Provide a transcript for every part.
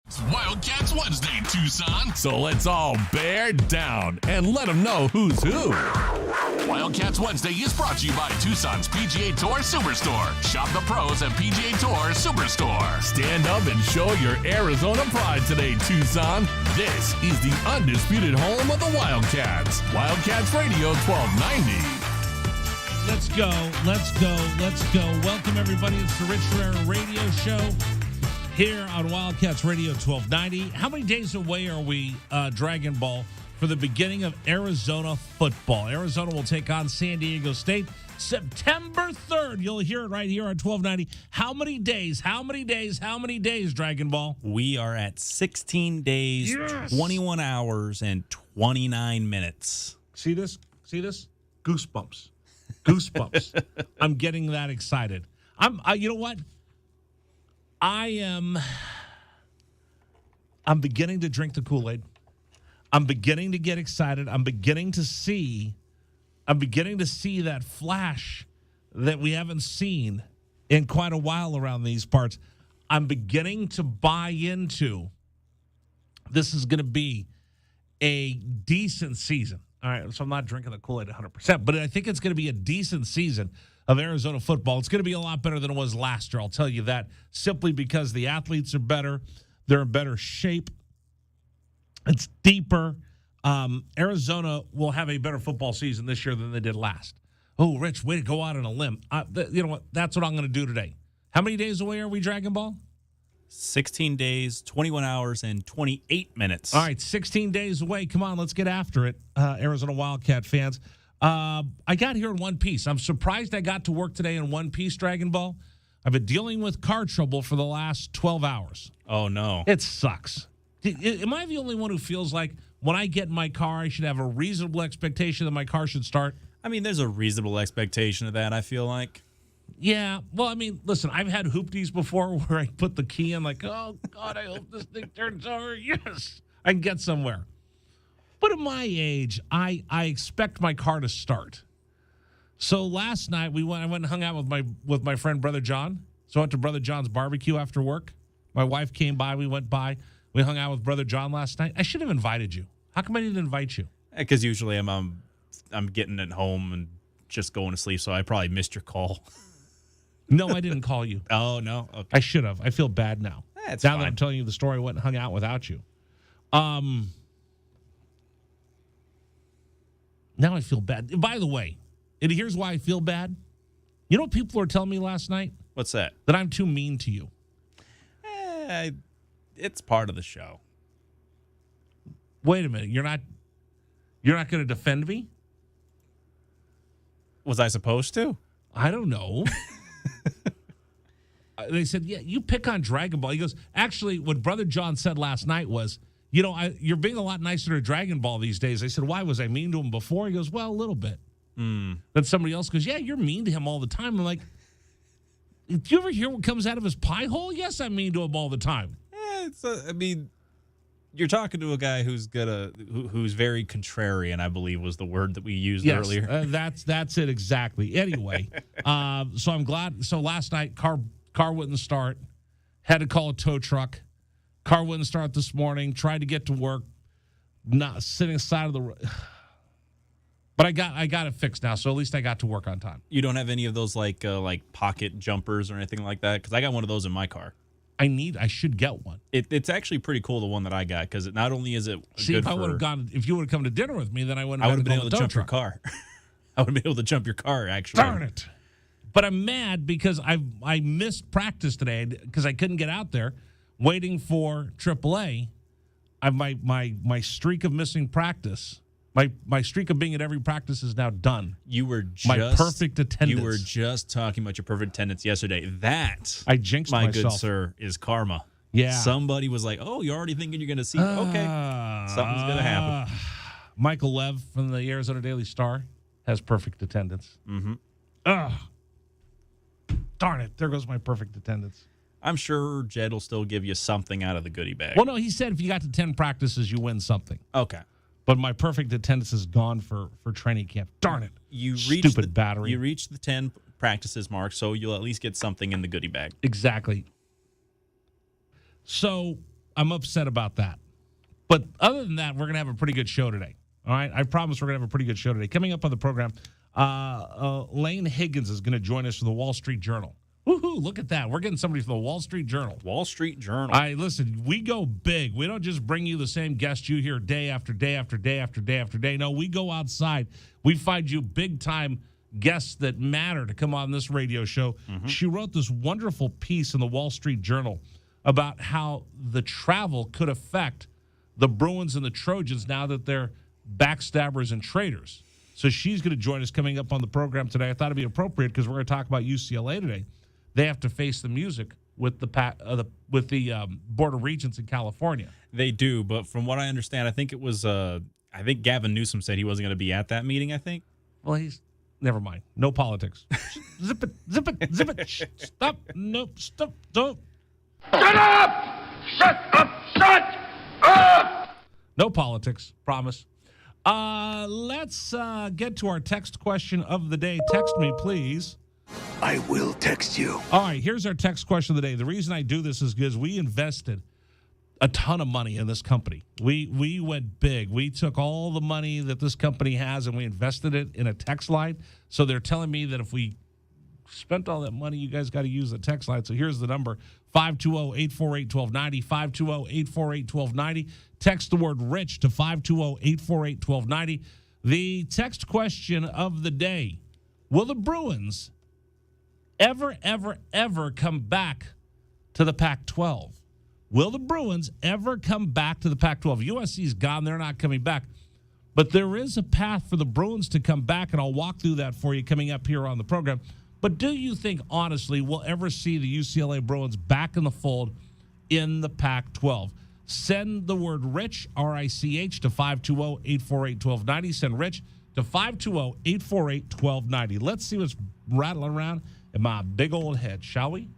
It's Wildcats Wednesday, Tucson. So let's all bear down and let them know who's who. Wildcats Wednesday is brought to you by Tucson's PGA Tour Superstore. Shop the pros at PGA Tour Superstore. Stand up and show your Arizona pride today, Tucson. This is the undisputed home of the Wildcats. Wildcats Radio 1290. Let's go. Welcome, everybody. It's the Rich Ferreira Radio Show here on Wildcats Radio 1290. How many days away are we, Dragon Ball, for the beginning of Arizona football? Arizona will take on San Diego State September 3rd. You'll hear it right here on 1290. How many days, Dragon Ball? We are at 16 days, 21 hours, and 29 minutes. See this? Goosebumps. I'm getting that excited. You know what? I'm beginning to drink the Kool-Aid. I'm beginning to get excited. I'm beginning to see that flash that we haven't seen in quite a while around these parts. I'm beginning to buy into this is going to be a decent season. All right, so I'm not drinking the Kool-Aid 100%, but I think it's going to be a decent season of Arizona football. It's going to be a lot better than it was last year, I'll tell you that, simply because the athletes are better. They're in better shape. It's deeper. Arizona will have a better football season this year than they did last. Oh, Rich, way to go out on a limb. You know what? That's what I'm going to do today. How many days away are we, Dragon Ball? 16 days, 21 hours, and 28 minutes. All right, 16 days away. Come on, let's get after it, Arizona Wildcat fans. I got here in one piece. I'm surprised I got to work today in one piece, Dragon Ball. I've been dealing with car trouble for the last 12 hours. Oh, no. It sucks. Am I the only one who feels like when I get in my car, I should have a reasonable expectation that my car should start? I mean, there's a reasonable expectation of that, I feel like. Yeah. Well, I mean, listen, I've had hoopties before where I put the key in like, oh, God, I hope this thing turns over. Yes, I can get somewhere. But at my age, I expect my car to start. So last night I went and hung out with my friend Brother John. So I went to Brother John's barbecue after work. My wife came by. We went by. We hung out with Brother John last night. I should have invited you. How come I didn't invite you? Because usually I'm getting at home and just going to sleep, so I probably missed your call. No, I didn't call you. Oh, no? Okay. I should have. I feel bad now. That's now fine. that I'm telling you the story, I went and hung out without you. Now I feel bad. By the way, and here's why I feel bad. You know what people were telling me last night? What's that? That I'm too mean to you. It's part of the show. Wait a minute. You're not going to defend me? Was I supposed to? I don't know. They said, yeah, you pick on Dragon Ball. He goes, actually, what Brother John said last night was, you know, you're being a lot nicer to Dragon Ball these days. I said, why? Was I mean to him before? He goes, well, a little bit. Then somebody else goes, yeah, you're mean to him all the time. I'm like, do you ever hear what comes out of his pie hole? Yes, I'm mean to him all the time. I mean, you're talking to a guy who's who's very contrarian, I believe was the word that we used earlier. That's it exactly. Anyway, so I'm glad. So last night, car wouldn't start. Had to call a tow truck. Car wouldn't start this morning. Tried to get to work. Not sitting side of the road. But I got it fixed now, so at least I got to work on time. You don't have any of those like pocket jumpers or anything like that? Because I got one of those in my car. I should get one. It's actually pretty cool, the one that I got, because it not only is it good if you would have come to dinner with me, then I would have been able to jump your car. I would have been able to jump your car, actually. Darn it. But I'm mad because I missed practice today because I couldn't get out there waiting for AAA. My streak of missing practice, my streak of being at every practice is now done. You were just my perfect attendance. You were just talking about your perfect attendance yesterday. That I jinxed my myself. good sir, is karma. Yeah. Somebody was like, "Oh, you're already thinking you're going to see? Okay, something's going to happen." Michael Lev from the Arizona Daily Star has perfect attendance. Mm-hmm. Darn it! There goes my perfect attendance. I'm sure Jed will still give you something out of the goodie bag. Well, no, he said if you got to 10 practices, you win something. Okay. But my perfect attendance is gone for training camp. Darn it. Stupid battery. You reached the 10 practices mark, so you'll at least get something in the goodie bag. Exactly. So I'm upset about that. But other than that, we're going to have a pretty good show today. All right? I promise we're going to have a pretty good show today. Coming up on the program, Lane Higgins is going to join us for the Wall Street Journal. Woohoo, look at that. We're getting somebody from the Wall Street Journal. Wall Street Journal. All right, listen, we go big. We don't just bring you the same guests you hear day after day after day after day after day. No, we go outside. We find you big-time guests that matter to come on this radio show. Mm-hmm. She wrote this wonderful piece in the Wall Street Journal about how the travel could affect the Bruins and the Trojans now that they're backstabbers and traitors. So she's going to join us coming up on the program today. I thought it'd be appropriate because we're going to talk about UCLA today. They have to face the music with the Board of Regents in California. They do, but from what I understand, I think it was I think Gavin Newsom said he wasn't going to be at that meeting, I think. Well, never mind. No politics. Zip it. Stop. Nope. Stop. Don't. Shut up! Shut up! No politics. Promise. Let's get to our text question of the day. Text me, please. I will text you. All right, here's our text question of the day. The reason I do this is because we invested a ton of money in this company. We went big. We took all the money that this company has and we invested it in a text line. So they're telling me that if we spent all that money, you guys got to use the text line. So here's the number, 520-848-1290, 520-848-1290. Text the word RICH to 520-848-1290. The text question of the day, will the Bruins ever come back to the Pac-12? Will the Bruins ever come back to the Pac-12? USC's gone. They're not coming back. But there is a path for the Bruins to come back, and I'll walk through that for you coming up here on the program. But do you think, honestly, we'll ever see the UCLA Bruins back in the fold in the Pac-12? Send the word RICH, R-I-C-H, to 520-848-1290. Send RICH to 520-848-1290. Let's see what's rattling around in my big old head, shall we?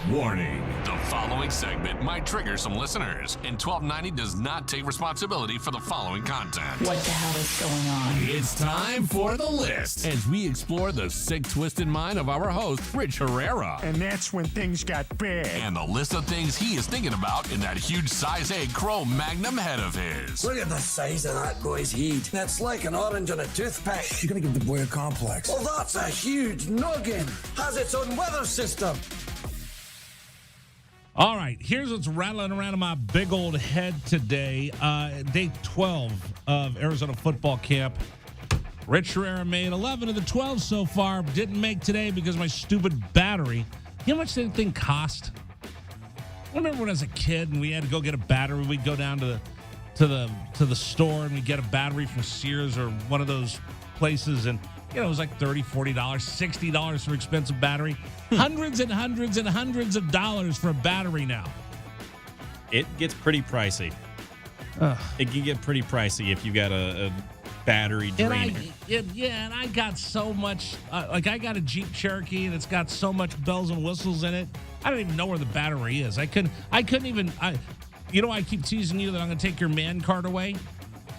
Warning. The following segment might trigger some listeners, and 1290 does not take responsibility for the following content. What the hell is going on? It's time for the list as we explore the sick, twisted mind of our host, Rich Herrera. And that's when things got bad. And the list of things he is thinking about in that huge size 8 Chrome Magnum head of his. Look at the size of that boy's head. That's like an orange on a toothpick. You're gonna give the boy a complex. Well, that's a huge noggin. Has its own weather system. All right, here's what's rattling around in my big old head today. Day 12 of Arizona football camp. Rich Herrera made 11 of the 12 so far. Didn't make today because of my stupid battery. You know how much that thing cost? I remember when I was a kid and we had to go get a battery. We'd go down to the store and we'd get a battery from Sears or one of those places, and it was like $30, $40, $60 for expensive battery. Hundreds and hundreds and hundreds of dollars for a battery now. It gets pretty pricey. It can get pretty pricey if you got a battery drainer. And I got so much, I got a Jeep Cherokee and it's got so much bells and whistles in it. I don't even know where the battery is. I couldn't even, I keep teasing you that I'm going to take your man card away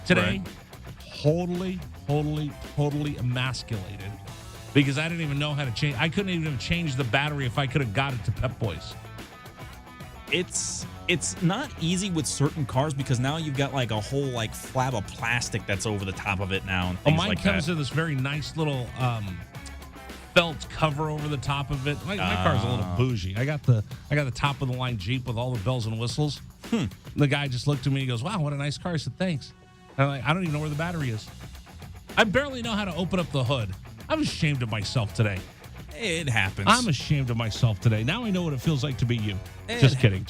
today. Right. Totally emasculated because I didn't even know how to change. I couldn't even have changed the battery if I could have got it to Pep Boys. It's not easy with certain cars because now you've got like a whole like flab of plastic that's over the top of it now. And things mine like comes that. in this very nice little felt cover over the top of it. My car's a little bougie. I got the top of the line Jeep with all the bells and whistles. The guy just looked at me and goes, "Wow, what a nice car." I said, "Thanks." And I'm like, I don't even know where the battery is. I barely know how to open up the hood. I'm ashamed of myself today. It happens. I'm ashamed of myself today. Now I know what it feels like to be you. Just kidding.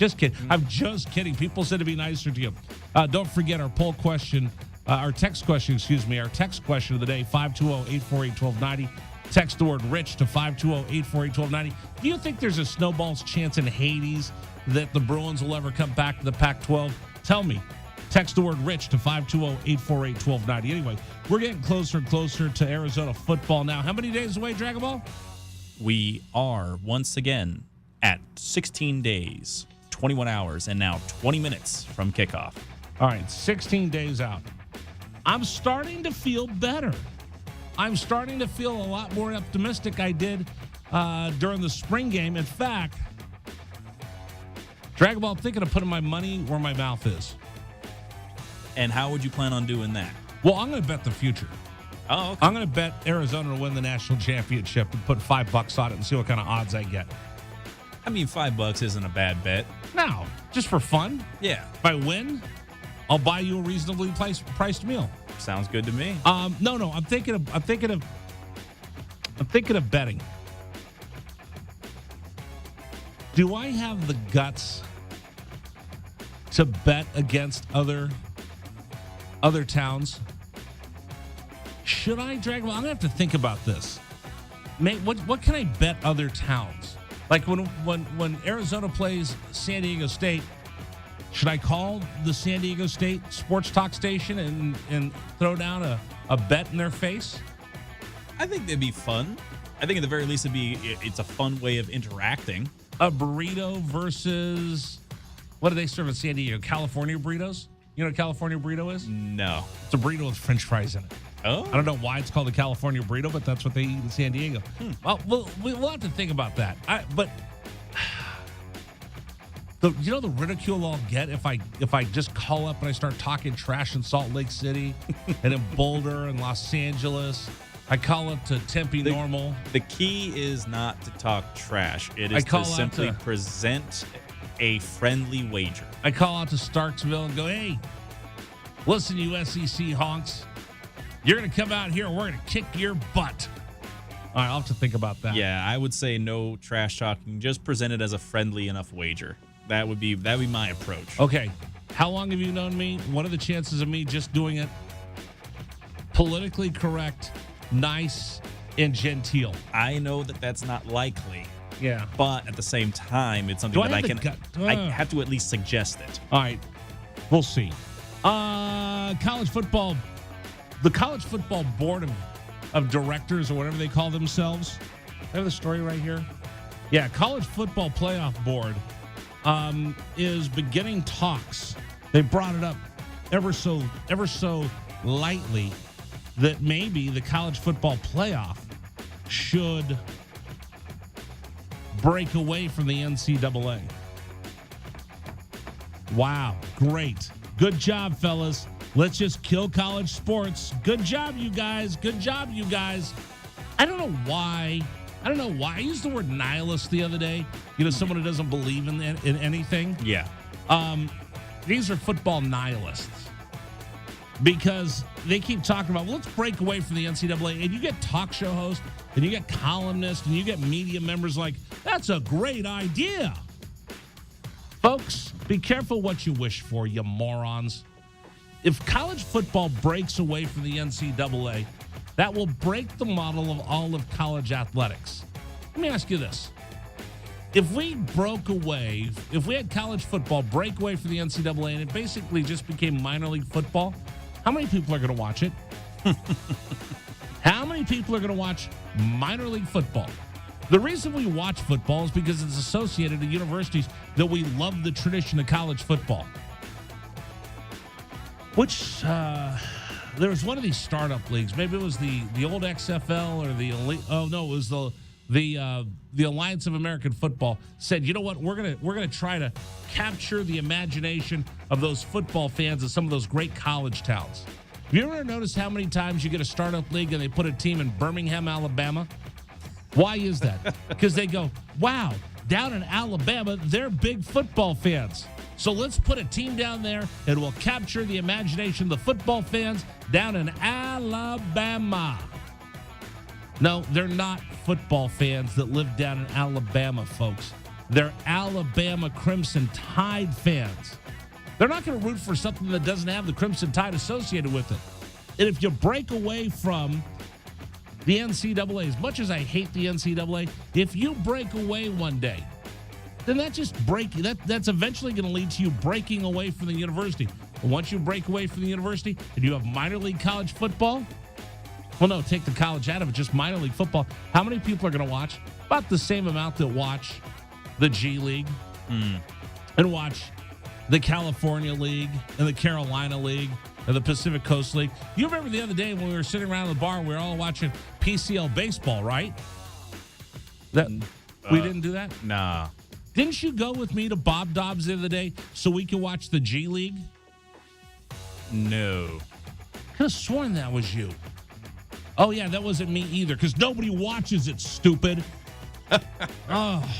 I'm just kidding. People said to be nicer to you. Don't forget our poll question, our text question of the day, 520-848-1290. Text the word RICH to 520-848-1290. Do you think there's a snowball's chance in Hades that the Bruins will ever come back to the Pac-12? Tell me. Text the word RICH to 520-848-1290. Anyway, we're getting closer and closer to Arizona football now. How many days away, Dragon Ball? We are once again at 16 days, 21 hours, and now 20 minutes from kickoff. All right, 16 days out. I'm starting to feel better. I'm starting to feel a lot more optimistic I did during the spring game. In fact, Dragon Ball, I'm thinking of putting my money where my mouth is. And how would you plan on doing that? Well, I'm going to bet the future. Oh, okay. I'm going to bet Arizona to win the national championship and put $5 on it and see what kind of odds I get. I mean, $5 isn't a bad bet. No, just for fun. Yeah. If I win, I'll buy you a reasonably priced meal. Sounds good to me. No. I'm thinking of betting. Do I have the guts to bet against other towns? Should I, Dragon? I'm gonna have to think about this. What can I bet other towns? Like when Arizona plays San Diego State, should I call the San Diego State sports talk station and throw down a bet in their face? I think that'd be fun. I think at the very least it's a fun way of interacting. A burrito versus, what do they serve in San Diego? California burritos? You know what a California burrito is? No. It's a burrito with French fries in it. Oh. I don't know why it's called a California burrito, but that's what they eat in San Diego. Well, we'll have to think about that. But the ridicule I'll get if I just call up and I start talking trash in Salt Lake City and in Boulder and Los Angeles. I call up to Tempe Normal. The key is not to talk trash. It is to simply present a friendly wager. I call out to Starksville and go, hey, listen, you SEC honks. You're going to come out here and we're going to kick your butt. All right, I'll have to think about that. Yeah, I would say no trash talking. Just present it as a friendly enough wager. That would be my approach. Okay. How long have you known me? What are the chances of me just doing it politically correct, nice, and genteel? I know that that's not likely. Yeah. But at the same time, it's something that I have to at least suggest it. All right. We'll see. College football. The College Football Board of Directors, or whatever they call themselves. I have the story right here. Yeah, College Football Playoff Board is beginning talks. They brought it up ever so lightly that maybe the College Football Playoff should break away from the NCAA. Wow, great. Good job, fellas. Let's just kill college sports. Good job, you guys. Good job, you guys. I don't know why. I used the word nihilist the other day. You know, someone who doesn't believe in anything. Yeah. These are football nihilists because they keep talking about, well, let's break away from the NCAA. And you get talk show hosts and you get columnists and you get media members like, that's a great idea. Folks, be careful what you wish for, you morons. If college football breaks away from the NCAA, that will break the model of all of college athletics. Let me ask you this. If we had college football break away from the NCAA and it basically just became minor league football, how many people are going to watch it? How many people are going to watch minor league football? The reason we watch football is because it's associated to universities that we love the tradition of college football. Which, there was one of these startup leagues. Maybe it was the old XFL or the Elite. Oh no, it was the Alliance of American Football. Said, you know what, we're gonna try to capture the imagination of those football fans of some of those great college towns. Have you ever noticed how many times you get a startup league and they put a team in Birmingham, Alabama? Why is that? Because they go, wow, down in Alabama, they're big football fans. So let's put a team down there and we'll capture the imagination of the football fans down in Alabama. No, they're not football fans that live down in Alabama, folks. They're Alabama Crimson Tide fans. They're not going to root for something that doesn't have the Crimson Tide associated with it. And if you break away from the NCAA, as much as I hate the NCAA, if you break away one day, then that's eventually going to lead to you breaking away from the university. And once you break away from the university and you have minor league college football, well, no, take the college out of it, just minor league football. How many people are going to watch? About the same amount that watch the G League and watch the California League and the Carolina League and the Pacific Coast League. You remember the other day when we were sitting around the bar, we were all watching PCL baseball, right? We didn't do that? Nah. Didn't you go with me to Bob Dobbs the other day so we could watch the G League? No. Could have sworn that was you. Oh, yeah, that wasn't me either, because nobody watches it, stupid. Oh.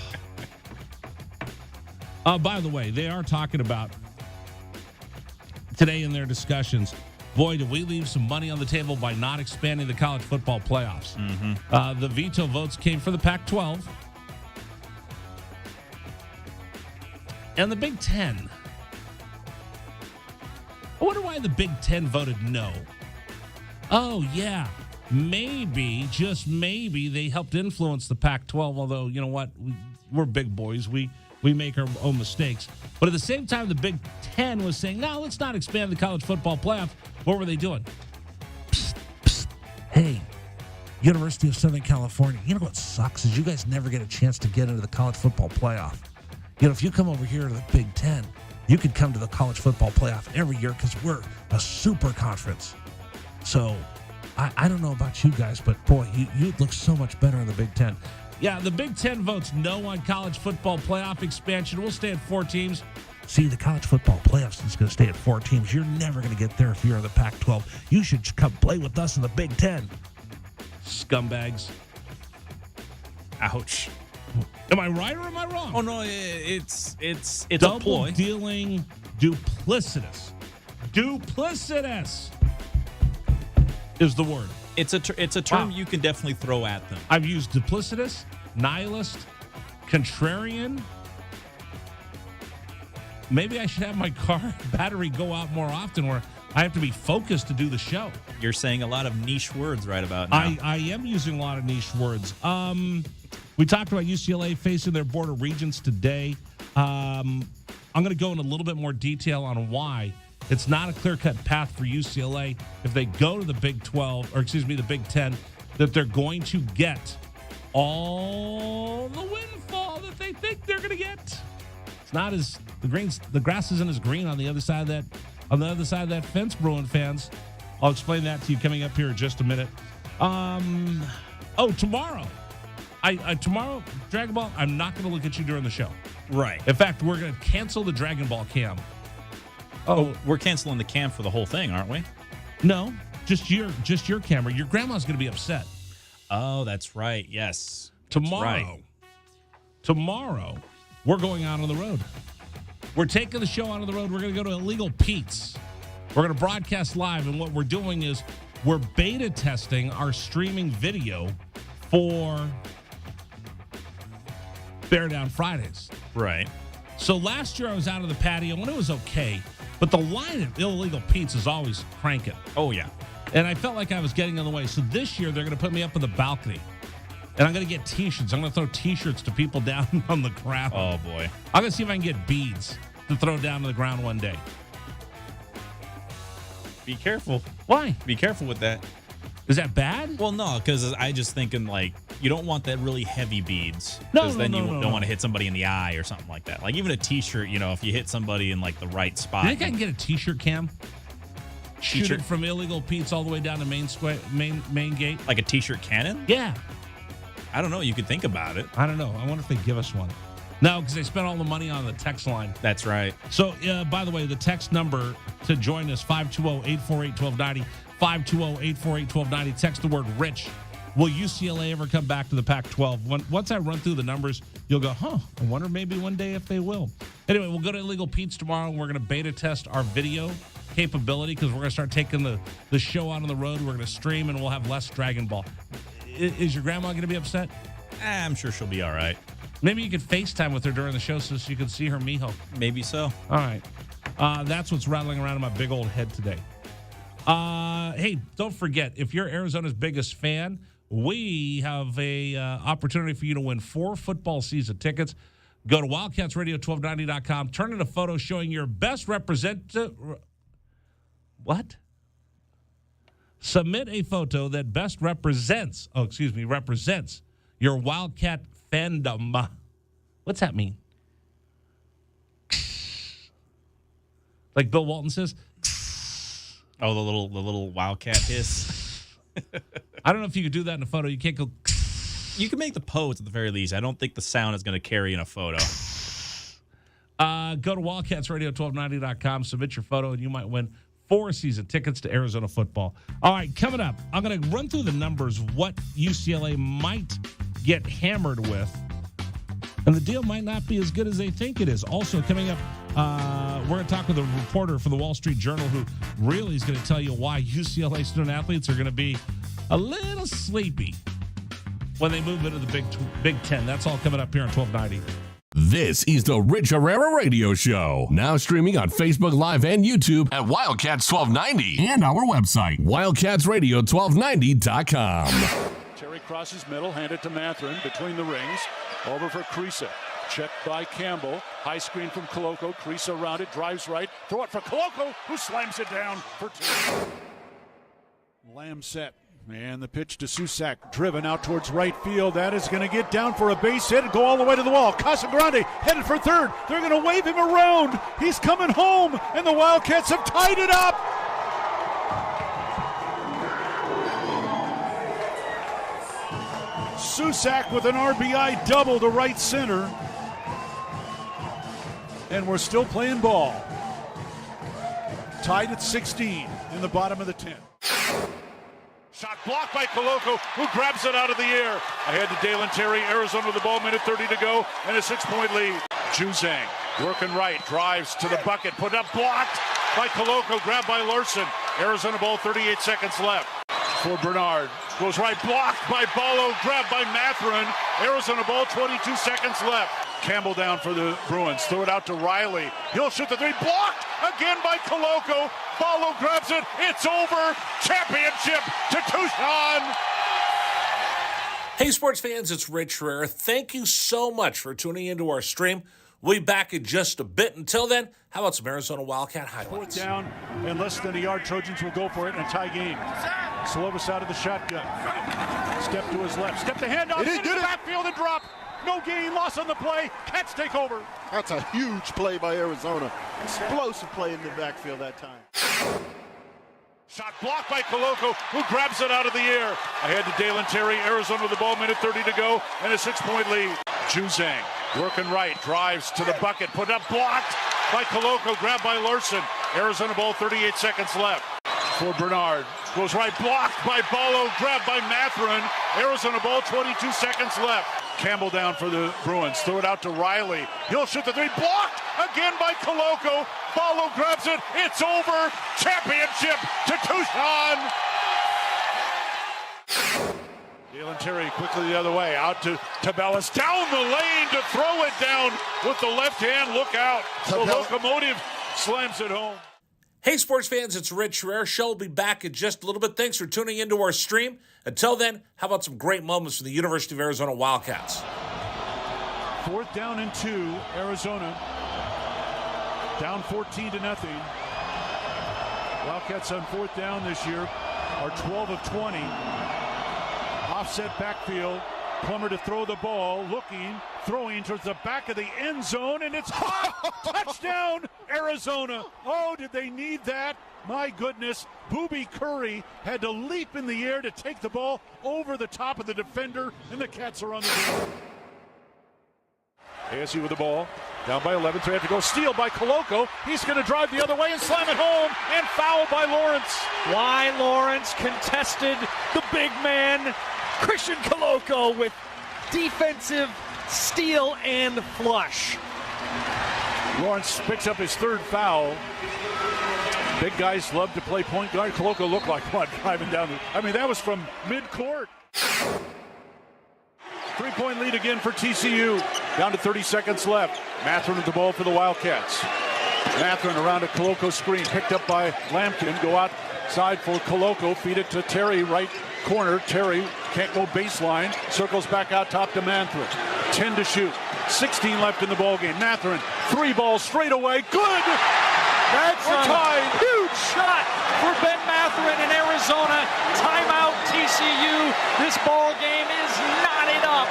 By the way, they are talking about today in their discussions, boy, did we leave some money on the table by not expanding the college football playoffs. Mm-hmm. The veto votes came for the Pac-12 and the Big Ten. I wonder why the Big Ten voted no. Oh, yeah. Maybe, just maybe, they helped influence the Pac-12, although, you know what? We're big boys. We make our own mistakes. But at the same time, the Big Ten was saying, no, let's not expand the college football playoff. What were they doing? Psst, psst. Hey, University of Southern California, you know what sucks is you guys never get a chance to get into the college football playoff. You know, if you come over here to the Big Ten, you could come to the college football playoff every year because we're a super conference. So I don't know about you guys, but boy, you look so much better in the Big Ten. Yeah, the Big Ten votes no on college football playoff expansion. We'll stay at 4 teams. See, the college football playoffs is going to stay at 4 teams. You're never going to get there if you're in the Pac-12. You should come play with us in the Big Ten. Scumbags. Ouch. Am I right or am I wrong? Oh no, it's Double a ploy. Dealing, duplicitous. Duplicitous is the word. It's a term you can definitely throw at them. I've used duplicitous, nihilist, contrarian. Maybe I should have my car battery go out more often where I have to be focused to do the show. You're saying a lot of niche words right about now. I am using a lot of niche words. We talked about UCLA facing their Board of Regents today. I'm going to go in a little bit more detail on why it's not a clear-cut path for UCLA if they go to the Big 12, or excuse me, the Big 10, that they're going to get all the windfall that they think they're going to get. It's not as the grass isn't as green on the other side of that fence, Bruin fans. I'll explain that to you coming up here in just a minute. Tomorrow. Tomorrow, Dragon Ball, I'm not going to look at you during the show. Right. In fact, we're going to cancel the Dragon Ball cam. Oh, we're canceling the cam for the whole thing, aren't we? No, just your camera. Your grandma's going to be upset. Oh, that's right. Yes. Tomorrow, we're going out on the road. We're taking the show out on the road. We're going to go to Illegal Pete's. We're going to broadcast live, and what we're doing is we're beta testing our streaming video for Bear Down Fridays. Right. So last year I was out of the patio and it was okay, but the line at Illegal Pete's is always cranking. Oh, yeah. And I felt like I was getting in the way. So this year they're going to put me up on the balcony. And I'm going to get T-shirts. I'm going to throw T-shirts to people down on the ground. Oh, boy. I'm going to see if I can get beads to throw down to the ground one day. Be careful. Why? Be careful with that. Is that bad? Well, no, because I just thinking, like, you don't want that really heavy beads. No, Because then you no. don't want to hit somebody in the eye or something like that. Like, even a T-shirt, you know, if you hit somebody in, like, the right spot. You think I can get a T-shirt cam? Shoot T-shirt? it from Illegal Pete's all the way down to main gate? Like a T-shirt cannon? Yeah. I don't know. You could think about it. I don't know. I wonder if they give us one. No, because they spent all the money on the text line. That's right. So, by the way, the text number to join us, 520-848-1290, 520-848-1290. Text the word rich. Will UCLA ever come back to the Pac-12? Once I run through the numbers, you'll go, I wonder maybe one day if they will. Anyway, we'll go to Illegal Pete's tomorrow, and we're going to beta test our video capability because we're going to start taking the show out on the road. We're going to stream, and we'll have less Dragon Ball. Is your grandma going to be upset? I'm sure she'll be all right. Maybe you could FaceTime with her during the show so you can see her mijo. Maybe so. All right. That's what's rattling around in my big old head today. Hey, don't forget, if you're Arizona's biggest fan, we have a opportunity for you to win 4 football season tickets. Go to wildcatsradio1290.com. Turn in a photo showing your best representative. What? Submit a photo that best represents your Wildcat fandom. What's that mean? Like Bill Walton says? Oh, the little Wildcat hiss. I don't know if you could do that in a photo. You can't go. You can make the pose at the very least. I don't think the sound is going to carry in a photo. Go to WildcatsRadio1290.com, submit your photo, and you might win 4 season tickets to Arizona football. All right, coming up, I'm going to run through the numbers, what UCLA might get hammered with, and the deal might not be as good as they think it is. Also, coming up, we're going to talk with a reporter for the Wall Street Journal who really is going to tell you why UCLA student-athletes are going to be a little sleepy when they move into the Big Ten. That's all coming up here on 1290. This is the Rich Herrera Radio Show. Now streaming on Facebook Live and YouTube At Wildcats 1290. and our website, wildcatsradio1290.com. Terry crosses middle, handed to Matherin between the rings. Over for Creasa. Checked by Campbell. High screen from Koloko. Creasa around it, drives right. Throw it for Koloko, who slams it down for 2. Lamb set. And the pitch to Susak, driven out towards right field. That is going to get down for a base hit and go all the way to the wall. Casagrande headed for third. They're going to wave him around. He's coming home, and the Wildcats have tied it up. Susak with an RBI double to right center. And we're still playing ball. Tied at 16 in the bottom of the 10th. Shot blocked by Koloko, who grabs it out of the air. Ahead to Dalen Terry, Arizona with the ball, minute 30 to go, and a 6-point lead. Juzang working right, drives to the bucket, put up, blocked by Koloko, grabbed by Larson. Arizona ball, 38 seconds left. For Bernard, goes right, blocked by Ballo, grabbed by Matherin. Arizona ball, 22 seconds left. Campbell down for the Bruins, throw it out to Riley. He'll shoot the 3, blocked again by Koloko. Ballo grabs it, it's over. Championship to Tucson. Hey, sports fans, it's Rich Herrera. Thank you so much for tuning into our stream. We'll be back in just a bit. Until then, how about some Arizona Wildcat highlights? 4th down and less than a yard. Trojans will go for it in a tie game. Slovis out of the shotgun. Step to his left. Step the handoff. Into the backfield and drop. No gain, loss on the play. Cats take over. That's a huge play by Arizona. Explosive play in the backfield that time. Shot blocked by Koloko, who grabs it out of the air. Ahead to Dalen Terry, Arizona with the ball, minute 30 to go, and a 6-point lead. Juzang working right, drives to the bucket, put up, blocked by Koloko, grabbed by Larson. Arizona ball, 38 seconds left. For Bernard, goes right, blocked by Ballo, grabbed by Matherin. Arizona ball, 22 seconds left. Campbell down for the Bruins, throw it out to Riley. He'll shoot the 3, blocked again by Koloko. Ballo grabs it, it's over. Championship to Tucson. Dalen Terry quickly the other way, out to Tabellas, down the lane to throw it down with the left hand. Look out. The locomotive slams it home. Hey, sports fans, it's Rich Herrera. Show will be back in just a little bit. Thanks for tuning into our stream. Until then, how about some great moments for the University of Arizona Wildcats? 4th down and 2, Arizona. Down 14-0. Wildcats on 4th down this year are 12 of 20. Offset backfield. Plummer to throw the ball, looking, throwing towards the back of the end zone, and it's caught! Touchdown, Arizona! Oh, did they need that? My goodness, Booby Curry had to leap in the air to take the ball over the top of the defender, and the Cats are on the board. ASU with the ball, down by 11, 3 have to go. Steal by Koloko. He's going to drive the other way and slam it home, and foul by Lawrence. Why Lawrence contested the big man, Christian Koloko, with defensive steal and flush. Lawrence picks up his 3rd foul. Big guys love to play point guard. Koloko looked like one driving down that was from midcourt. 3-point lead again for TCU. Down to 30 seconds left. Matherin with the ball for the Wildcats. Matherin around a Koloko screen, picked up by Lampkin. Go outside for Koloko, feed it to Terry, right corner. Terry can't go baseline, circles back out top to Matherin. 10 to shoot, 16 left in the ballgame. Matherin, 3 balls straight away, good! That's a huge shot for Ben Matherin in Arizona. Timeout TCU. This ball game is knotted up.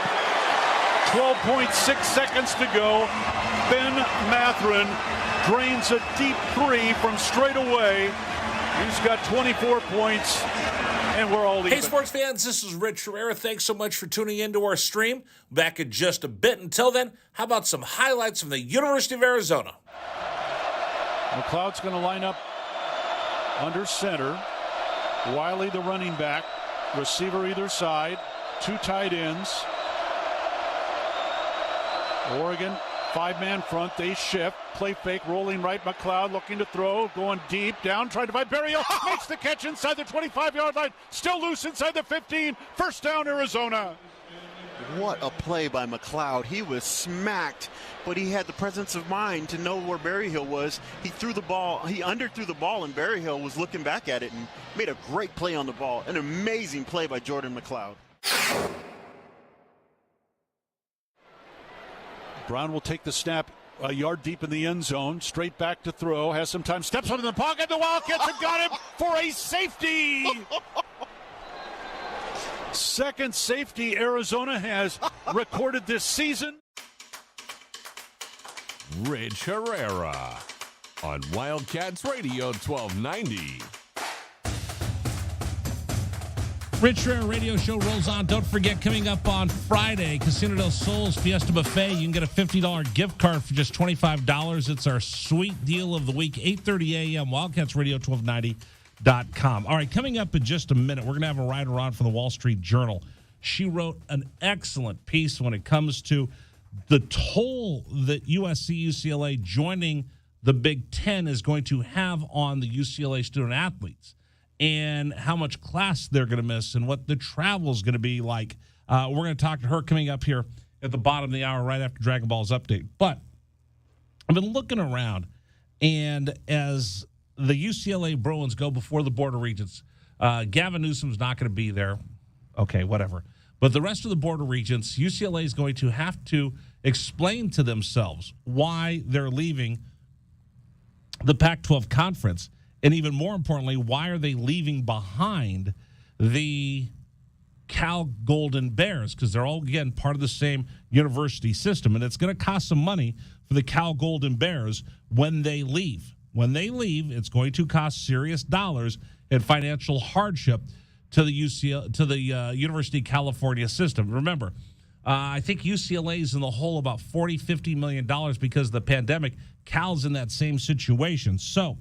12.6 seconds to go. Ben Matherin drains a deep 3 from straight away. He's got 24 points, and we're all even. Hey, sports fans, this is Rich Herrera. Thanks so much for tuning into our stream. Back in just a bit. Until then, how about some highlights from the University of Arizona? McLeod's going to line up under center. Wiley, the running back. Receiver either side. 2 tight ends. Oregon, 5-man front. They shift. Play fake, rolling right. McLeod looking to throw. Going deep. Down, trying to find Berryhill. Makes the catch inside the 25-yard line. Still loose inside the 15. First down, Arizona. What a play by McLeod. He was smacked, but he had the presence of mind to know where Berryhill was. He threw the ball. He underthrew the ball, and Berryhill was looking back at it and made a great play on the ball. An amazing play by Jordan McLeod. Brown will take the snap a yard deep in the end zone. Straight back to throw. Has some time. Steps up in the pocket. The Wildcats have got him for a safety. Second safety Arizona has recorded this season. Rich Herrera on Wildcats Radio 1290. Rich Herrera Radio Show rolls on. Don't forget, coming up on Friday, Casino del Sol's Fiesta Buffet. You can get a $50 gift card for just $25. It's our sweet deal of the week, 8:30 a.m., Wildcats Radio 1290.com. All right, coming up in just a minute, we're going to have a writer on from the Wall Street Journal. She wrote an excellent piece when it comes to the toll that USC-UCLA joining the Big Ten is going to have on the UCLA student-athletes, and how much class they're going to miss and what the travel is going to be like. We're going to talk to her coming up here at the bottom of the hour right after Dragon Ball's update. But I've been looking around, and as the UCLA Bruins go before the Board of Regents, Gavin Newsom's not going to be there. Okay, whatever. But the rest of the Board of Regents, UCLA is going to have to explain to themselves why they're leaving the Pac-12 conference. And even more importantly, why are they leaving behind the Cal Golden Bears? Because they're all, again, part of the same university system. And it's going to cost some money for the Cal Golden Bears when they leave. When they leave, it's going to cost serious dollars and financial hardship to the University of California system. Remember, I think UCLA is in the hole about $40-50 million because of the pandemic. Cal's in that same situation. So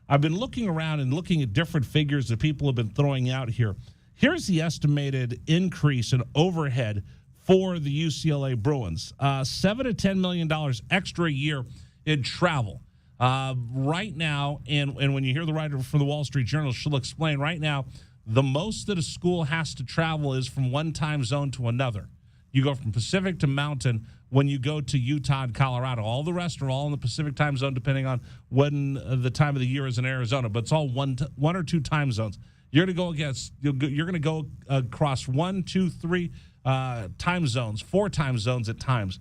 I've been looking around and looking at different figures that people have been throwing out here. Here's the estimated increase in overhead for the UCLA Bruins. $7 to $10 million extra a year in travel. Right now, and when you hear the writer from the Wall Street Journal, she'll explain right now, the most that a school has to travel is from one time zone to another. You go from Pacific to Mountain when you go to Utah and Colorado. All the rest are all in the Pacific time zone, depending on when the time of the year is in Arizona. But it's all one or two time zones. You're going to go across 1, 2, 3 time zones, 4 time zones at times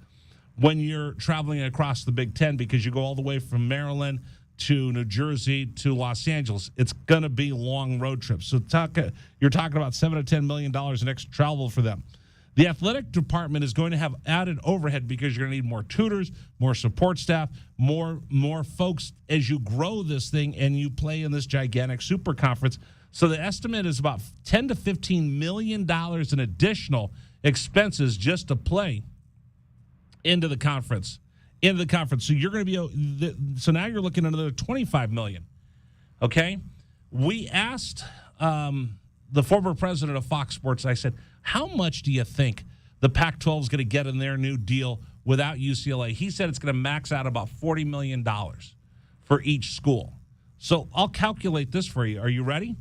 when you're traveling across the Big Ten, because you go all the way from Maryland to New Jersey to Los Angeles. It's going to be long road trips. So you're talking about $7 to $10 million in extra travel for them. The athletic department is going to have added overhead because you're going to need more tutors, more support staff, more folks as you grow this thing and you play in this gigantic super conference. So the estimate is about $10 to $15 million in additional expenses just to play into the conference. So you're going to be so now you're looking at another $25 million. Okay, we asked the former president of Fox Sports. I said, how much do you think the Pac-12 is going to get in their new deal without UCLA? He said it's going to max out about $40 million for each school. So I'll calculate this for you. Are you ready?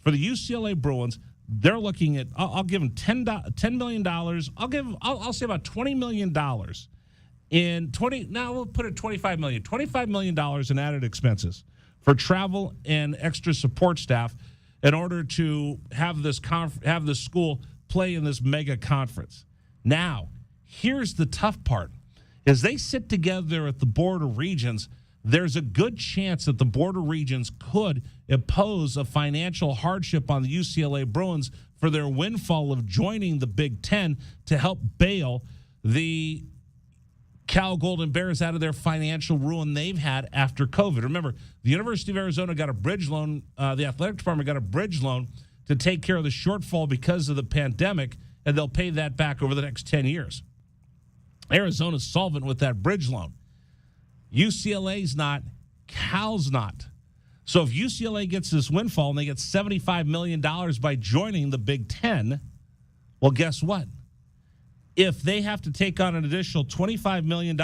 For the UCLA Bruins, they're looking at, I'll give them $10 million. I'll say about $20 million now we'll put it $25 million. $25 million in added expenses for travel and extra support staff in order to have this school play in this mega conference. Now, here's the tough part. As they sit together at the Board of Regents, there's a good chance that the Board of Regents could impose a financial hardship on the UCLA Bruins for their windfall of joining the Big Ten to help bail the Cal Golden Bears out of their financial ruin they've had after COVID. Remember, the University of Arizona got a bridge loan. The athletic department got a bridge loan to take care of the shortfall because of the pandemic, and they'll pay that back over the next 10 years. Arizona's solvent with that bridge loan. UCLA's not. Cal's not. So if UCLA gets this windfall and they get $75 million by joining the Big Ten, well, guess what? If they have to take on an additional $25 million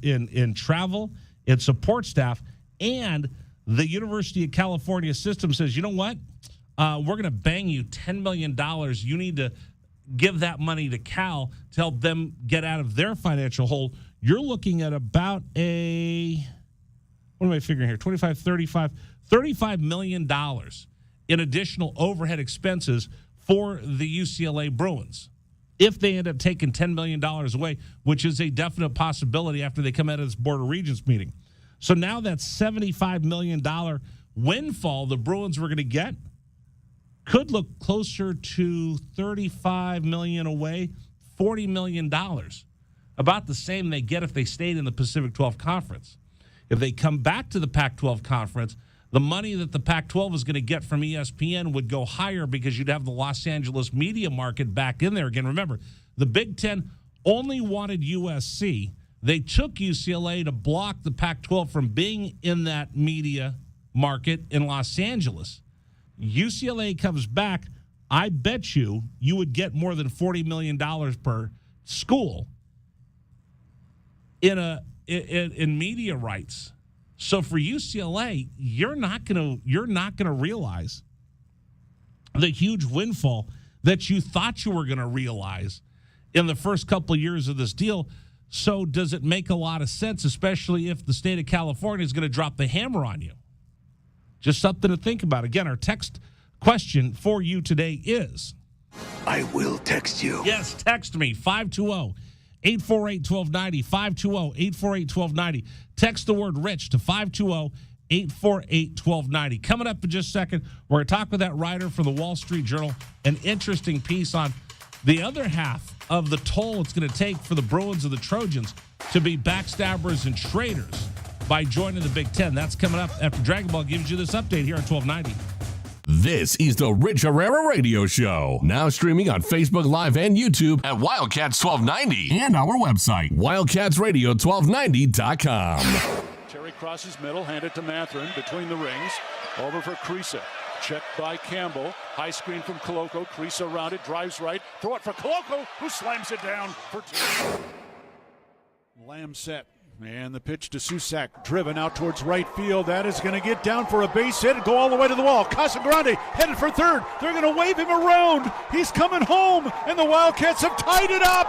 in travel, in support staff, and the University of California system says, you know what? We're going to bang you $10 million. You need to give that money to Cal to help them get out of their financial hole. You're looking at about what am I figuring here? $35 million in additional overhead expenses for the UCLA Bruins, if they end up taking $10 million away, which is a definite possibility after they come out of this Board of Regents meeting. So now that $75 million windfall the Bruins were going to get could look closer to $35 million away, $40 million, about the same they get if they stayed in the Pacific 12 Conference. If they come back to the Pac-12 Conference, the money that the Pac-12 is going to get from ESPN would go higher because you'd have the Los Angeles media market back in there again. Remember, the Big Ten only wanted USC. They took UCLA to block the Pac-12 from being in that media market in Los Angeles. UCLA comes back, I bet you would get more than $40 million per school in media rights. So for UCLA, you're not gonna realize the huge windfall that you thought you were going to realize in the first couple of years of this deal. So does it make a lot of sense, especially if the state of California is going to drop the hammer on you? Just something to think about. Again, our text question for you today is, I will text you. Yes, text me, 520-848-1290, 520-848-1290. Text the word RICH to 520-848-1290. Coming up in just a second, we're going to talk with that writer for the Wall Street Journal, an interesting piece on the other half of the toll it's going to take for the Bruins and the Trojans to be backstabbers and traitors by joining the Big Ten. That's coming up after Dragon Ball gives you this update here on 1290. This is the Rich Herrera Radio Show. Now streaming on Facebook Live and YouTube at Wildcats 1290 and our website, wildcatsradio1290.com. Terry crosses middle, hand it to Mathurin between the rings. Over for Krisa. Checked by Campbell. High screen from Koloko. Krisa around it, drives right. Throw it for Koloko, who slams it down for two. Lamb set. And the pitch to Susak, driven out towards right field. That is going to get down for a base hit and go all the way to the wall. Casagrande headed for third. They're going to wave him around. He's coming home, and the Wildcats have tied it up.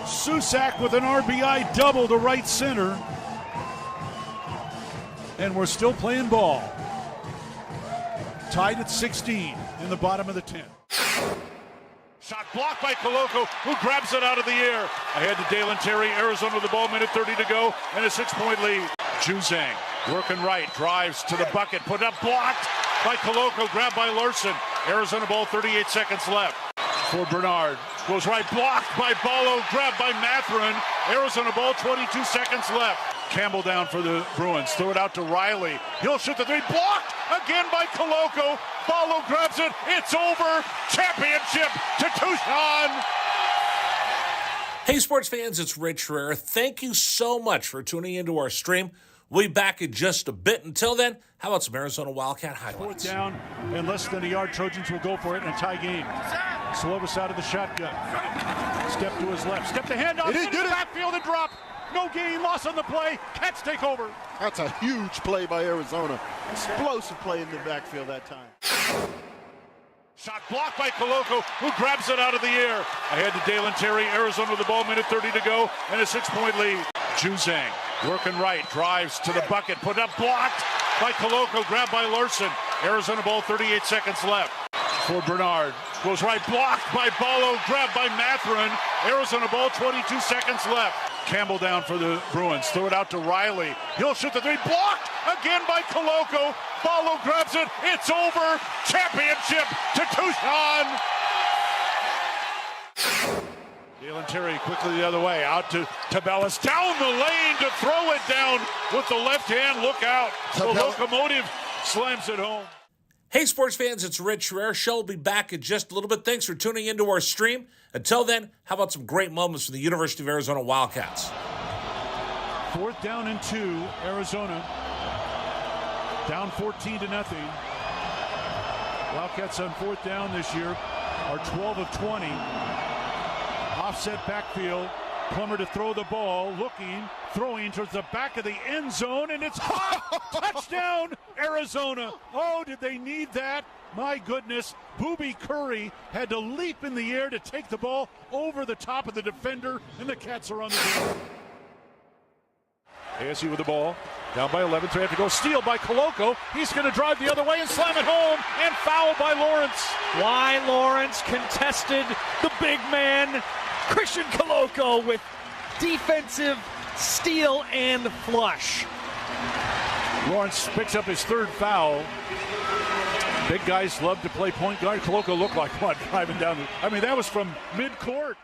Susak with an RBI double to right center. And we're still playing ball. Tied at 16 in the bottom of the 10th. Shot blocked by Koloko, who grabs it out of the air. Ahead to Dalen Terry, Arizona with the ball, minute 30 to go, and a 6-point lead. Juzang working right, drives to the bucket, put up, blocked by Koloko, grabbed by Larson. Arizona ball, 38 seconds left. For Bernard, goes right, blocked by Ballo, grabbed by Mathurin. Arizona ball, 22 seconds left. Campbell down for the Bruins, throw it out to Riley. He'll shoot the three, blocked again by Koloko. Ballo grabs it, it's over. Championship to Tucson. Hey, sports fans, it's Rich Herrera. Thank you so much for tuning into our stream. We'll be back in just a bit. Until then, how about some Arizona Wildcat highlights? Fourth down and less than a yard. Trojans will go for it in a tie game. Slovis out of the shotgun. Step to his left. Step the handoff. It is good. Backfield and drop. No gain. Loss on the play. Cats take over. That's a huge play by Arizona. Explosive play in the backfield that time. Shot blocked by Koloko, who grabs it out of the air. Ahead to Dalen Terry, Arizona with the ball, minute 30 to go, and a 6-point lead. Juzang working right, drives to the bucket, put up, blocked by Koloko, grabbed by Larson. Arizona ball, 38 seconds left. For Bernard, goes right, blocked by Ballo, grabbed by Mathurin. Arizona ball, 22 seconds left. Campbell down for the Bruins, throw it out to Riley. He'll shoot the three, blocked again by Koloko. Ballo grabs it, it's over. Championship to Tucson. Dalen Terry quickly the other way, out to Tabellis, down the lane to throw it down with the left hand. Look out. The Locomotive slams it home. Hey, sports fans, it's Rich Rare. Show will be back in just a little bit. Thanks for tuning into our stream. Until then, how about some great moments from the University of Arizona Wildcats? 4th down and 2, Arizona. Down 14-0. Wildcats on 4th down this year are 12 of 20. Offset backfield. Plummer to throw the ball, looking, throwing towards the back of the end zone, and it's caught! Touchdown, Arizona! Oh, did they need that? My goodness, Booby Curry had to leap in the air to take the ball over the top of the defender, and the Cats are on the field. ASU with the ball, down by 11, 3 have to go. Steal by Koloko. He's going to drive the other way and slam it home, and foul by Lawrence. Why Lawrence contested the big man, Christian Koloko, with defensive steal and flush. Lawrence picks up his 3rd foul. Big guys love to play point guard. Koloko looked like what, driving down that was from mid-court.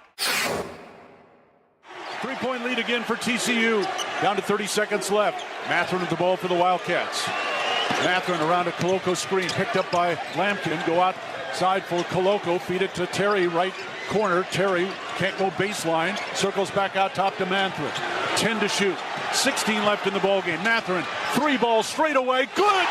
3-point lead again for TCU. Down to 30 seconds left. Matherin with the ball for the Wildcats. Matherin around a Koloko screen, picked up by Lampkin. Go outside for Koloko. Feed it to Terry, right corner. Terry can't go baseline. Circles back out top to Matherin. 10 to shoot. 16 left in the ballgame. Matherin, 3 balls straight away. Good!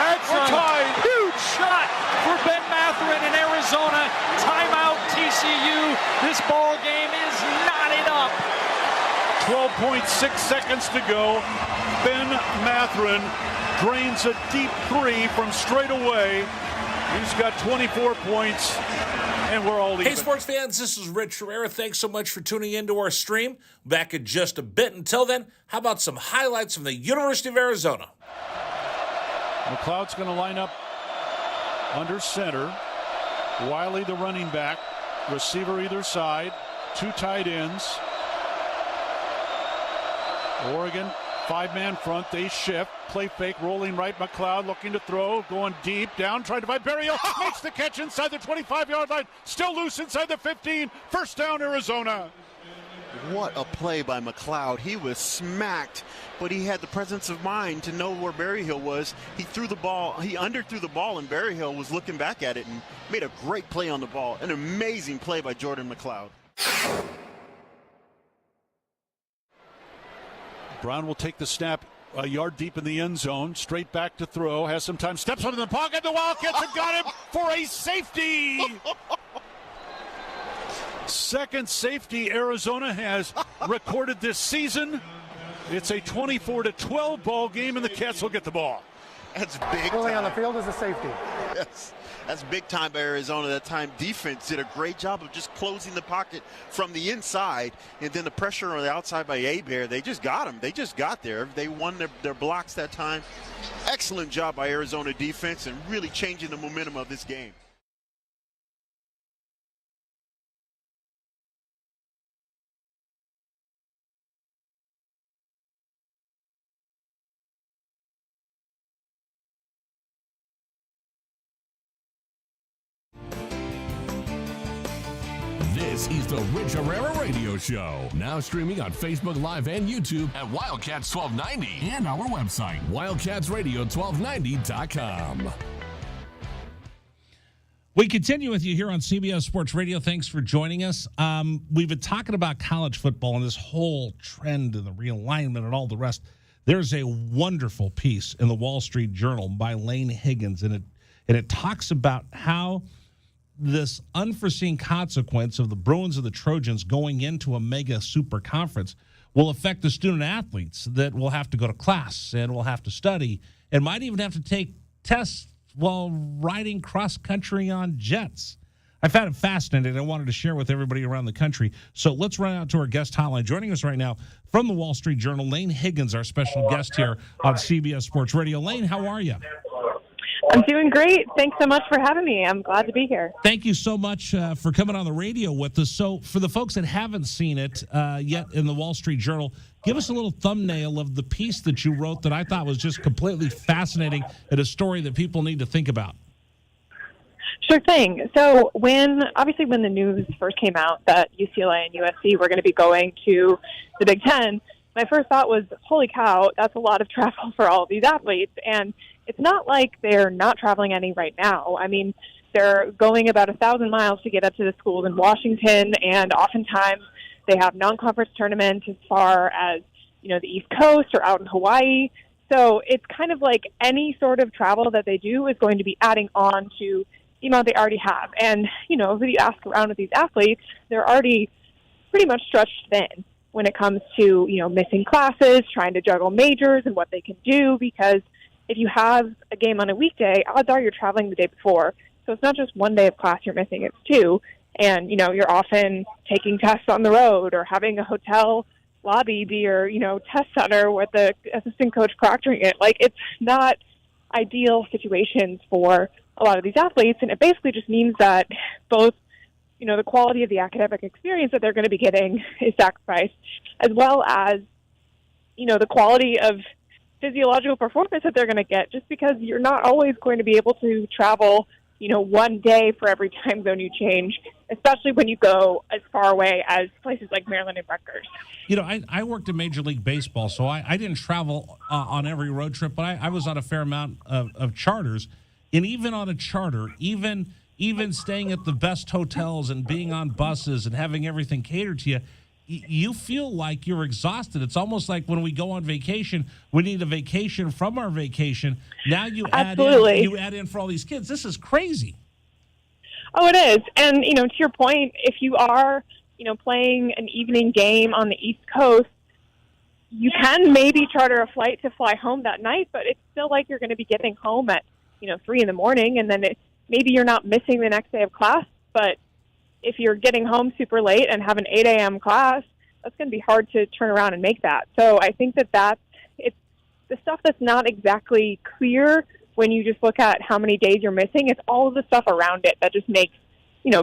That's We're tied. A huge shot for Ben Matherin in Arizona. Timeout TCU. This ball game is knotted up. 12.6 seconds to go. Ben Matherin drains a deep 3 from straight away. He's got 24 points, and we're all even. Hey, sports fans, this is Rich Herrera. Thanks so much for tuning into our stream. Back in just a bit. Until then, how about some highlights from the University of Arizona? McLeod's going to line up under center. Wiley, the running back. Receiver either side. 2 tight ends. Oregon, 5-man front. They shift. Play fake, rolling right. McLeod looking to throw. Going deep. Down, trying to find Berrios. Makes the catch inside the 25-yard line. Still loose inside the 15. First down, Arizona. What a play by McLeod. He was smacked, but he had the presence of mind to know where Berryhill was. He threw the ball. He underthrew the ball, and Berryhill was looking back at it and made a great play on the ball. An amazing play by Jordan McLeod. Brown will take the snap a yard deep in the end zone. Straight back to throw. Has some time. Steps up in the pocket. The Wildcats have got him for a safety. Second safety Arizona has recorded this season. It's a 24-12 ball game, and the Cats will get the ball. That's big Pulling time. on the field is a safety. Yes, that's big time by Arizona. That time defense did a great job of just closing the pocket from the inside, and then the pressure on the outside by Abear. They just got him. They just got there. They won their blocks that time. Excellent job by Arizona defense and really changing the momentum of this game. This is the Rich Herrera Radio Show. Now streaming on Facebook Live and YouTube At Wildcats 1290. and our website, wildcatsradio1290.com. We continue with you here on CBS Sports Radio. Thanks for joining us. We've been talking about college football and this whole trend and the realignment and all the rest. There's a wonderful piece in the Wall Street Journal by Lane Higgins, and it talks about how this unforeseen consequence of the Bruins and the Trojans going into a mega super conference will affect the student athletes that will have to go to class and will have to study and might even have to take tests while riding cross country on jets. I found it fascinating. I wanted to share with everybody around the country. So let's run out to our guest hotline. Joining us right now from the Wall Street Journal, Lane Higgins, our special guest here on CBS Sports Radio. Lane, how are you? I'm doing great. Thanks so much for having me. I'm glad to be here. Thank you so much for coming on the radio with us. So for the folks that haven't seen it yet in the Wall Street Journal, give us a little thumbnail of the piece that you wrote that I thought was just completely fascinating and a story that people need to think about. Sure thing. So when the news first came out that UCLA and USC were going to be going to the Big Ten, my first thought was, holy cow, that's a lot of travel for all of these athletes. And it's not like they're not traveling any right now. I mean, they're going about 1,000 miles to get up to the schools in Washington, and oftentimes they have non-conference tournaments as far as, the East Coast or out in Hawaii. So it's kind of like any sort of travel that they do is going to be adding on to the amount they already have. And, if you ask around with these athletes, they're already pretty much stretched thin when it comes to, missing classes, trying to juggle majors and what they can do, because if you have a game on a weekday, odds are you're traveling the day before. So it's not just one day of class you're missing, it's two. And, you're often taking tests on the road or having a hotel lobby be your, test center with the assistant coach proctoring it. Like, it's not ideal situations for a lot of these athletes. And it basically just means that both, the quality of the academic experience that they're going to be getting is sacrificed, as well as, the quality of physiological performance that they're going to get, just because you're not always going to be able to travel, one day for every time zone you change, especially when you go as far away as places like Maryland and Rutgers. I worked in Major League Baseball, so I didn't travel on every road trip, but I was on a fair amount of charters. And even on a charter, even staying at the best hotels and being on buses and having everything catered to you, you feel like you're exhausted. It's almost like when we go on vacation, we need a vacation from our vacation. Now you add in for all these kids. This is crazy. Oh, it is. And, to your point, if you are, playing an evening game on the East Coast, you can maybe charter a flight to fly home that night, but it's still like you're going to be getting home at, 3 in the morning, and then maybe you're not missing the next day of class, but if you're getting home super late and have an 8 a.m. class, that's going to be hard to turn around and make that. So I think it's the stuff that's not exactly clear when you just look at how many days you're missing. It's all of the stuff around it that just makes,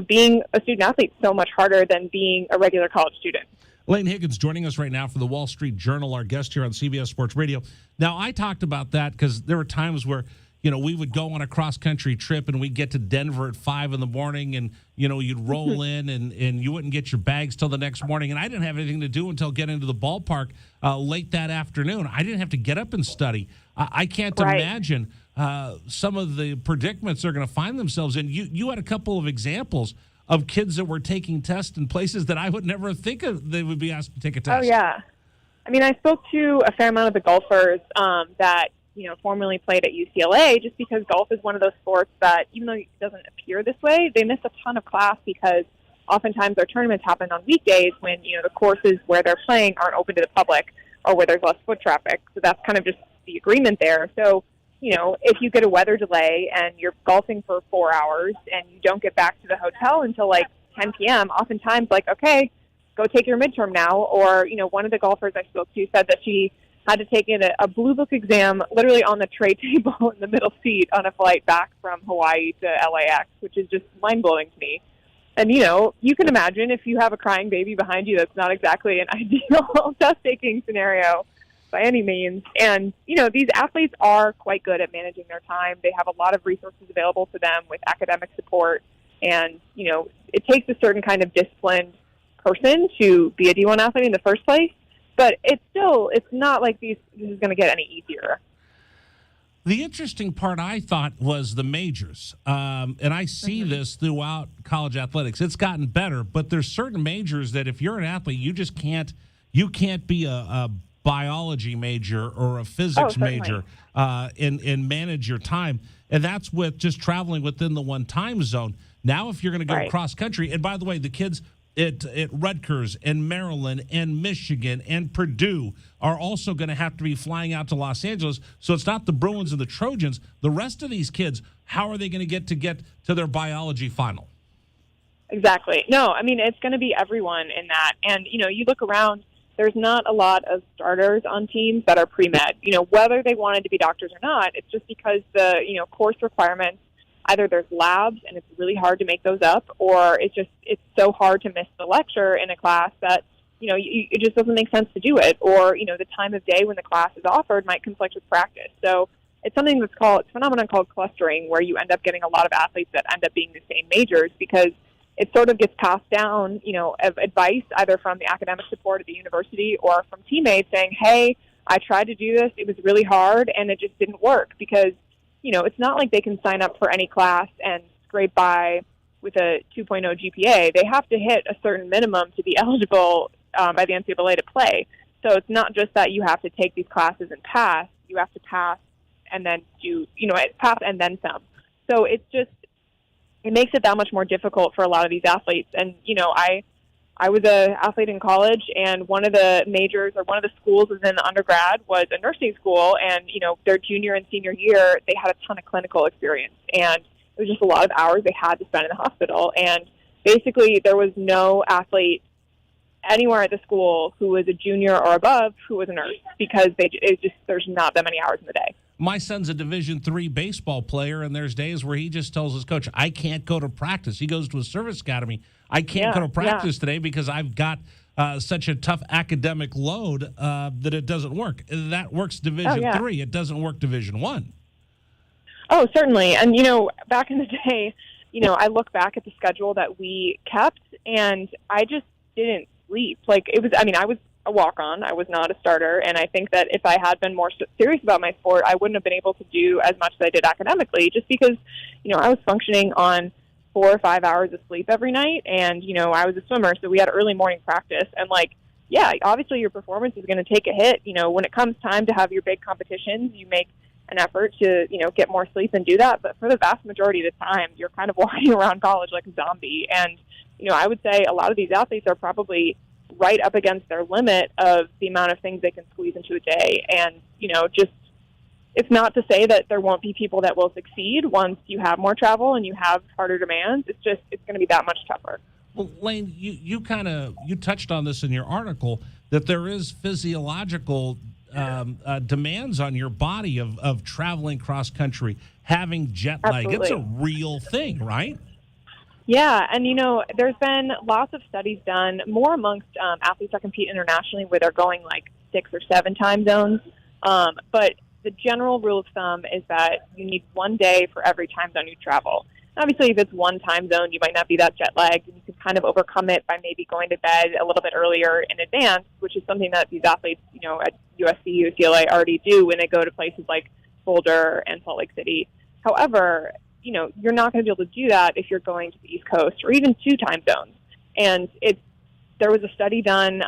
being a student athlete so much harder than being a regular college student. Lane Higgins joining us right now for the Wall Street Journal, our guest here on CBS Sports Radio. Now, I talked about that because there were times where we would go on a cross-country trip and we'd get to Denver at 5 in the morning and, you'd roll in and you wouldn't get your bags till the next morning. And I didn't have anything to do until getting to the ballpark late that afternoon. I didn't have to get up and study. I can't imagine some of the predicaments they're going to find themselves in. You had a couple of examples of kids that were taking tests in places that I would never think of they would be asked to take a test. Oh, yeah. I mean, I spoke to a fair amount of the golfers that formerly played at UCLA, just because golf is one of those sports that, even though it doesn't appear this way, they miss a ton of class because oftentimes their tournaments happen on weekdays when, the courses where they're playing aren't open to the public or where there's less foot traffic. So that's kind of just the agreement there. So, if you get a weather delay and you're golfing for 4 hours and you don't get back to the hotel until like 10 p.m., oftentimes okay, go take your midterm now. Or, one of the golfers I spoke to said that she had to take in a blue book exam literally on the tray table in the middle seat on a flight back from Hawaii to LAX, which is just mind-blowing to me. And, you can imagine if you have a crying baby behind you, that's not exactly an ideal test-taking scenario by any means. And, these athletes are quite good at managing their time. They have a lot of resources available to them with academic support. And, it takes a certain kind of disciplined person to be a D1 athlete in the first place. But it's not like this is going to get any easier. The interesting part, I thought, was the majors. And I see this throughout college athletics. It's gotten better, but there's certain majors that if you're an athlete, you just can't be a biology major or a physics major and manage your time. And that's with just traveling within the one time zone. Now, if you're going to go cross country, and by the way, the kids at Rutgers and Maryland and Michigan and Purdue are also going to have to be flying out to Los Angeles. So it's not the Bruins and the Trojans. The rest of these kids, how are they going to get to their biology final? Exactly. No, I mean, it's going to be everyone in that. And, you look around, there's not a lot of starters on teams that are pre-med. Whether they wanted to be doctors or not, it's just because the, course requirements, either there's labs and it's really hard to make those up, or it's so hard to miss the lecture in a class that, it just doesn't make sense to do it. Or, the time of day when the class is offered might conflict with practice. So it's a phenomenon called clustering, where you end up getting a lot of athletes that end up being the same majors because it sort of gets passed down, of advice either from the academic support of the university or from teammates saying, hey, I tried to do this. It was really hard and it just didn't work because, it's not like they can sign up for any class and scrape by with a 2.0 GPA. They have to hit a certain minimum to be eligible by the NCAA to play. So it's not just that you have to take these classes and pass. You have to pass and then pass and then some. So it makes it that much more difficult for a lot of these athletes. And, I was an athlete in college, and one of the majors or one of the schools within undergrad was a nursing school, and, their junior and senior year, they had a ton of clinical experience, and it was just a lot of hours they had to spend in the hospital. And basically there was no athlete anywhere at the school who was a junior or above who was a nurse because there's not that many hours in the day. My son's a Division III baseball player, and there's days where he just tells his coach, I can't go to practice. He goes to a service academy. I can't go to practice today because I've got such a tough academic load that it doesn't work. That works Division III. It doesn't work Division I. Oh, certainly. And, back in the day, I look back at the schedule that we kept, and I just didn't sleep. I was a walk-on. I was not a starter, and I think that if I had been more serious about my sport, I wouldn't have been able to do as much as I did academically, just because, I was functioning on 4 or 5 hours of sleep every night, and, I was a swimmer, so we had early morning practice, and, obviously your performance is going to take a hit. When it comes time to have your big competitions, you make an effort to, get more sleep and do that, but for the vast majority of the time, you're kind of walking around college like a zombie, and, I would say a lot of these athletes are probably right up against their limit of the amount of things they can squeeze into a day. And, it's not to say that there won't be people that will succeed once you have more travel and you have harder demands. It's going to be that much tougher. Well, Lane, you touched on this in your article, that there is physiological demands on your body of traveling cross country, having jet lag. Absolutely. It's a real thing, right? Yeah, and there's been lots of studies done, more amongst athletes that compete internationally, where they're going 6 or 7 time zones. But the general rule of thumb is that you need 1 day for every time zone you travel. Obviously, if it's one time zone, you might not be that jet lagged, and you can kind of overcome it by maybe going to bed a little bit earlier in advance, which is something that these athletes, at USC, UCLA already do when they go to places like Boulder and Salt Lake City. However, you're not going to be able to do that if you're going to the East Coast or even 2 time zones. And there was a study done,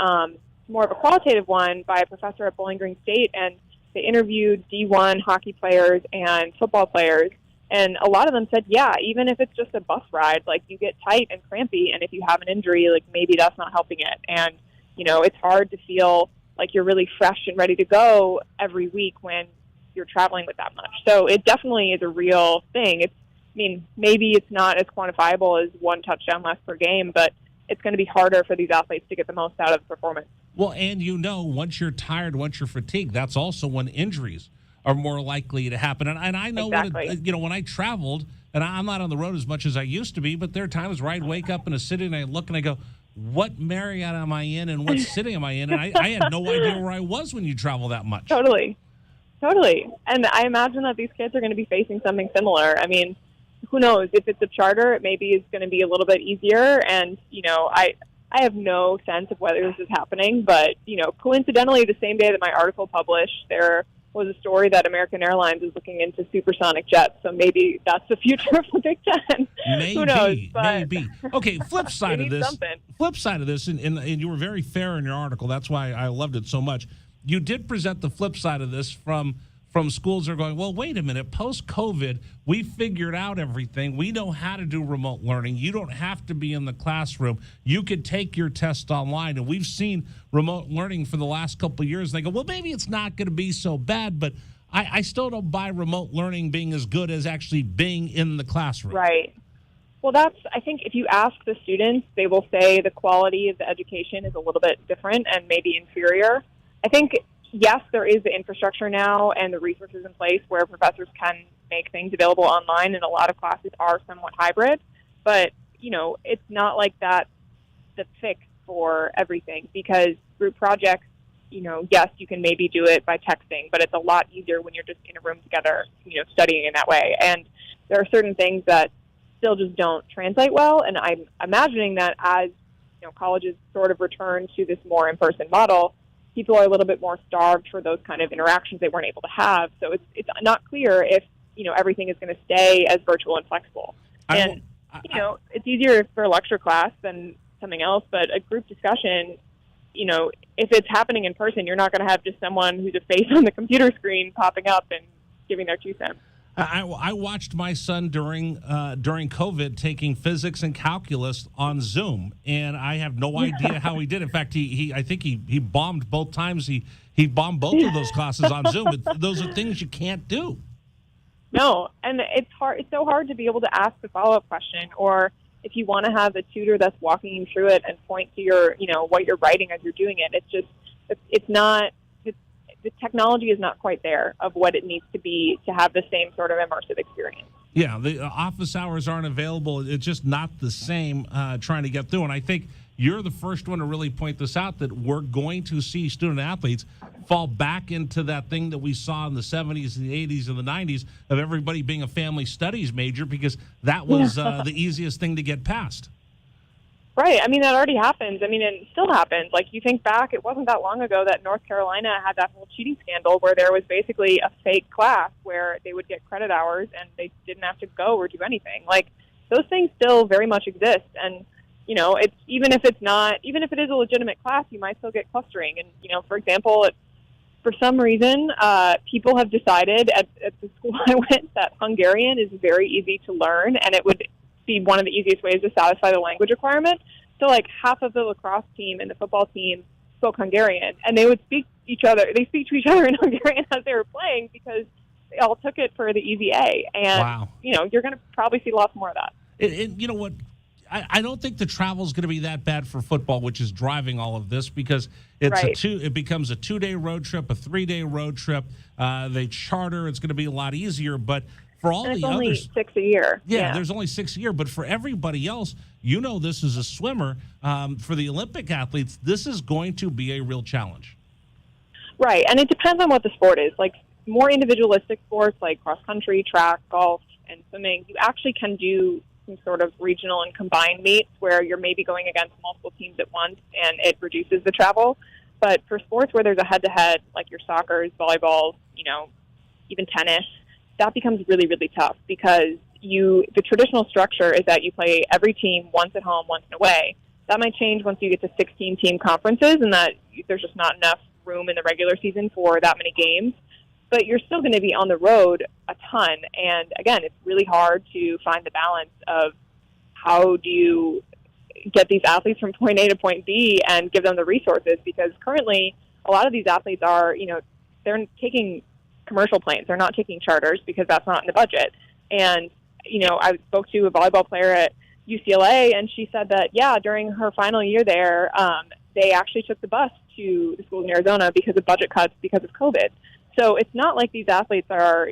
more of a qualitative one, by a professor at Bowling Green State, and they interviewed D1 hockey players and football players, and a lot of them said, yeah, even if it's just a bus ride, you get tight and crampy, and if you have an injury, maybe that's not helping it. And, it's hard to feel like you're really fresh and ready to go every week when you're traveling with that much. So it definitely is a real thing. Maybe it's not as quantifiable as 1 touchdown less per game, but it's going to be harder for these athletes to get the most out of the performance. Well, and once you're tired, once you're fatigued, that's also when injuries are more likely to happen. And I know when I traveled, and I'm not on the road as much as I used to be, but there are times where I'd wake up in a city and I look and I go, what Marriott am I in and what city am I in? And I had no idea where I was when you travel that much. Totally. And I imagine that these kids are going to be facing something similar. Who knows? If it's a charter, it maybe is going to be a little bit easier. And, I have no sense of whether this is happening, but, coincidentally, the same day that my article published, there was a story that American Airlines is looking into supersonic jets. So maybe that's the future of the Big Ten. Who knows? Maybe. Okay, flip side of this, and you were very fair in your article. That's why I loved it so much. You did present the flip side of this from schools that are going, well, wait a minute, post-COVID, we figured out everything. We know how to do remote learning. You don't have to be in the classroom. You could take your test online. And we've seen remote learning for the last couple of years. They go, well, maybe it's not going to be so bad, but I still don't buy remote learning being as good as actually being in the classroom. Right. Well, I think if you ask the students, they will say the quality of the education is a little bit different and maybe inferior. I think, yes, there is the infrastructure now and the resources in place where professors can make things available online, and a lot of classes are somewhat hybrid. But, it's not like that's the fix for everything, because group projects yes, you can maybe do it by texting, but it's a lot easier when you're just in a room together, studying in that way. And there are certain things that still just don't translate well. And I'm imagining that as, colleges sort of return to this more in-person model, people are a little bit more starved for those kind of interactions they weren't able to have. So it's not clear if, everything is going to stay as virtual and flexible. And, it's easier for a lecture class than something else, but a group discussion, if it's happening in person, you're not going to have just someone who's a face on the computer screen popping up and giving their 2 cents. I watched my son during COVID taking physics and calculus on Zoom, and I have no idea how he did. In fact, I think he bombed both times. He bombed both of those classes on Zoom. Those are things you can't do. No, and it's hard. It's so hard to be able to ask the follow-up question, or if you want to have a tutor that's walking you through it and point to your, what you're writing as you're doing it. It's not. The technology is not quite there of what it needs to be to have the same sort of immersive experience. Yeah, the office hours aren't available. It's just not the same trying to get through. And I think you're the first one to really point this out, that we're going to see student athletes fall back into that thing that we saw in the 70s and the 80s and the 90s of everybody being a family studies major, because that was the easiest thing to get past. Right. I mean, that already happens. I mean, it still happens. Like, you think back, it wasn't that long ago that North Carolina had that whole cheating scandal where there was basically a fake class where they would get credit hours and they didn't have to go or do anything. Like, those things still very much exist. And, it's even if it is a legitimate class, you might still get clustering. And, for example, for some reason, people have decided at the school I went that Hungarian is very easy to learn, and it would be one of the easiest ways to satisfy the language requirement. So like half of the lacrosse team and the football team spoke Hungarian, and they would speak to each other in Hungarian as they were playing because they all took it for the easy A. And, wow. You're going to probably see lots more of that. You know what? I don't think the travel is going to be that bad for football, which is driving all of this, because it becomes a 2-day road trip, a 3-day road trip. They charter. It's going to be a lot easier, but for all the only others, 6 a year. Yeah, there's only 6 a year. But for everybody else, this is a swimmer. For the Olympic athletes, this is going to be a real challenge. Right, and it depends on what the sport is. Like more individualistic sports like cross country, track, golf, and swimming, you actually can do some sort of regional and combined meets where you're maybe going against multiple teams at once, and it reduces the travel. But for sports where there's a head-to-head, like your soccer, volleyball, even tennis, that becomes really, really tough because the traditional structure is that you play every team once at home, once away. That might change once you get to 16-team conferences, and that there's just not enough room in the regular season for that many games. But you're still going to be on the road a ton. And again, it's really hard to find the balance of how do you get these athletes from point A to point B and give them the resources, because currently a lot of these athletes are, they're taking commercial planes. They're not taking charters because that's not in the budget. And, I spoke to a volleyball player at UCLA, and she said that, during her final year there, they actually took the bus to the schools in Arizona because of budget cuts because of COVID. So it's not like these athletes are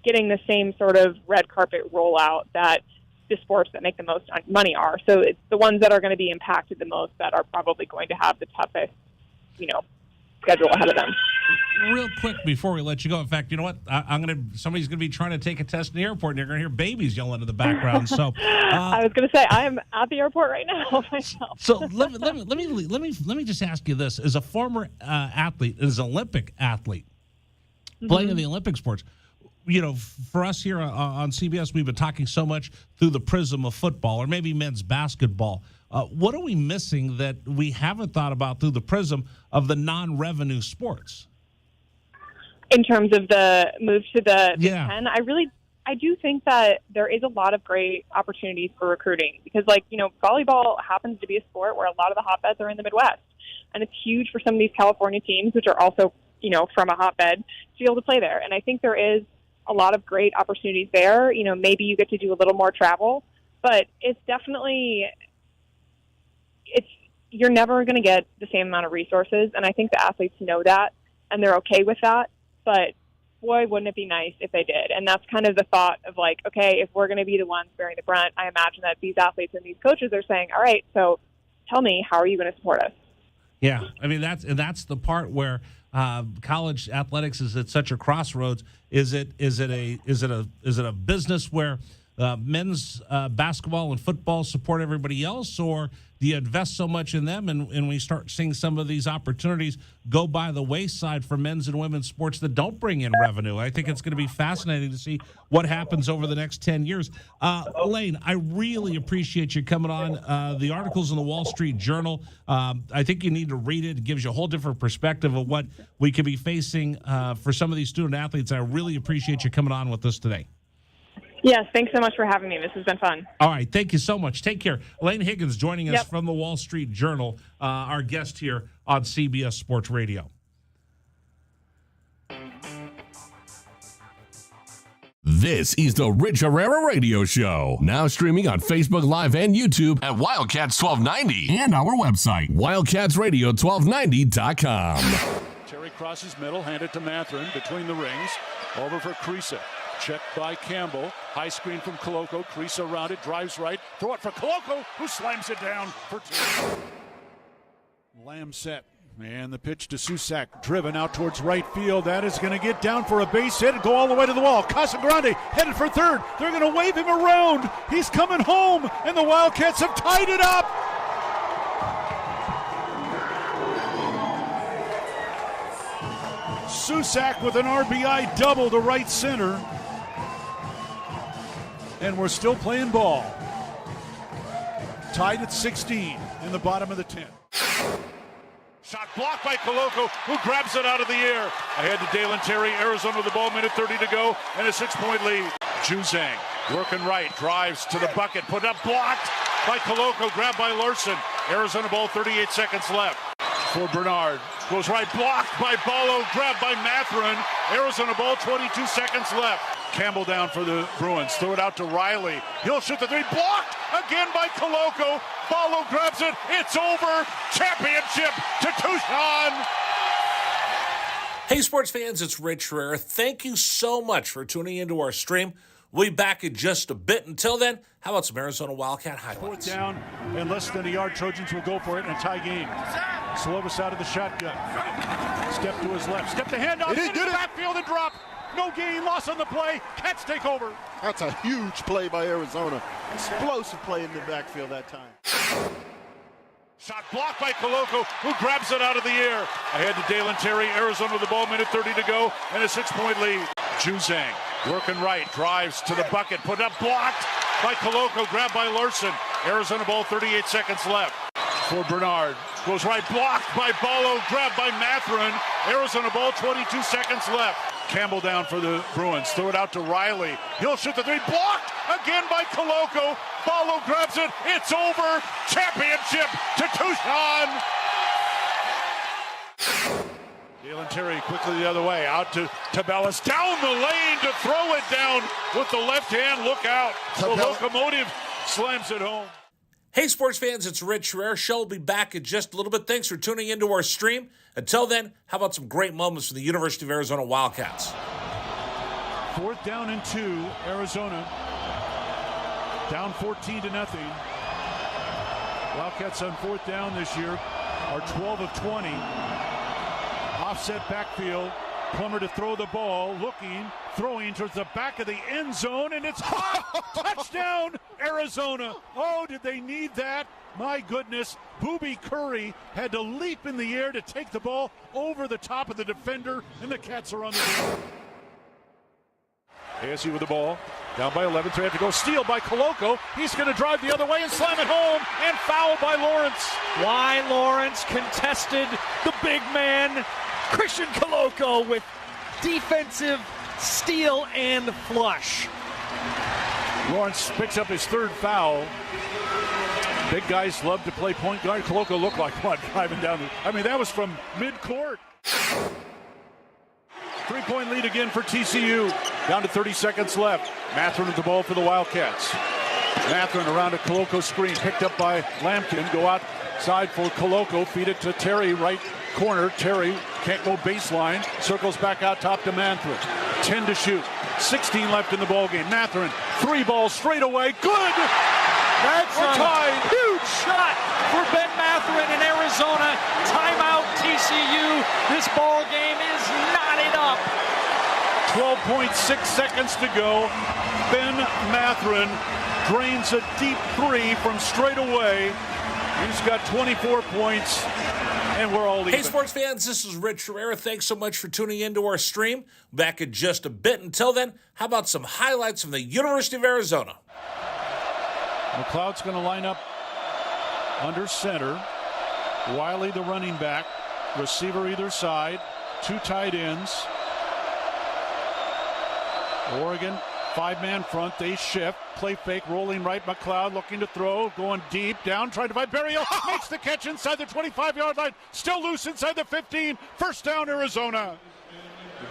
getting the same sort of red carpet rollout that the sports that make the most money are. So it's the ones that are going to be impacted the most that are probably going to have the toughest, schedule ahead of them. Real quick before we let you go, in fact, you know what? Somebody's going to be trying to take a test in the airport, and you're going to hear babies yelling in the background. So I was going to say I am at the airport right now myself. So let me just ask you this: as a former athlete, as an Olympic athlete, playing in the Olympic sports, for us here on CBS, we've been talking so much through the prism of football or maybe men's basketball. What are we missing that we haven't thought about through the prism of the non-revenue sports? In terms of the move to the Big Ten, I do think that there is a lot of great opportunities for recruiting because, volleyball happens to be a sport where a lot of the hotbeds are in the Midwest. And it's huge for some of these California teams, which are also, from a hotbed, to be able to play there. And I think there is a lot of great opportunities there. Maybe you get to do a little more travel, but it's definitely, you're never going to get the same amount of resources. And I think the athletes know that and they're okay with that. But boy, wouldn't it be nice if they did. And that's kind of the thought of okay, if we're going to be the ones bearing the brunt, I imagine that these athletes and these coaches are saying, all right, so tell me, how are you going to support us? Yeah, I mean that's the part where college athletics is at such a crossroads. Is it a business where men's basketball and football support everybody else, or do you invest so much in them and we start seeing some of these opportunities go by the wayside for men's and women's sports that don't bring in revenue? I think it's going to be fascinating to see what happens over the next 10 years. Elaine, I really appreciate you coming on. The article's in the Wall Street Journal. I think you need to read it. It gives you a whole different perspective of what we could be facing for some of these student athletes. I really appreciate you coming on with us today. Yes, thanks so much for having me. This has been fun. All right, thank you so much. Take care. Elaine Higgins joining us from the Wall Street Journal, our guest here on CBS Sports Radio. This is the Rich Herrera Radio Show, now streaming on Facebook Live and YouTube at Wildcats 1290 and our website, wildcatsradio1290.com. Terry crosses middle, handed to Mathurin between the rings, over for Creasa. Checked by Campbell. High screen from Koloko. Creasa around it, drives right. Throw it for Koloko, who slams it down for two. Lamb set. And the pitch to Susak, driven out towards right field. That is going to get down for a base hit and go all the way to the wall. Casagrande headed for third. They're going to wave him around. He's coming home, and the Wildcats have tied it up. Susak with an RBI double to right center. And we're still playing ball. Tied at 16 in the bottom of the 10th. Shot blocked by Koloko, who grabs it out of the air. Ahead to Dalen Terry, Arizona with the ball, minute 30 to go, and a 6-point lead. Juzang working right, drives to the bucket, put up, blocked by Koloko, grabbed by Larson. Arizona ball, 38 seconds left. For Bernard, goes right, blocked by Ballo, grabbed by Mathurin. Arizona ball, 22 seconds left. Campbell down for the Bruins, throw it out to Riley. He'll shoot the three, blocked again by Koloko. Ballo grabs it, it's over. Championship to Tucson. Hey, sports fans, it's Rich Herrera. Thank you so much for tuning into our stream. We'll be back in just a bit. Until then, how about some Arizona Wildcat highlights? Fourth down and less than a yard. Trojans will go for it in a tie game. Slovis out of the shotgun. Step to his left. Step the handoff. Into the backfield and drop. No gain, loss on the play. Cats take over. That's a huge play by Arizona. Explosive play in the backfield that time. Shot blocked by Koloko, who grabs it out of the air. Ahead to Dalen Terry, Arizona with the ball, minute 30 to go, and a 6-point lead. Juzang working right, drives to the bucket, put up, blocked by Koloko, grabbed by Larson. Arizona ball, 38 seconds left. For Bernard, goes right, blocked by Ballo, grabbed by Mathurin. Arizona ball, 22 seconds left. Campbell down for the Bruins, throw it out to Riley. He'll shoot the three, blocked again by Koloko. Ballo grabs it, it's over. Championship to Tucson. Dalen Terry quickly the other way, out to Tabellas, down the lane to throw it down with the left hand. Look out. The locomotive slams it home. Hey, sports fans, it's Rich Herrera. Show will be back in just a little bit. Thanks for tuning into our stream. Until then, how about some great moments for the University of Arizona Wildcats? Fourth down and 2, Arizona. Down 14-0. Wildcats on fourth down this year are 12 of 20. Offset backfield. Plummer to throw the ball, looking, throwing towards the back of the end zone, and it's caught. Touchdown, Arizona. Oh, did they need that? My goodness. Booby Curry had to leap in the air to take the ball over the top of the defender, and the Cats are on the field. ASU with the ball, down by 11, so they have to go. Steal by Koloko. He's going to drive the other way and slam it home, and foul by Lawrence. Why Lawrence contested the big man, Christian Koloko, with defensive steal and flush. Lawrence picks up his third foul. Big guys love to play point guard. Koloko looked like what, driving down that was from mid-court. 3-point lead again for TCU. Down to 30 seconds left. Mathurin with the ball for the Wildcats. Mathurin around a Koloko screen, picked up by Lampkin. Go outside for Koloko, feed it to Terry, right corner. Terry can't go baseline, circles back out top to Mathurin. 10 to shoot, 16 left in the ballgame. Mathurin, 3 balls straight away, good! That's a huge shot for Ben Mathurin. Mathurin in Arizona. Timeout TCU. This ball game is knotted up. 12.6 seconds to go. Ben Mathurin drains a deep three from straight away. He's got 24 points, and we're all even. Hey, sports fans, this is Rich Herrera. Thanks so much for tuning into our stream. Back in just a bit. Until then, how about some highlights from the University of Arizona? McLeod's going to line up under center. Wiley, the running back. Receiver either side. Two tight ends. Oregon, five-man front. They shift. Play fake, rolling right. McLeod looking to throw. Going deep. Down, trying to find Berryhill. Makes the catch inside the 25-yard line. Still loose inside the 15. First down, Arizona.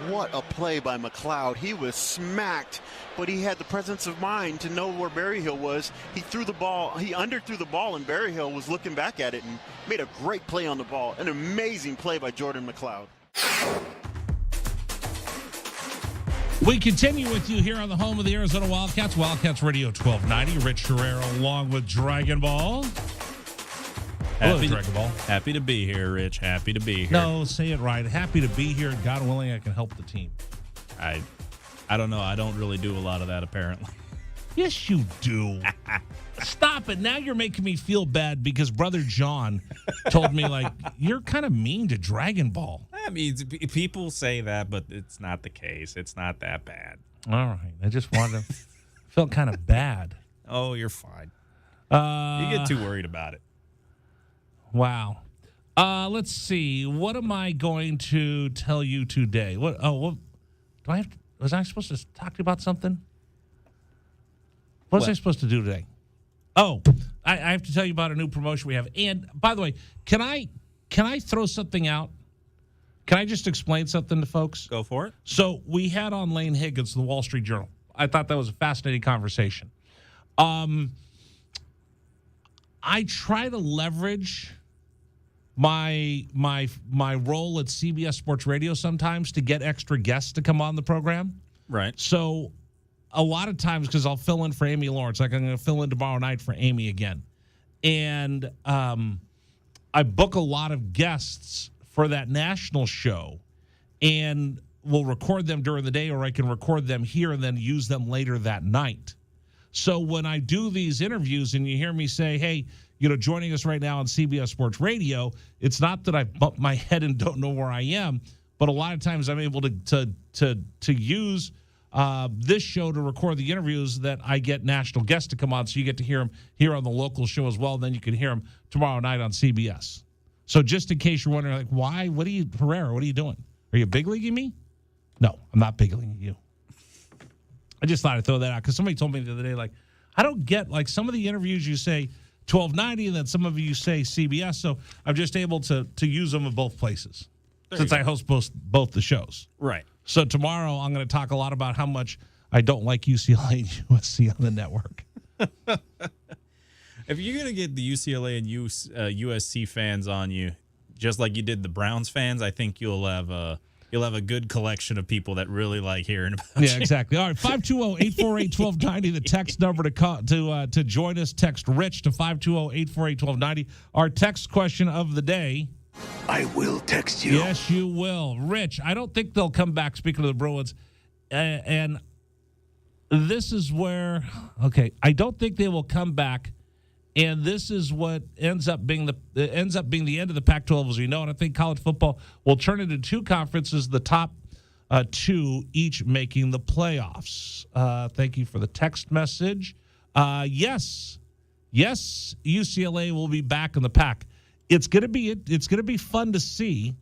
What a play by McLeod. He was smacked, but he had the presence of mind to know where Berryhill was. He threw the ball. He underthrew the ball, and Berryhill was looking back at it and made a great play on the ball. An amazing play by Jordan McLeod. We continue with you here on the home of the Arizona Wildcats, Wildcats Radio 1290. Rich Herrera along with Dragon Ball. Hello, Dragon Ball. Happy to be here, Rich. Happy to be here. No, say it right. Happy to be here. God willing, I can help the team. I don't know. I don't really do a lot of that, apparently. Yes, you do. Stop it. Now you're making me feel bad because Brother John told me, like, you're kind of mean to Dragon Ball. I mean, people say that, but it's not the case. It's not that bad. All right. I just wanted to felt kind of bad. Oh, you're fine. You get too worried about it. Wow. Let's see. What am I going to tell you today? What do I have to, was I supposed to talk to you about something? What was I supposed to do today? Oh, I have to tell you about a new promotion we have. And by the way, can I throw something out? Can I just explain something to folks? Go for it. So we had on Lane Higgins, the Wall Street Journal. I thought that was a fascinating conversation. I try to leverage my role at CBS Sports Radio sometimes to get extra guests to come on the program. Right. So a lot of times, because I'll fill in for Amy Lawrence, like I'm going to fill in tomorrow night for Amy again. And I book a lot of guests for that national show, and we'll record them during the day, or I can record them here and then use them later that night. So when I do these interviews and you hear me say, hey, joining us right now on CBS Sports Radio, it's not that I bump my head and don't know where I am, but a lot of times I'm able to use this show to record the interviews that I get national guests to come on, so you get to hear them here on the local show as well. Then you can hear them tomorrow night on CBS. So just in case you're wondering, like, why? Herrera, what are you doing? Are you big leaguing me? No, I'm not big leaguing you. I just thought I'd throw that out because somebody told me the other day, like, I don't get, like, some of the interviews you say 1290 and then some of you say CBS, so I'm just able to use them in both places since I host both the shows. Right. So tomorrow I'm going to talk a lot about how much I don't like UCLA and USC on the network. If you're going to get the UCLA and USC fans on you, just like you did the Browns fans, I think you'll have a good collection of people that really like hearing about you. Yeah, exactly. All right, 520-848-1290, the text number to join us. Text Rich to 520-848-1290. Our text question of the day. I will text you. Yes, you will. Rich, I don't think they'll come back, speaking of the Bruins, and this is where, I don't think they will come back. And this is what ends up being the end of the Pac-12 as we know. And I think college football will turn into two conferences, the top two each making the playoffs. Thank you for the text message. Yes, UCLA will be back in the Pac. It's gonna be fun to see.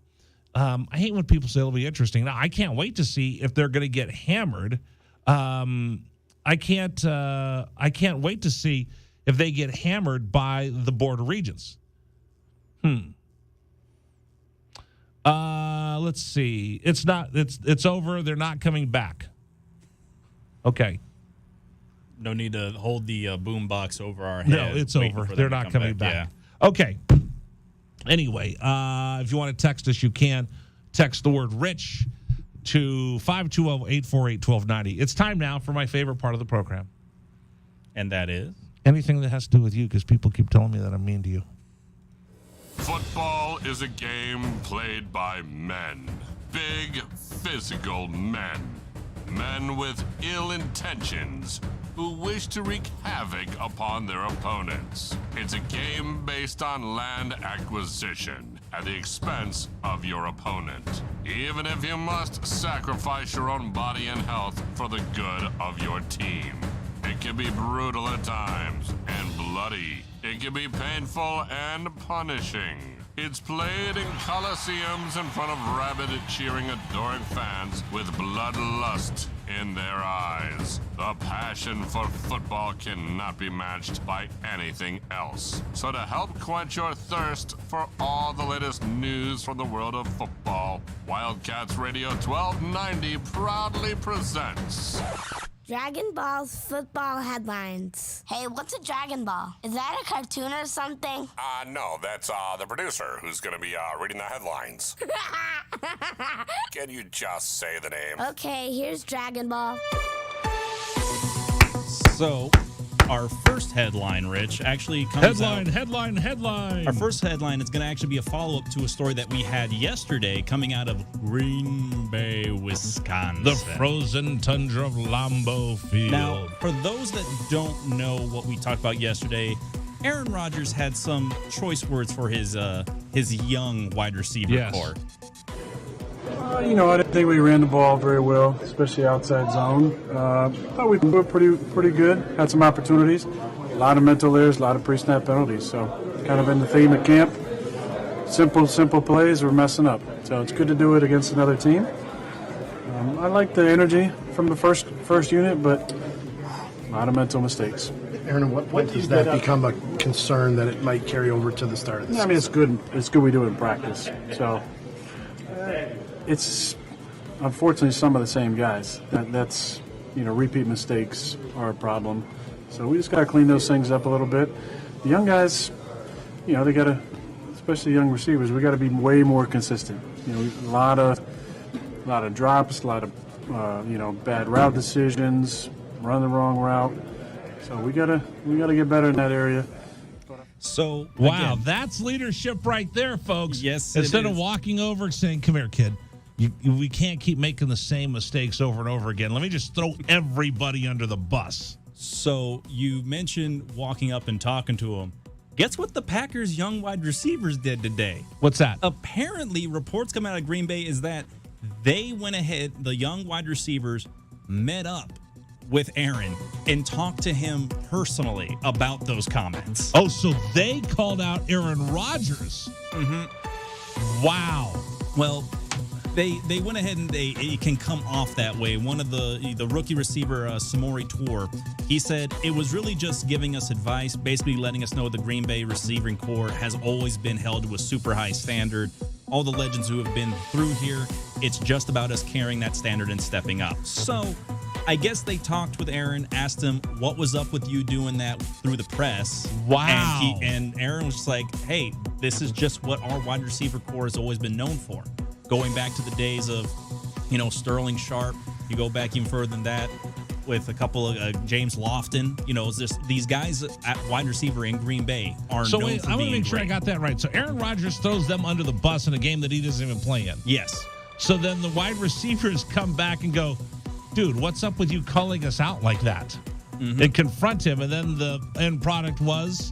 I hate when people say it'll be interesting. Now I can't wait to see if they're gonna get hammered. I can't wait to see if they get hammered by the Board of Regents. Let's see. It's over. They're not coming back. Okay. No need to hold the boom box over our head. No, it's over. They're not coming back. Yeah. Okay. Anyway, if you want to text us, you can. Text the word Rich to 520-848-1290. It's time now for my favorite part of the program. And that is? Anything that has to do with you, because people keep telling me that I'm mean to you. Football is a game played by men. Big, physical men. Men with ill intentions who wish to wreak havoc upon their opponents. It's a game based on land acquisition at the expense of your opponent, even if you must sacrifice your own body and health for the good of your team. It can be brutal at times and bloody. It can be painful and punishing. It's played in coliseums in front of rabid, cheering, adoring fans with bloodlust in their eyes. The passion for football cannot be matched by anything else. So to help quench your thirst for all the latest news from the world of football, Wildcats Radio 1290 proudly presents Dragon Ball's football headlines. Hey, what's a Dragon Ball? Is that a cartoon or something? No, that's the producer who's going to be reading the headlines. Can you just say the name? Okay, here's Dragon Ball. So, our first headline, Rich, actually comes Headline. Our first headline is going to actually be a follow-up to a story that we had yesterday coming out of Green Bay, Wisconsin. The frozen tundra of Lambeau Field. Now, for those that don't know what we talked about yesterday, Aaron Rodgers had some choice words for his young wide receiver core. I didn't think we ran the ball very well, especially outside zone. Thought we were pretty good. Had some opportunities. A lot of mental errors, a lot of pre-snap penalties. So kind of in the theme of camp, simple plays, we're messing up. So it's good to do it against another team. I like the energy from the first unit, but a lot of mental mistakes. Aaron, at what point does that become a concern that it might carry over to the start of the season? It's good. It's good we do it in practice. So it's unfortunately some of the same guys. That's repeat mistakes are a problem. So we just got to clean those things up a little bit. The young guys, they got to, especially young receivers, we got to be way more consistent. A lot of drops, a lot of bad route decisions, run the wrong route. So we gotta get better in that area. So wow, that's leadership right there, folks. Yes, instead of walking over and saying, "Come here, kid. We can't keep making the same mistakes over and over again. Let me just throw everybody under the bus." So you mentioned walking up and talking to him. Guess what the Packers' young wide receivers did today? What's that? Apparently, reports coming out of Green Bay is that they went ahead, the young wide receivers met up with Aaron and talked to him personally about those comments. Oh, so they called out Aaron Rodgers. Mm-hmm. Wow. Well, they went ahead and it can come off that way. One of the rookie receiver, Samori Toure, he said it was really just giving us advice, basically letting us know the Green Bay receiving core has always been held to a super high standard. All the legends who have been through here, it's just about us carrying that standard and stepping up. So I guess they talked with Aaron, asked him what was up with you doing that through the press. Wow. And Aaron was just like, hey, this is just what our wide receiver core has always been known for. Going back to the days of, Sterling Sharp, you go back even further than that with a couple of James Lofton. It's just these guys at wide receiver in Green Bay are known for being I want to make sure great. I got that right. So Aaron Rodgers throws them under the bus in a game that he doesn't even play in. Yes. So then the wide receivers come back and go, dude, what's up with you calling us out like that? Mm-hmm. And confront him. And then the end product was?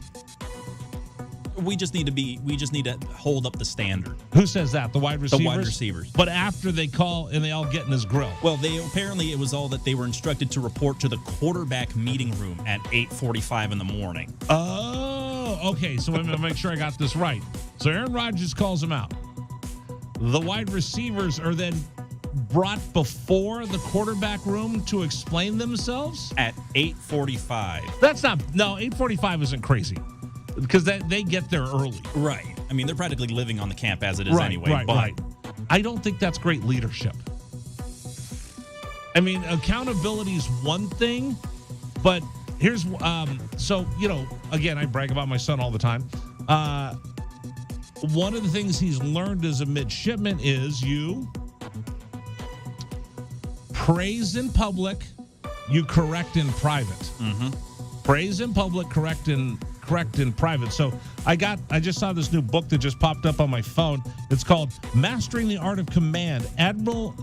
We just need to hold up the standard. Who says that? The wide receivers? The wide receivers. But after they call and they all get in his grill. Well, it was all that they were instructed to report to the quarterback meeting room at 8:45 in the morning. Oh, okay. So I'm going to make sure I got this right. So Aaron Rodgers calls him out. The wide receivers are then brought before the quarterback room to explain themselves? At 8:45. 8:45 isn't crazy. Because they get there early. Right. I mean, they're practically living on the camp as it is anyway. Right. I don't think that's great leadership. I mean, accountability is one thing, but here's again, I brag about my son all the time. One of the things he's learned as a midshipman is you praise in public, you correct in private. Mm-hmm. Praise in public, correct in correct in private. So I just saw this new book that just popped up on my phone. It's called Mastering the Art of Command. Admiral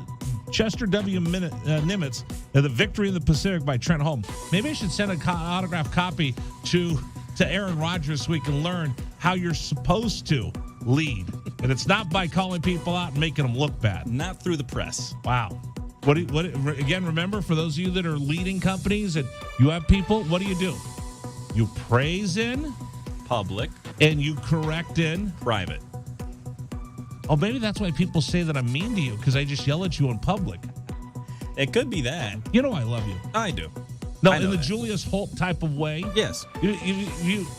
Chester W. Nimitz, The Victory in the Pacific by Trent Holm. Maybe I should send an autographed copy to Aaron Rodgers so we can learn how you're supposed to lead. And it's not by calling people out and making them look bad. Not through the press. Wow. What again, remember, for those of you that are leading companies and you have people, what do? You praise in public and you correct in private. Oh, maybe that's why people say that I'm mean to you, because I just yell at you in public. It could be that. You know I love you. I do. No, in the Julius Holt type of way. Yes.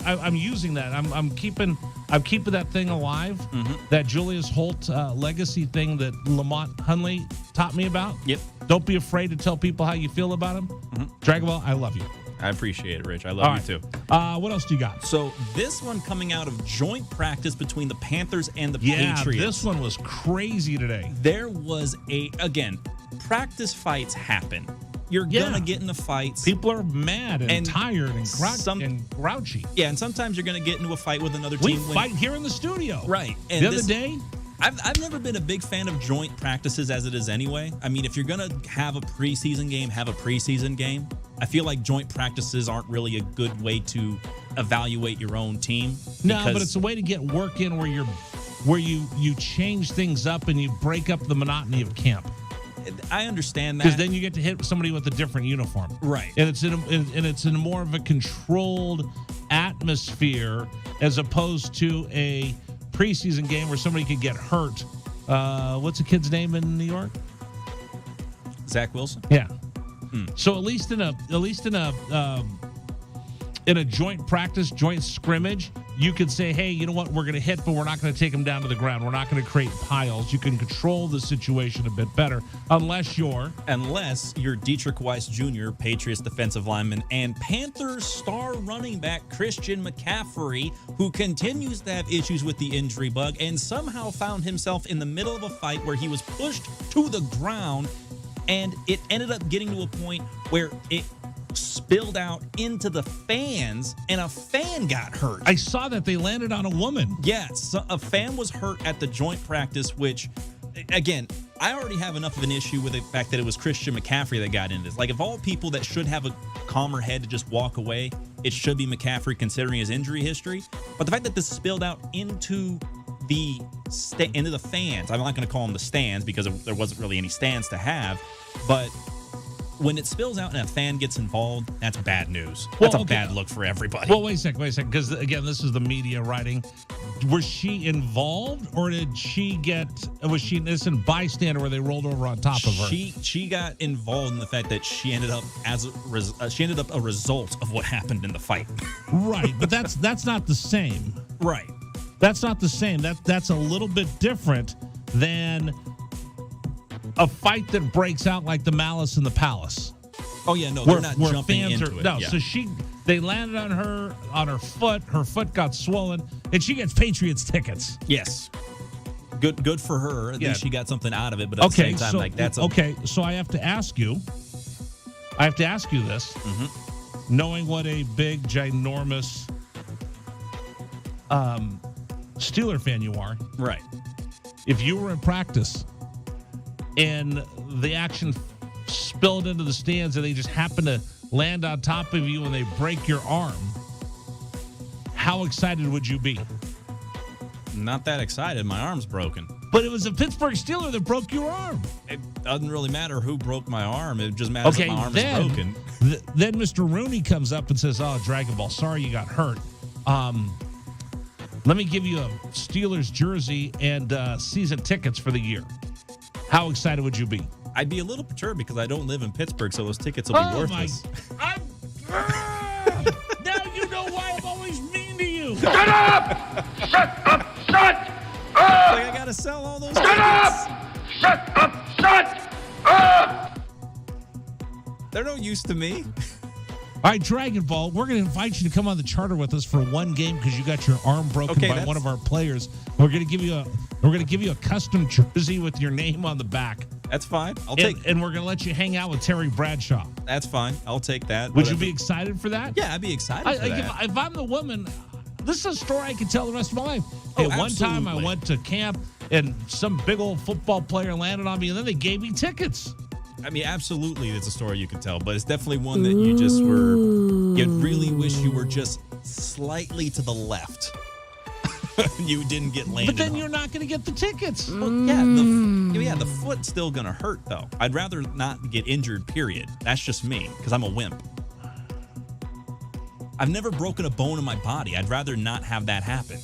I'm using that. I'm keeping that thing alive. Mm-hmm. That Julius Holt legacy thing that Lamont Hunley taught me about. Yep. Don't be afraid to tell people how you feel about them. Mm-hmm. Dragon Ball, I love you. I appreciate it, Rich. I love you too. What else do you got? So this one coming out of joint practice between the Panthers and the Patriots. Yeah, this one was crazy today. There was practice fights happen. You're going to get into fights. People are mad and tired and grouchy. Yeah, and sometimes you're going to get into a fight with another team. We fight here in the studio. Right. And the other day, I've never been a big fan of joint practices as it is anyway. I mean, if you're going to have a preseason game, have a preseason game. I feel like joint practices aren't really a good way to evaluate your own team. No, but it's a way to get work in where you change things up and you break up the monotony of camp. I understand that, because then you get to hit somebody with a different uniform, right? And it's in more of a controlled atmosphere as opposed to a preseason game where somebody could get hurt. What's the kid's name in New York? Zach Wilson. Yeah. So at least in a joint practice, joint scrimmage, you could say, hey, you know what? We're going to hit, but we're not going to take them down to the ground. We're not going to create piles. You can control the situation a bit better unless you're Dietrich Weiss Jr., Patriots defensive lineman, and Panthers star running back Christian McCaffrey, who continues to have issues with the injury bug and somehow found himself in the middle of a fight where he was pushed to the ground, and it ended up getting to a point where it spilled out into the fans, and a fan got hurt. I saw that they landed on a woman. Yes, a fan was hurt at the joint practice, which, again, I already have enough of an issue with the fact that it was Christian McCaffrey that got into this. Like, of all people that should have a calmer head to just walk away, it should be McCaffrey considering his injury history. But the fact that this spilled out into the fans, I'm not going to call them the stands because there wasn't really any stands to have, but when it spills out and a fan gets involved, that's bad news. That's a bad look for everybody. Well, wait a second, because, again, this is the media writing. Was she involved, or was she an innocent bystander where they rolled over on top of her? She got involved in the fact that she ended up a result of what happened in the fight. Right, but that's not the same. Right. That's not the same. That's a little bit different than a fight that breaks out like the Malice in the Palace. Oh yeah, no, they're not jumping into it. No, yeah. So they landed on her foot. Her foot got swollen, and she gets Patriots tickets. Yes, good for her. At least she got something out of it. But at the same time, that's okay. So I have to ask you this, knowing what a big, ginormous Steeler fan you are, right? If you were in practice and the action spilled into the stands and they just happen to land on top of you and they break your arm, how excited would you be? Not that excited. My arm's broken. But it was a Pittsburgh Steeler that broke your arm. It doesn't really matter who broke my arm. It just matters that my arm is broken. Then Mr. Rooney comes up and says, oh, Dragon Ball, sorry you got hurt. Let me give you a Steelers jersey and season tickets for the year. How excited would you be? I'd be a little perturbed because I don't live in Pittsburgh, so those tickets will be worthless. Now you know why I'm always mean to you. Shut up! Shut up! Shut up! Like I gotta sell all those tickets. Shut up! Shut up! They're no use to me. All right, Dragon Ball, we're going to invite you to come on the charter with us for one game because you got your arm broken by one of our players. We're going to give you a custom jersey with your name on the back. That's fine. And we're going to let you hang out with Terry Bradshaw. That's fine. I'll take that. Would you be excited for that? Yeah, I'd be excited for that. If I'm the woman, this is a story I can tell the rest of my life. Oh, One time I went to camp and some big old football player landed on me, and then they gave me tickets. I mean, absolutely, it's a story you can tell, but it's definitely one that you just you really wish you were just slightly to the left. You didn't get landed. But then you're not going to get the tickets. Well, the foot's still going to hurt, though. I'd rather not get injured, period. That's just me, because I'm a wimp. I've never broken a bone in my body. I'd rather not have that happen.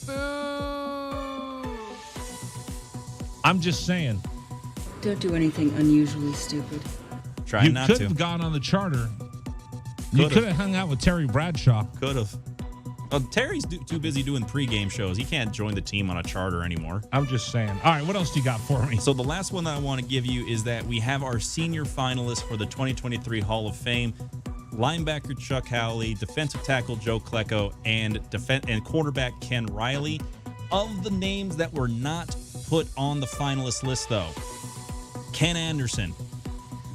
I'm just saying. Don't do anything unusually stupid. Try not to. You could have gone on the charter. You could have hung out with Terry Bradshaw. Could have. Well, Terry's too busy doing pregame shows. He can't join the team on a charter anymore. I'm just saying. All right, what else do you got for me? So the last one that I want to give you is that we have our senior finalists for the 2023 Hall of Fame. Linebacker Chuck Howley, defensive tackle Joe Klecko, and quarterback Ken Riley. Of the names that were not put on the finalist list, though, Ken Anderson,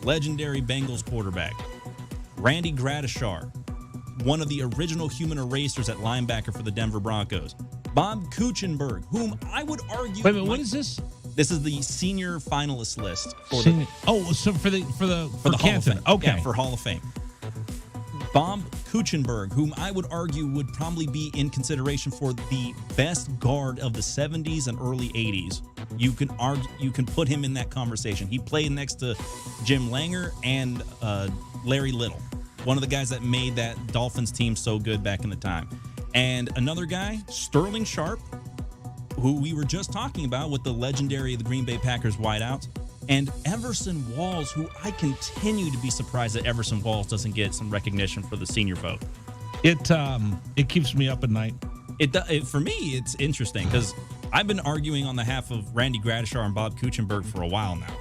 legendary Bengals quarterback. Randy Gradishar, one of the original human erasers at linebacker for the Denver Broncos. Bob Kuechenberg, whom I would argue... Wait a minute, what is this? This is the senior finalist list. For so for the Hall of Fame. Okay. Yeah, for Hall of Fame. Bob Kuechenberg, whom I would argue would probably be in consideration for the best guard of the 70s and early 80s. You can put him in that conversation. He played next to Jim Langer and Larry Little, one of the guys that made that Dolphins team so good back in the time. And another guy, Sterling Sharp, who we were just talking about with the legendary the Green Bay Packers wideouts, and Everson Walls, who I continue to be surprised that Everson Walls doesn't get some recognition for the senior vote. It keeps me up at night. For me, it's interesting because I've been arguing on behalf of Randy Gradishar and Bob Kuechenberg for a while now.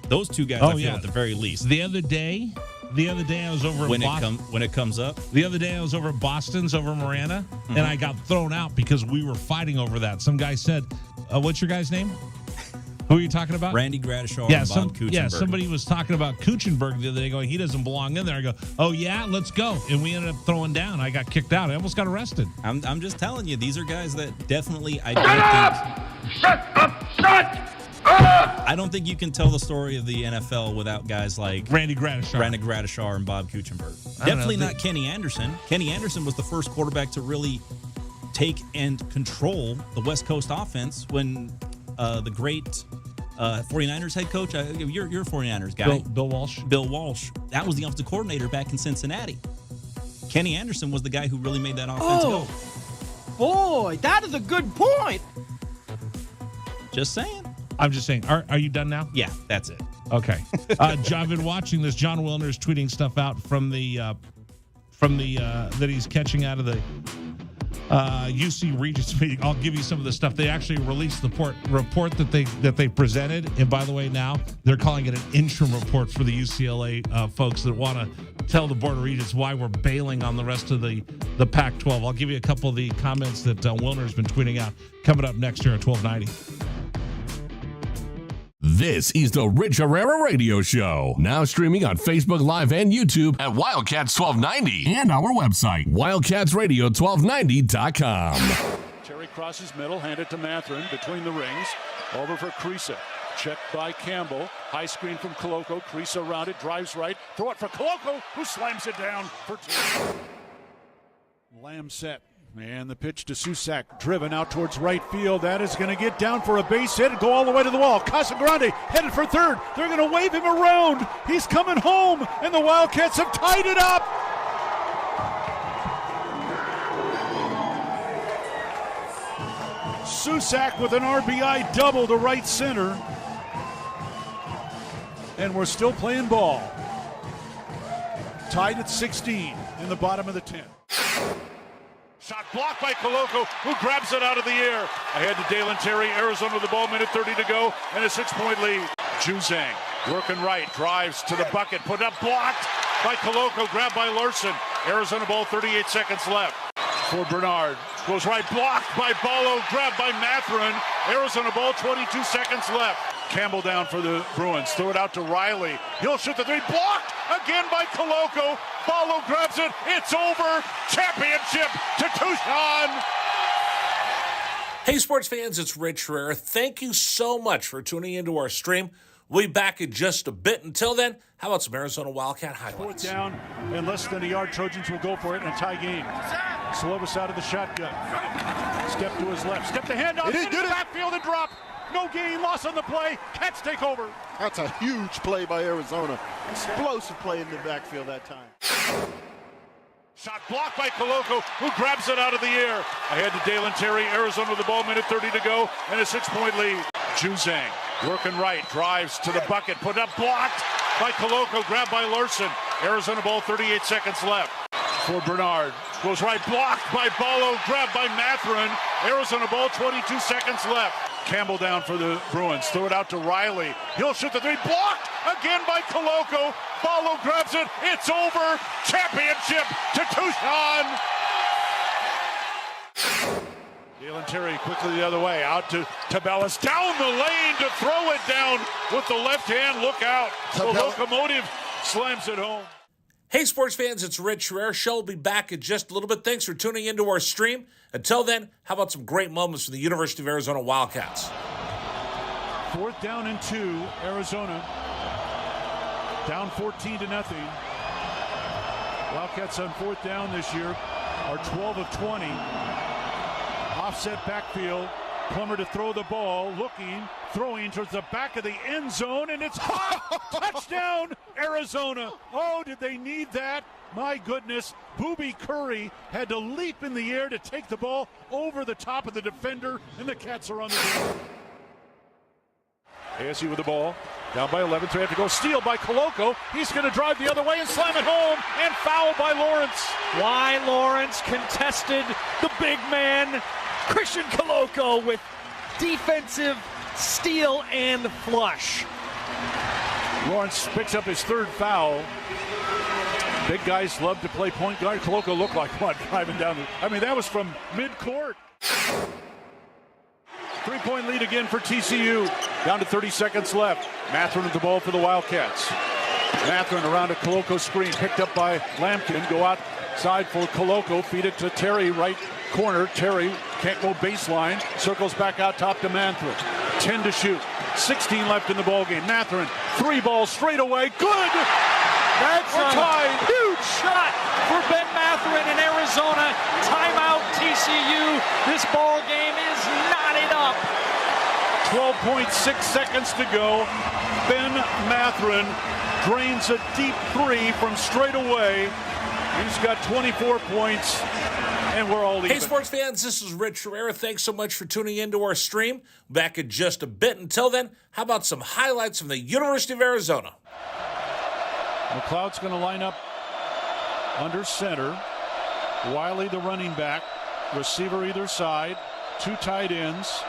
Those two guys, I feel at the very least. The other day I was over when at Boston. When it comes up. The other day I was over at Boston's over Marana, and I got thrown out because we were fighting over that. Some guy said, "What's your guy's name?" Who are you talking about? Randy Gradishar and Bob Kuechenberg. Yeah, somebody was talking about Kuechenberg the other day, going, he doesn't belong in there. I go, oh, yeah, let's go. And we ended up throwing down. I got kicked out. I almost got arrested. I'm just telling you, these are guys that definitely I don't think you can tell the story of the NFL without guys like Randy Gradishar and Bob Kuechenberg. Definitely not Kenny Anderson. Kenny Anderson was the first quarterback to really take and control the West Coast offense when the great 49ers head coach, you're a 49ers guy. Bill Walsh. Bill Walsh. That was the offensive coordinator back in Cincinnati. Kenny Anderson was the guy who really made that offense go. Boy, that is a good point. Just saying. I'm just saying. Are you done now? Yeah, that's it. Okay. I've been watching this. John Wilner's tweeting stuff out from the that he's catching out of the UC Regents meeting. I'll give you some of the stuff. They actually released the report that they presented. And by the way, now they're calling it an interim report for the UCLA folks that want to tell the Board of Regents why we're bailing on the rest of the Pac-12. I'll give you a couple of the comments that Wilner's been tweeting out coming up next year at 1290. This is the Rich Herrera Radio Show. Now streaming on Facebook Live and YouTube at Wildcats 1290 and our website, wildcatsradio1290.com. Terry crosses middle, handed to Matherin between the rings. Over for Creasa. Checked by Campbell. High screen from Koloko. Creasa around it, drives right. Throw it for Koloko, who slams it down for two. Lamb set. And the pitch to Susak, driven out towards right field. That is going to get down for a base hit and go all the way to the wall. Casagrande headed for third. They're going to wave him around. He's coming home, and the Wildcats have tied it up. Susak with an RBI double to right center. And we're still playing ball. Tied at 16 in the bottom of the 10th. Shot blocked by Koloko, who grabs it out of the air. Ahead to Dalen Terry, Arizona with the ball, minute 30 to go, and a 6-point lead. Juzang working right, drives to the bucket, put up, blocked by Koloko, grabbed by Larson. Arizona ball, 38 seconds left. For Bernard, goes right, blocked by Ballo, grabbed by Matherin, Arizona ball, 22 seconds left. Campbell down for the Bruins. Throw it out to Riley. He'll shoot the three. Blocked again by Koloko. Follow grabs it. It's over. Championship to Tucson. Hey, sports fans, it's Rich Herrera. Thank you so much for tuning into our stream. We'll be back in just a bit. Until then, how about some Arizona Wildcat highlights? Fourth down and less than a yard. Trojans will go for it in a tie game. Slovis out of the shotgun. Step to his left. Step the handoff. Into the backfield and drop. No gain. Loss on the play. Cats take over. That's a huge play by Arizona. Explosive play in the backfield that time. Shot blocked by Koloko, who grabs it out of the air. Ahead to Dalen Terry. Arizona with the ball, minute 30 to go, and a 6-point lead. Juzang working right, drives to the bucket, put up, blocked by Koloko, grabbed by Larson. Arizona ball, 38 seconds left. For Bernard, goes right, blocked by Ballo, grabbed by Matherin. Arizona ball, 22 seconds left. Campbell down for the Bruins. Throw it out to Riley. He'll shoot the three. Blocked again by Koloko. Ballo grabs it. It's over. Championship to Tucson. Dalen Terry quickly the other way. Out to Tabellas. Down the lane to throw it down with the left hand. Look out. The locomotive slams it home. Hey, sports fans, it's Rich Herrera. Show will be back in just a little bit. Thanks for tuning into our stream. Until then, how about some great moments from the University of Arizona Wildcats? Fourth down and 2, Arizona. Down 14-0. Wildcats on fourth down this year are 12 of 20. Offset backfield. Plummer to throw the ball, looking, throwing towards the back of the end zone, and it's caught. Touchdown, Arizona. Oh, did they need that? My goodness. Booby Curry had to leap in the air to take the ball over the top of the defender, and the Cats are on the board. ASU with the ball. Down by 11, so they have to go. Steal by Koloko. He's going to drive the other way and slam it home, and foul by Lawrence. Why Lawrence contested the big man, Christian Koloko, with defensive steal and flush. Lawrence picks up his third foul. Big guys love to play point guard. Koloko looked like what, driving down the... I mean, that was from mid-court. 3-point lead again for TCU. Down to 30 seconds left. Matherin with the ball for the Wildcats. Matherin around a Koloko screen, picked up by Lampkin. Go outside for Koloko. Feed it to Terry, right corner. Terry can't go baseline. Circles back out top to Matherin. 10 to shoot. 16 left in the ballgame. Matherin, 3 balls straight away. Good! That's a huge shot for Ben Matherin in Arizona. Timeout TCU. This ball game is knotted up. 12.6 seconds to go. Ben Matherin drains a deep 3 from straight away. He's got 24 points, and we're all even. Hey, sports fans, this is Rich Herrera. Thanks so much for tuning into our stream. Back in just a bit. Until then, how about some highlights from the University of Arizona? McLeod's going to line up under center. Wiley, the running back. Receiver either side. 2 tight ends.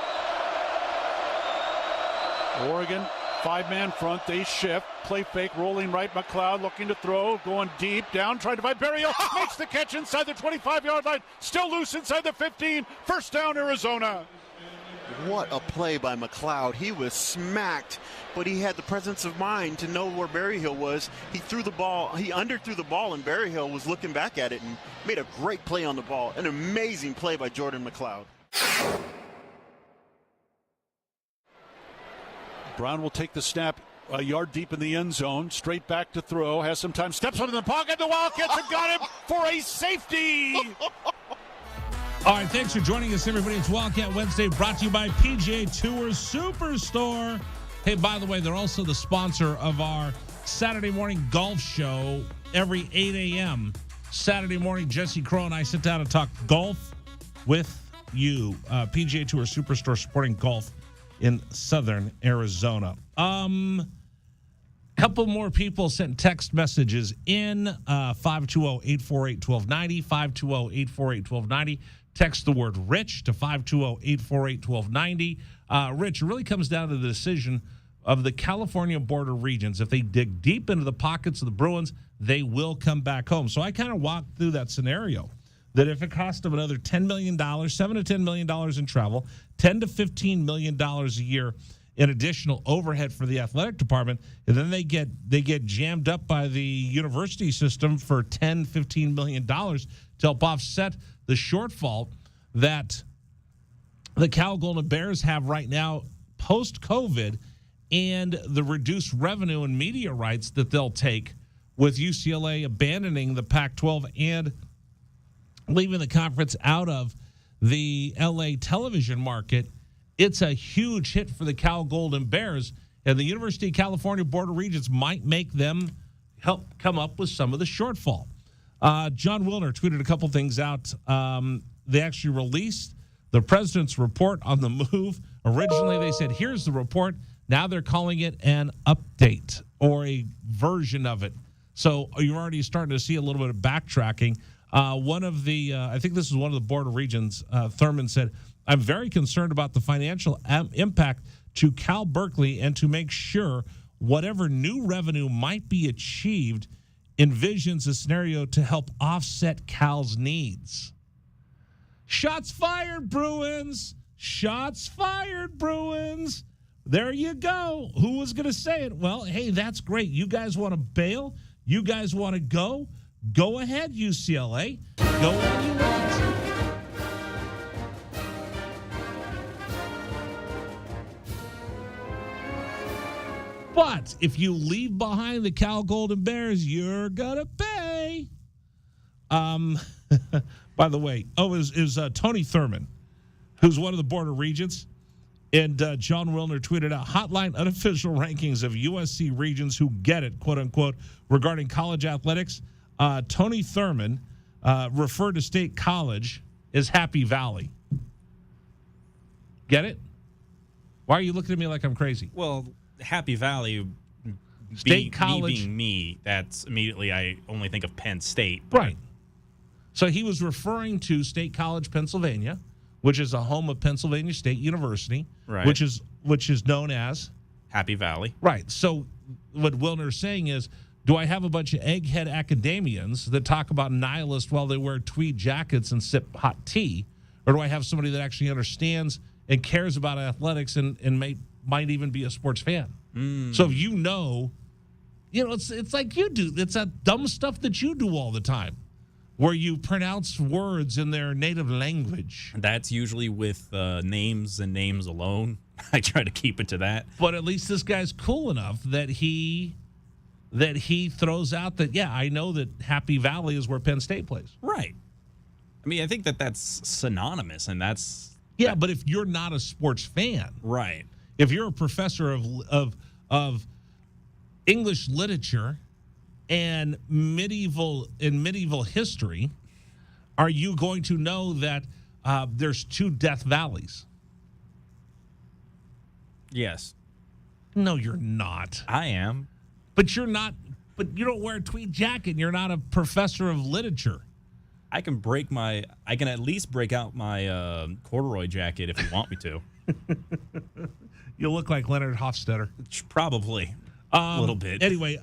Oregon, 5-man front. They shift. Play fake, rolling right. McLeod looking to throw. Going deep. Down, trying to find Berryhill. Makes the catch inside the 25-yard line. Still loose inside the 15. First down, Arizona. What a play by McLeod. He was smacked, but he had the presence of mind to know where Berryhill was. He threw the ball. He underthrew the ball, and Berryhill was looking back at it and made a great play on the ball. An amazing play by Jordan McLeod. Brown will take the snap a yard deep in the end zone. Straight back to throw. Has some time. Steps into the pocket. The Wildcats have got him for a safety. All right, thanks for joining us, everybody. It's Wildcat Wednesday, brought to you by PGA Tour Superstore. Hey, by the way, they're also the sponsor of our Saturday morning golf show every 8 a.m. Saturday morning, Jesse Crow and I sit down and talk golf with you. PGA Tour Superstore supporting golf in southern Arizona. Couple more people sent text messages in 520-848-1290, 520-848-1290. Text the word Rich to 520-848-1290. Rich, it really comes down to the decision of the California border regions. If they dig deep into the pockets of the Bruins, they will come back home. So I kind of walked through that scenario. that if it cost them another $10 million, $7 to $10 million in travel, $10 to $15 million a year in additional overhead for the athletic department, and then they get jammed up by the university system for $10, $15 million to help offset the shortfall that the Cal Golden Bears have right now post-COVID and the reduced revenue and media rights that they'll take with UCLA abandoning the Pac-12 and leaving the conference out of the LA television market. It's a huge hit for the Cal Golden Bears, and the University of California Board of Regents might make them help come up with some of the shortfall. John Wilner tweeted a couple things out. They actually released the president's report on the move. Originally, they said, here's the report. Now they're calling it an update or a version of it. So you're already starting to see a little bit of backtracking. One of the, I think this is one of the Board of Regents, Thurman said, I'm very concerned about the financial impact to Cal Berkeley and to make sure whatever new revenue might be achieved envisions a scenario to help offset Cal's needs. Shots fired, Bruins. Shots fired, Bruins. There you go. Who was going to say it? Well, hey, that's great. You guys want to bail? You guys want to go? Go ahead, UCLA. Go when you want. But if you leave behind the Cal Golden Bears, you're going to pay. By the way, is Tony Thurman, who's one of the Board of Regents, and John Wilner tweeted out, hotline unofficial rankings of USC regions who get it, quote unquote, regarding college athletics. Tony Thurman referred to State College as Happy Valley. Get it? Why are you looking at me like I'm crazy? Well, Happy Valley, State College, being me, that's immediately I only think of Penn State. Right. So he was referring to State College, Pennsylvania, which is a home of Pennsylvania State University, right, which is known as Happy Valley. Right. So what Wilner's saying is, do I have a bunch of egghead academians that talk about nihilists while they wear tweed jackets and sip hot tea, or do I have somebody that actually understands and cares about athletics and might even be a sports fan? So if you know, it's like you do. It's that dumb stuff that you do all the time, where you pronounce words in their native language. That's usually with names and names alone. I try to keep it to that. But at least this guy's cool enough that he throws out that, yeah, I know that Happy Valley is where Penn State plays. Right. I mean, I think that's synonymous, and that's... Yeah, but if you're not a sports fan... Right. If you're a professor of English literature and medieval history, are you going to know that there's two Death Valleys? Yes. No, you're not. I am. But you're not. But you don't wear a tweed jacket. And you're not a professor of literature. I can at least break out my corduroy jacket if you want me to. You look like Leonard Hofstadter. Probably. A little bit. Anyway,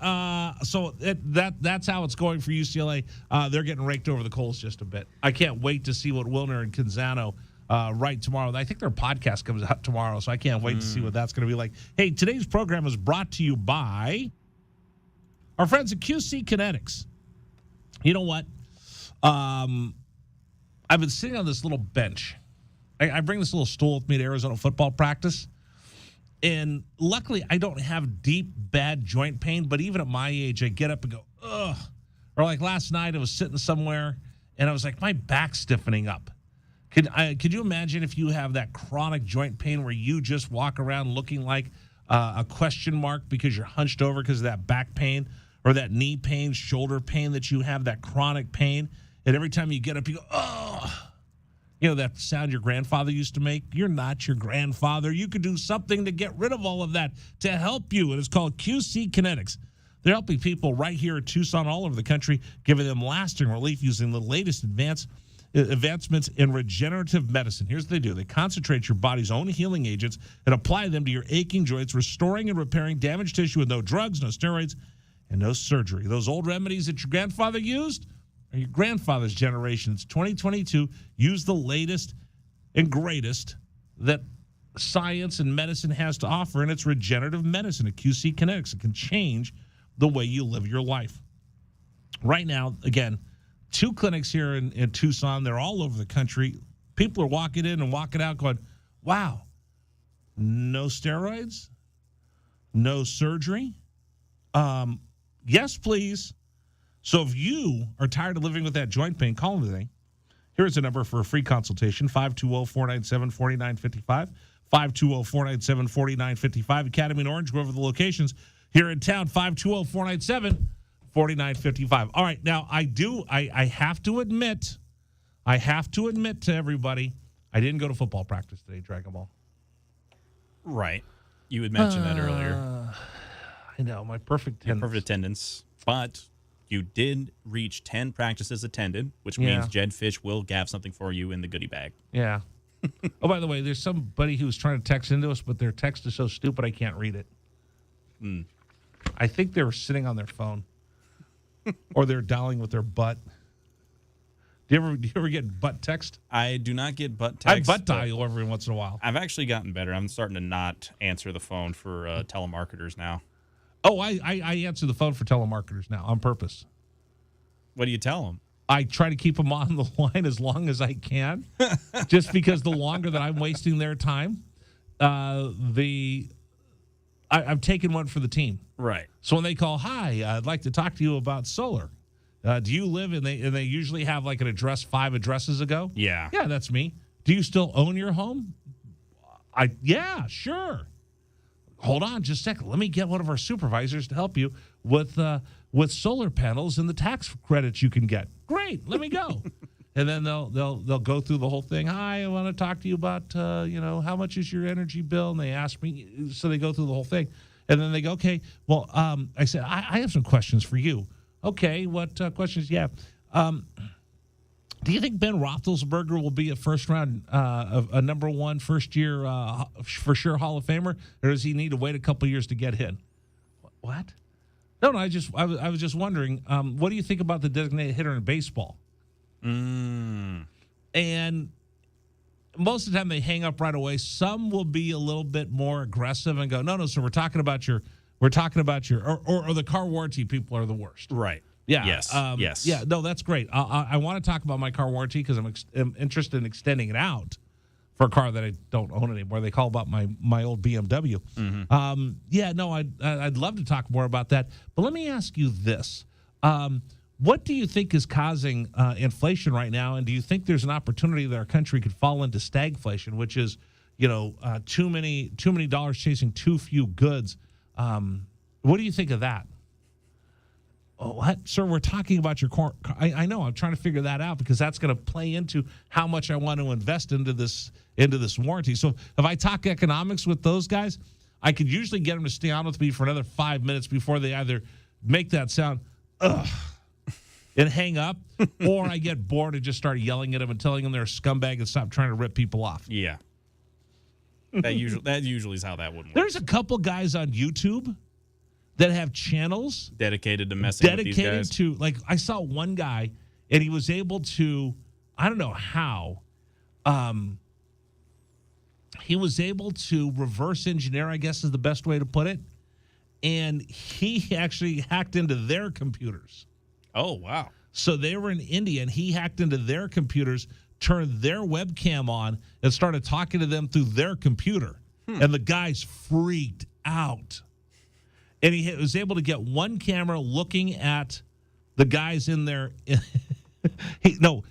so that's how it's going for UCLA. They're getting raked over the coals just a bit. I can't wait to see what Wilner and Canzano write tomorrow. I think their podcast comes out tomorrow, so I can't wait to see what that's going to be like. Hey, today's program is brought to you by our friends at QC Kinetics. You know what? I've been sitting on this little bench. I bring this little stool with me to Arizona football practice. And luckily, I don't have deep, bad joint pain. But even at my age, I get up and go, ugh. Or like last night, I was sitting somewhere, and I was like, my back's stiffening up. Could you imagine if you have that chronic joint pain where you just walk around looking like a question mark because you're hunched over because of that back pain or that knee pain, shoulder pain that you have, that chronic pain. And every time you get up, you go, oh. You know that sound your grandfather used to make? You're not your grandfather. You could do something to get rid of all of that to help you. And it's called QC Kinetics. They're helping people right here in Tucson, all over the country, giving them lasting relief using the latest advancements in regenerative medicine. Here's what they do. They concentrate your body's own healing agents and apply them to your aching joints, restoring and repairing damaged tissue with no drugs, no steroids, and no surgery. Those old remedies that your grandfather used, or your grandfather's generation. It's 2022. Use the latest and greatest that science and medicine has to offer, and it's regenerative medicine at QC Kinetics. It can change the way you live your life. Right now, again, 2 clinics here in Tucson. They're all over the country. People are walking in and walking out going, wow, no steroids, no surgery. Yes, please. So if you are tired of living with that joint pain, call them today. Here's a number for a free consultation, 520-497-4955, 520-497-4955. Academy and Orange Grove are the locations here in town, 520-497-4955. All right, now I have to admit to everybody, I didn't go to football practice today, Dragon Ball. Right. You had mentioned that earlier. I know, my perfect attendance. Perfect attendance, but you did reach 10 practices attended, which means Jed Fish will have something for you in the goodie bag. Yeah. Oh, by the way, there's somebody who's trying to text into us, but their text is so stupid I can't read it. I think they were sitting on their phone, or they're dialing with their butt. Do you ever get butt text? I do not get butt text. I butt dial every once in a while. I've actually gotten better. I'm starting to not answer the phone for telemarketers now. Oh, I answer the phone for telemarketers now on purpose. What do you tell them? I try to keep them on the line as long as I can, just because the longer that I'm wasting their time, I've taken one for the team. Right. So when they call, hi, I'd like to talk to you about solar. Do you live and they usually have like an address 5 addresses ago? Yeah. Yeah, that's me. Do you still own your home? Yeah, sure. Hold on just a second. Let me get one of our supervisors to help you with solar panels and the tax credits you can get. Great, let me go. And then they'll go through the whole thing. Hi, I want to talk to you about how much is your energy bill? And they ask me, so they go through the whole thing. And then they go, okay, well, I said, I have some questions for you. Okay, what questions do you have? Do you think Ben Roethlisberger will be a first-round, a number 1 first-year, for sure Hall of Famer, or does he need to wait a couple years to get in? What? No, I was just wondering. What do you think about the designated hitter in baseball? And most of the time they hang up right away. Some will be a little bit more aggressive and go, no. So we're talking about your, or the car warranty people are the worst. Right. Yeah. Yes. Yes. Yeah. No, that's great. I want to talk about my car warranty because I'm interested in extending it out for a car that I don't own anymore. They call about my old BMW. Mm-hmm. I'd love to talk more about that. But let me ask you this. What do you think is causing inflation right now? And do you think there's an opportunity that our country could fall into stagflation, which is, too many dollars chasing too few goods? What do you think of that? Oh, what? Sir, we're talking about your car. I know. I'm trying to figure that out because that's going to play into how much I want to invest into this warranty. So if I talk economics with those guys, I could usually get them to stay on with me for another 5 minutes before they either make that sound, ugh, and hang up, or I get bored and just start yelling at them and telling them they're a scumbag and stop trying to rip people off. Yeah. That usually is how that would work. There's a couple guys on YouTube that have channels dedicated to messing with these guys. To, like, I saw one guy, and he was able to, I don't know how, he was able to reverse engineer, I guess is the best way to put it, and he actually hacked into their computers. Oh, wow. So they were in India, and he hacked into their computers, turned their webcam on, and started talking to them through their computer. And the guys freaked out. And he was able to get one camera looking at the guys in there. I know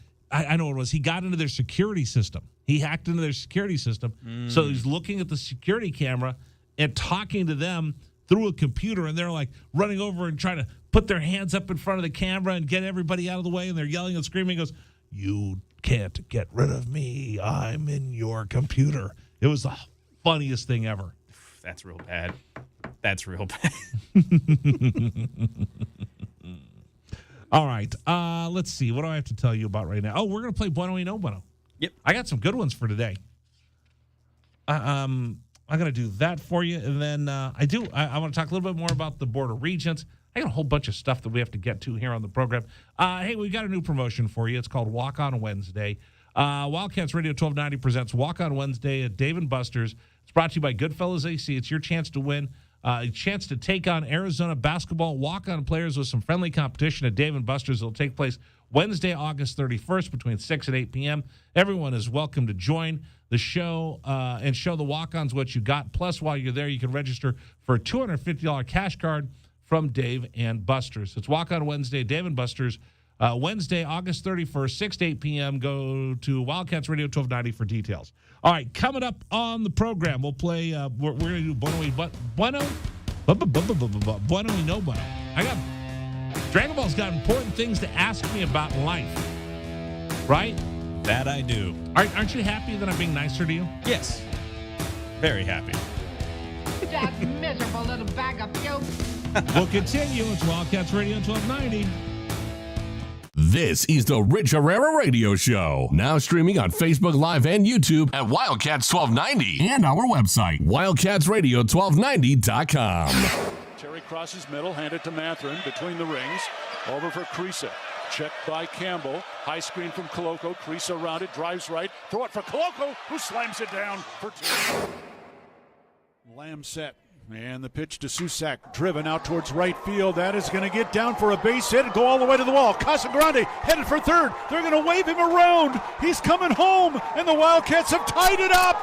what it was. He got into their security system. He hacked into their security system. So he's looking at the security camera and talking to them through a computer. And they're like running over and trying to put their hands up in front of the camera and get everybody out of the way. And they're yelling and screaming. He goes, "You can't get rid of me. I'm in your computer." It was the funniest thing ever. That's real bad. That's real bad. All right. Let's see. What do I have to tell you about right now? Oh, we're going to play Bueno y No Bueno. Yep. I got some good ones for today. I'm going to do that for you. And then I want to talk a little bit more about the Board of Regents. I got a whole bunch of stuff that we have to get to here on the program. Hey, we got a new promotion for you. It's called Walk On Wednesday. Wildcats Radio 1290 presents Walk On Wednesday at Dave & Buster's. It's brought to you by Goodfellas AC. It's your chance to win, a chance to take on Arizona basketball walk-on players with some friendly competition at Dave & Buster's. It'll take place Wednesday, August 31st between 6 and 8 p.m. Everyone is welcome to join the show and show the walk-ons what you got. Plus, while you're there, you can register for a $250 cash card from Dave & Buster's. It's Walk On Wednesday, Dave & Buster's. Wednesday, August 31st, 6 to 8 p.m. Go to Wildcats Radio 1290 for details. All right, coming up on the program, we'll play, we're going to do Bueno y No Bueno. Dragon Ball's got important things to ask me about in life, right? That I do. Aren't you happy that I'm being nicer to you? Yes. Very happy. That miserable little bag of puke. We'll continue. It's Wildcats Radio 1290. This is the Rich Herrera Radio Show. Now streaming on Facebook Live and YouTube at Wildcats 1290 and our website, wildcatsradio1290.com. Terry crosses middle, handed to Mathurin between the rings. Over for Krisa. Checked by Campbell. High screen from Koloko. Krisa around it, drives right. Throw it for Koloko, who slams it down for two. Lamb set. And the pitch to Susak, driven out towards right field. That is going to get down for a base hit and go all the way to the wall. Casagrande headed for third. They're going to wave him around. He's coming home, and the Wildcats have tied it up.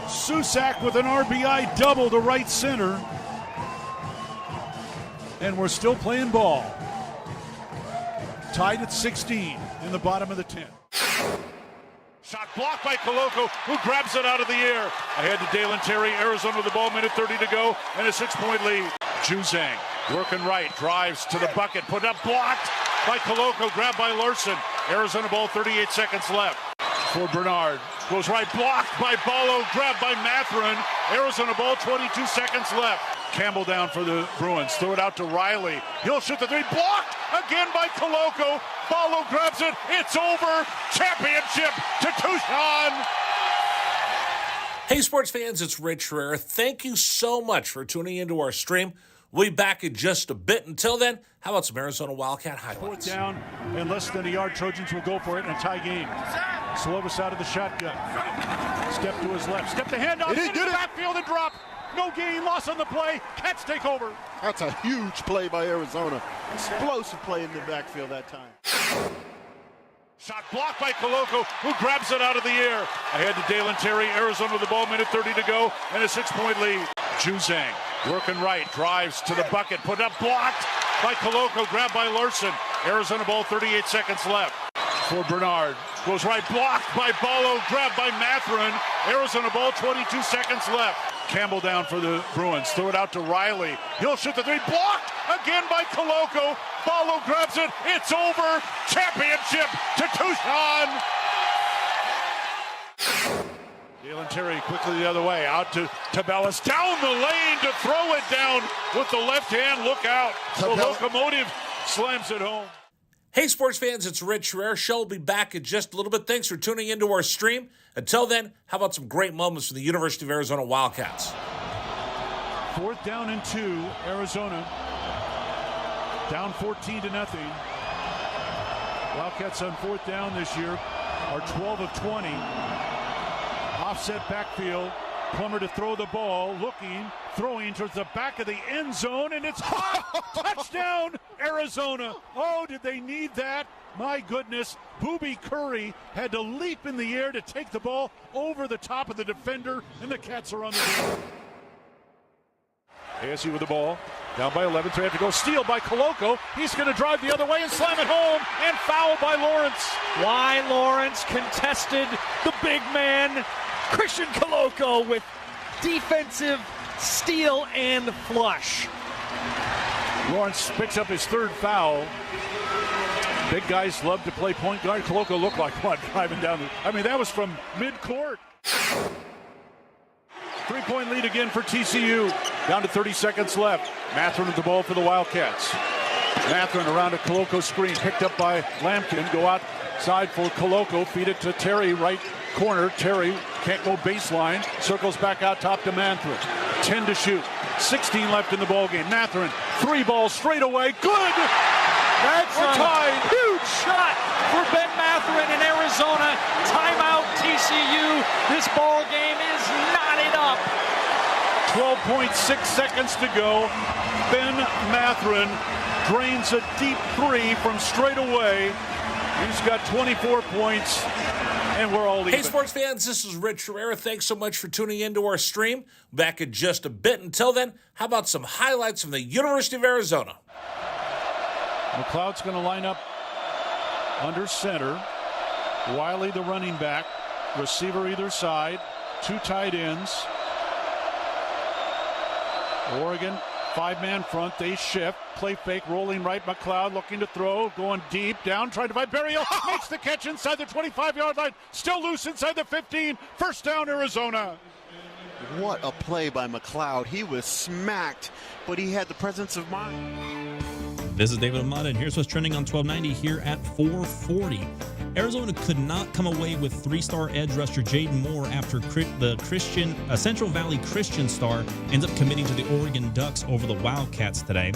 Susak with an RBI double to right center. And we're still playing ball. Tied at 16 in the bottom of the 10th. Shot blocked by Koloko, who grabs it out of the air. Ahead to Dalen Terry, Arizona with the ball, minute 30 to go, and a 6-point lead. Juzang working right, drives to the bucket, put up, blocked by Koloko, grabbed by Larson. Arizona ball, 38 seconds left. For Bernard, goes right, blocked by Ballo, grabbed by Mathurin. Arizona ball, 22 seconds left. Campbell down for the Bruins, throw it out to Riley. He'll shoot the three, blocked again by Koloko. Ballo grabs it, it's over. Championship to Tucson. Hey, sports fans, it's Rich Herrera. Thank you so much for tuning into our stream. We'll be back in just a bit. Until then, how about some Arizona Wildcat highlights? Fourth down and less than a yard. Trojans will go for it in a tie game. Slovis out of the shotgun. Step to his left. Step the handoff. It is good. Backfield and drop. No gain, loss on the play. Cats take over. That's a huge play by Arizona. Explosive play in the backfield that time. Shot blocked by Koloko, who grabs it out of the air. Ahead to Dalen Terry, Arizona with the ball, minute 30 to go, and a 6-point lead. Juzang working right, drives to the bucket, put up, blocked by Koloko, grabbed by Larson. Arizona ball, 38 seconds left. For Bernard, goes right, blocked by Ballo, grabbed by Mathurin. Arizona ball, 22 seconds left. Campbell down for the Bruins, throw it out to Riley. He'll shoot the three, blocked again by Koloko. Ballo grabs it, it's over. Championship to Tucson. Dalen Terry quickly the other way, out to Tabellas, down the lane to throw it down with the left hand. Look out. The locomotive slams it home. Hey, sports fans, it's Rich Herrera. Show will be back in just a little bit. Thanks for tuning into our stream. Until then, how about some great moments from the University of Arizona Wildcats? Fourth down and 2, Arizona. Down 14-0. Wildcats on fourth down this year are 12 of 20. Offset backfield. Plummer to throw the ball, looking, throwing towards the back of the end zone, and it's hot! Touchdown, Arizona! Oh, did they need that? My goodness, Booby Curry had to leap in the air to take the ball over the top of the defender, and the Cats are on the field. ASU with the ball, down by 11, 3 have to go, steal by Koloko. He's going to drive the other way and slam it home, and foul by Lawrence. Why Lawrence contested the big man, Christian Koloko, with defensive steal and flush. Lawrence picks up his third foul. Big guys love to play point guard. Koloko looked like one driving down that was from midcourt. 3-point lead again for TCU. Down to 30 seconds left. Mathurin with the ball for the Wildcats. Mathurin around a Koloko screen, picked up by Lampkin. Go outside for Koloko, feed it to Terry, right corner. Terry can't go baseline. Circles back out top to Mathurin. 10 to shoot. 16 left in the ballgame. Mathurin, 3 balls straight away. Good! That's We're tied. Huge shot for Ben Mathurin in Arizona. Timeout TCU. This ball game is knotted up. 12.6 seconds to go. Ben Mathurin drains a deep 3 from straight away. He's got 24 points, and we're all even. Hey, sports fans, this is Rich Herrera. Thanks so much for tuning into our stream. Back in just a bit. Until then, how about some highlights from the University of Arizona? McLeod's going to line up under center. Wiley, the running back. Receiver either side. 2 tight ends. Oregon, 5-man front. They shift. Play fake, rolling right. McLeod looking to throw. Going deep. Down, trying to find Berryhill. Makes the catch inside the 25-yard line. Still loose inside the 15. First down, Arizona. What a play by McLeod. He was smacked, but he had the presence of mind. This is David Amata, and here's what's trending on 1290 here at 440. Arizona could not come away with 3-star edge rusher Jaden Moore after the Central Valley Christian star ends up committing to the Oregon Ducks over the Wildcats today.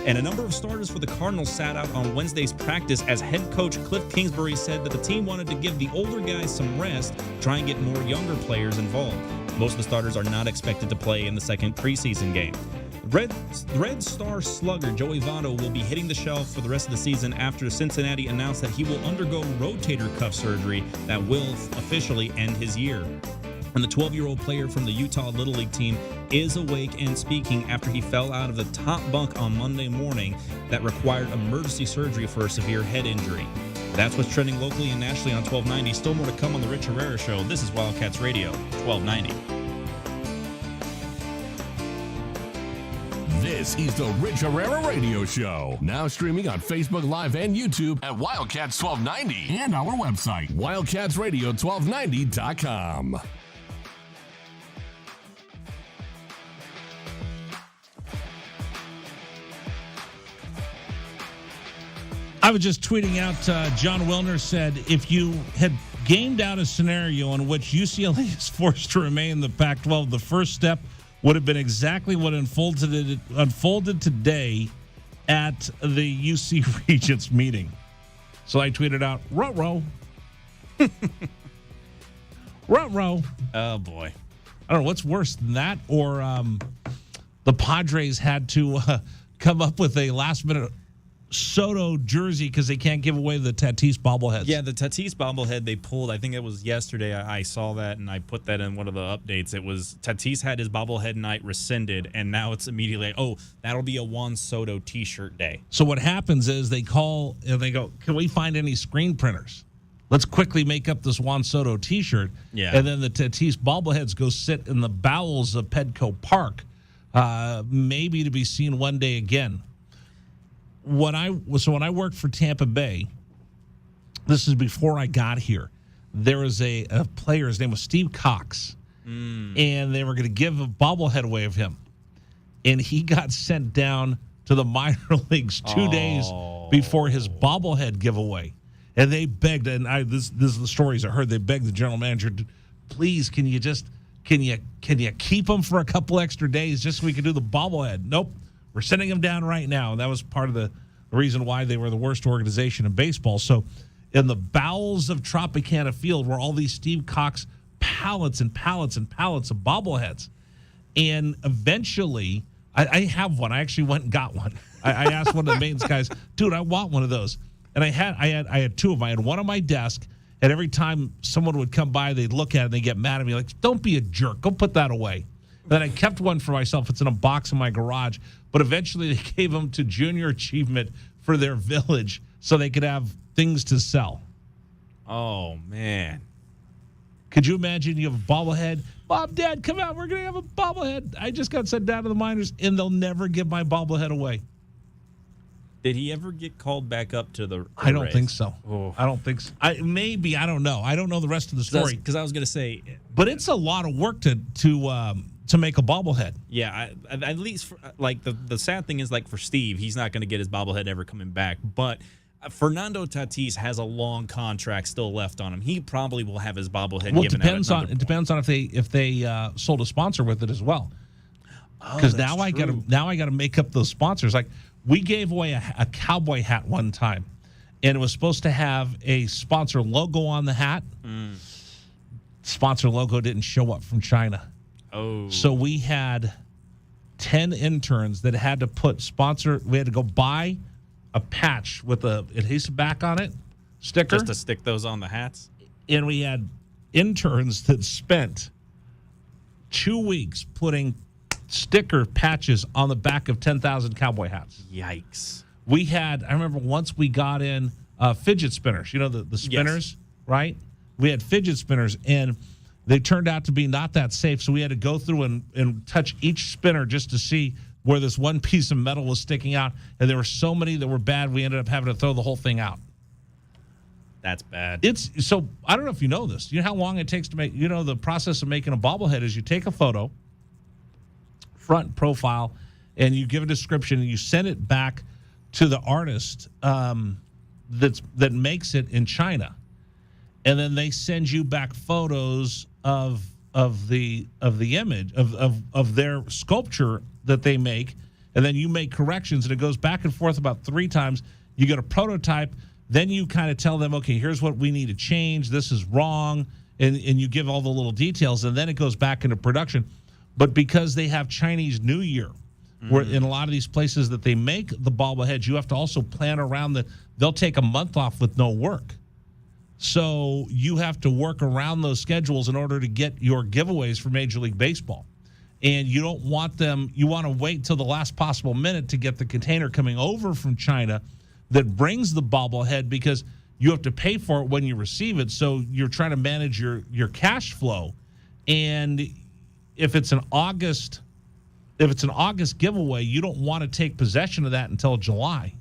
And a number of starters for the Cardinals sat out on Wednesday's practice as head coach Cliff Kingsbury said that the team wanted to give the older guys some rest, try and get more younger players involved. Most of the starters are not expected to play in the second preseason game. Red Star slugger Joey Votto will be hitting the shelf for the rest of the season after Cincinnati announced that he will undergo rotator cuff surgery that will officially end his year. And the 12-year-old player from the Utah Little League team is awake and speaking after he fell out of the top bunk on Monday morning that required emergency surgery for a severe head injury. That's what's trending locally and nationally on 1290. Still more to come on the Rich Herrera Show. This is Wildcats Radio, 1290. This is the Rich Herrera Radio Show. Now streaming on Facebook Live and YouTube at Wildcats 1290 and our website, wildcatsradio1290.com. I was just tweeting out, John Wilner said, if you had gamed out a scenario in which UCLA is forced to remain in the Pac-12, the first step would have been exactly what unfolded today at the UC Regents meeting. So I tweeted out, ruh-roh. Ruh-roh. Oh, boy. I don't know what's worse than that, or the Padres had to come up with a last-minute Soto jersey because they can't give away the Tatis bobbleheads. Yeah, the Tatis bobblehead they pulled, I think it was yesterday. I saw that and I put that in one of the updates. It was Tatis had his bobblehead night rescinded, and now it's immediately, that'll be a Juan Soto t-shirt day. So what happens is they call and they go, can we find any screen printers? Let's quickly make up this Juan Soto t-shirt. Yeah. And then the Tatis bobbleheads go sit in the bowels of Petco Park, maybe to be seen one day again. When I worked for Tampa Bay, this is before I got here, there was a player, his name was Steve Cox, and they were going to give a bobblehead away of him. And he got sent down to the minor leagues 2 days before his bobblehead giveaway. And they begged, and this is the stories I heard, they begged the general manager, please, can you keep him for a couple extra days just so we can do the bobblehead? Nope. We're sending them down right now. And that was part of the reason why they were the worst organization in baseball. So in the bowels of Tropicana Field were all these Steve Cox pallets and pallets and pallets of bobbleheads. And eventually, I have one. I actually went and got one. I asked one of the maintenance guys, dude, I want one of those. And I had 2 of them. I had one on my desk, and every time someone would come by, they'd look at it and they'd get mad at me, like, don't be a jerk. Go put that away. Then I kept one for myself. It's in a box in my garage. But eventually they gave them to Junior Achievement for their village so they could have things to sell. Oh, man. Could you imagine you have a bobblehead? Mom, Dad, come out. We're going to have a bobblehead. I just got sent down to the minors, and they'll never give my bobblehead away. Did he ever get called back up to the I don't Rays? think so. Oh. I don't think so. Maybe. I don't know. I don't know the rest of the story. Because I was going to say. But it's a lot of work to make a bobblehead. Yeah, at least, the sad thing is, like, for Steve, he's not going to get his bobblehead ever coming back. But Fernando Tatis has a long contract still left on him. He probably will have his bobblehead Well, given out. it depends on if they sold a sponsor with it as well. Because now I got to make up those sponsors. Like we gave away a cowboy hat one time, and it was supposed to have a sponsor logo on the hat. Sponsor logo didn't show up from China. Oh, so we had 10 interns that had to put sponsor. We had to go buy a patch with a adhesive back on it, sticker, just to stick those on the hats. And we had interns that spent 2 weeks putting sticker patches on the back of 10,000 cowboy hats. Yikes! I remember once we got in fidget spinners. You know the spinners, yes. Right? We had fidget spinners, and they turned out to be not that safe. So we had to go through and touch each spinner just to see where this one piece of metal was sticking out. And there were so many that were bad, we ended up having to throw the whole thing out. That's bad. So I don't know if you know this. You know how long it takes to make, the process of making a bobblehead is you take a photo, front profile, and you give a description, and you send it back to the artist that makes it in China. And then they send you back photos of the image of their sculpture that they make, and then you make corrections, and it goes back and forth about 3 times. You get a prototype, then you kind of tell them, okay, here's what we need to change. This is wrong, and you give all the little details, and then it goes back into production. But because they have Chinese New Year, where in a lot of these places that they make the bobbleheads, you have to also plan around they'll take a month off with no work. So you have to work around those schedules in order to get your giveaways for Major League Baseball. And you don't want them, you want to wait till the last possible minute to get the container coming over from China that brings the bobblehead, because you have to pay for it when you receive it. So you're trying to manage your cash flow. And if it's an August giveaway, you don't want to take possession of that until July.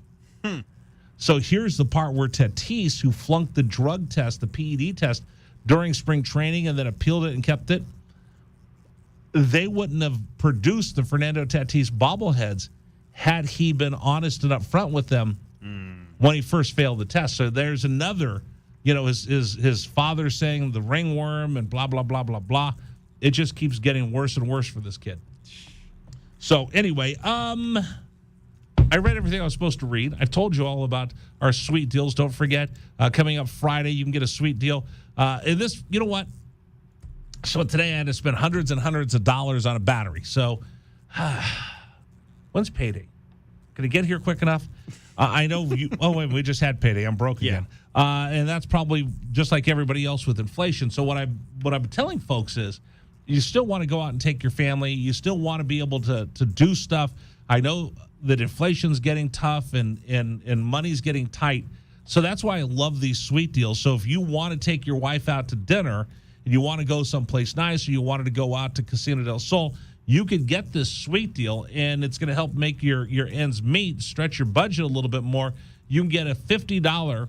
So here's the part where Tatis, who flunked the drug test, the PED test, during spring training and then appealed it and kept it, they wouldn't have produced the Fernando Tatis bobbleheads had he been honest and upfront with them when he first failed the test. So there's another, his father saying the ringworm and blah, blah, blah, blah, blah. It just keeps getting worse and worse for this kid. So anyway, I read everything I was supposed to read. I've told you all about our sweet deals. Don't forget, coming up Friday, you can get a sweet deal. And this, you know what? So today I had to spend hundreds and hundreds of dollars on a battery. So when's payday? Can I get here quick enough? I know you. Oh, wait, we just had payday. I'm broke again. And that's probably just like everybody else with inflation. So what I'm telling folks is, you still want to go out and take your family. You still want to be able to do stuff. I know that inflation's getting tough and money's getting tight. So that's why I love these sweet deals. So if you want to take your wife out to dinner and you want to go someplace nice, or you wanted to go out to Casino del Sol, you could get this sweet deal, and it's going to help make your ends meet, stretch your budget a little bit more. You can get a $50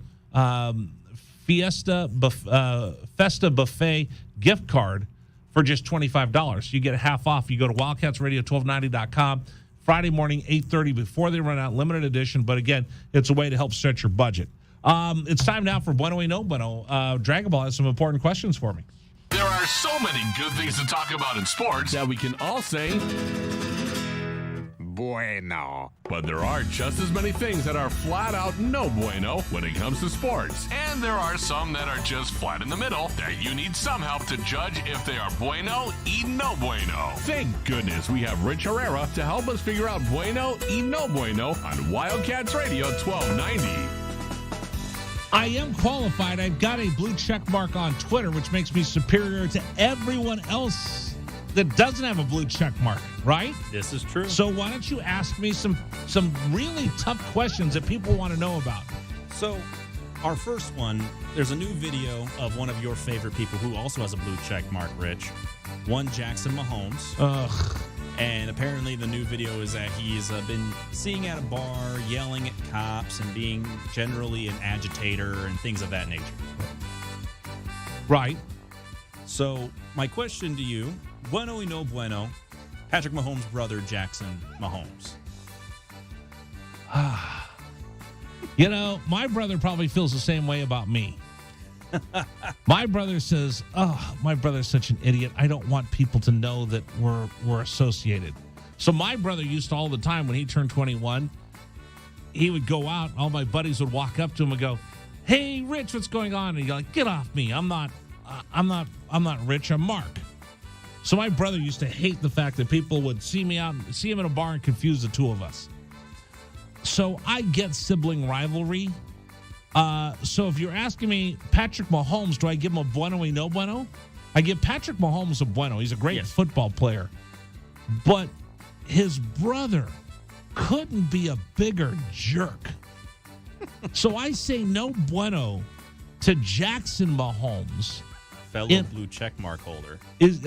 Festa Buffet gift card for just $25. You get a half off. You go to wildcatsradio1290.com. Friday morning, 8:30, before they run out, limited edition. But again, it's a way to help stretch your budget. It's time now for Bueno y No Bueno. Dragon Ball has some important questions for me. There are so many good things to talk about in sports that we can all say bueno. But there are just as many things that are flat out no bueno when it comes to sports. And there are some that are just flat in the middle that you need some help to judge if they are bueno y no bueno. Thank goodness we have Rich Herrera to help us figure out bueno y no bueno on Wildcats Radio 1290. I am qualified. I've got a blue check mark on Twitter, which makes me superior to everyone else that doesn't have a blue check mark, right? This is true. So why don't you ask me some really tough questions that people want to know about? So our first one, there's a new video of one of your favorite people who also has a blue check mark, Rich. One Jackson Mahomes. Ugh. And apparently the new video is that he's been sitting at a bar, yelling at cops, and being generally an agitator and things of that nature. Right. So my question to you, bueno y no bueno, Patrick Mahomes' brother, Jackson Mahomes. You know, my brother probably feels the same way about me. My brother says, my brother's such an idiot. I don't want people to know that we're associated. So my brother used to all the time when he turned 21, he would go out. All my buddies would walk up to him and go, "Hey, Rich, what's going on?" And he'd like, "Get off me. I'm not Rich. I'm Mark." So my brother used to hate the fact that people would see me out, see him in a bar and confuse the two of us. So I get sibling rivalry. So if you're asking me, Patrick Mahomes, do I give him a bueno y no bueno? I give Patrick Mahomes a bueno. He's a great football player. But his brother couldn't be a bigger jerk. So I say no bueno to Jackson Mahomes. Fellow blue check mark holder. He's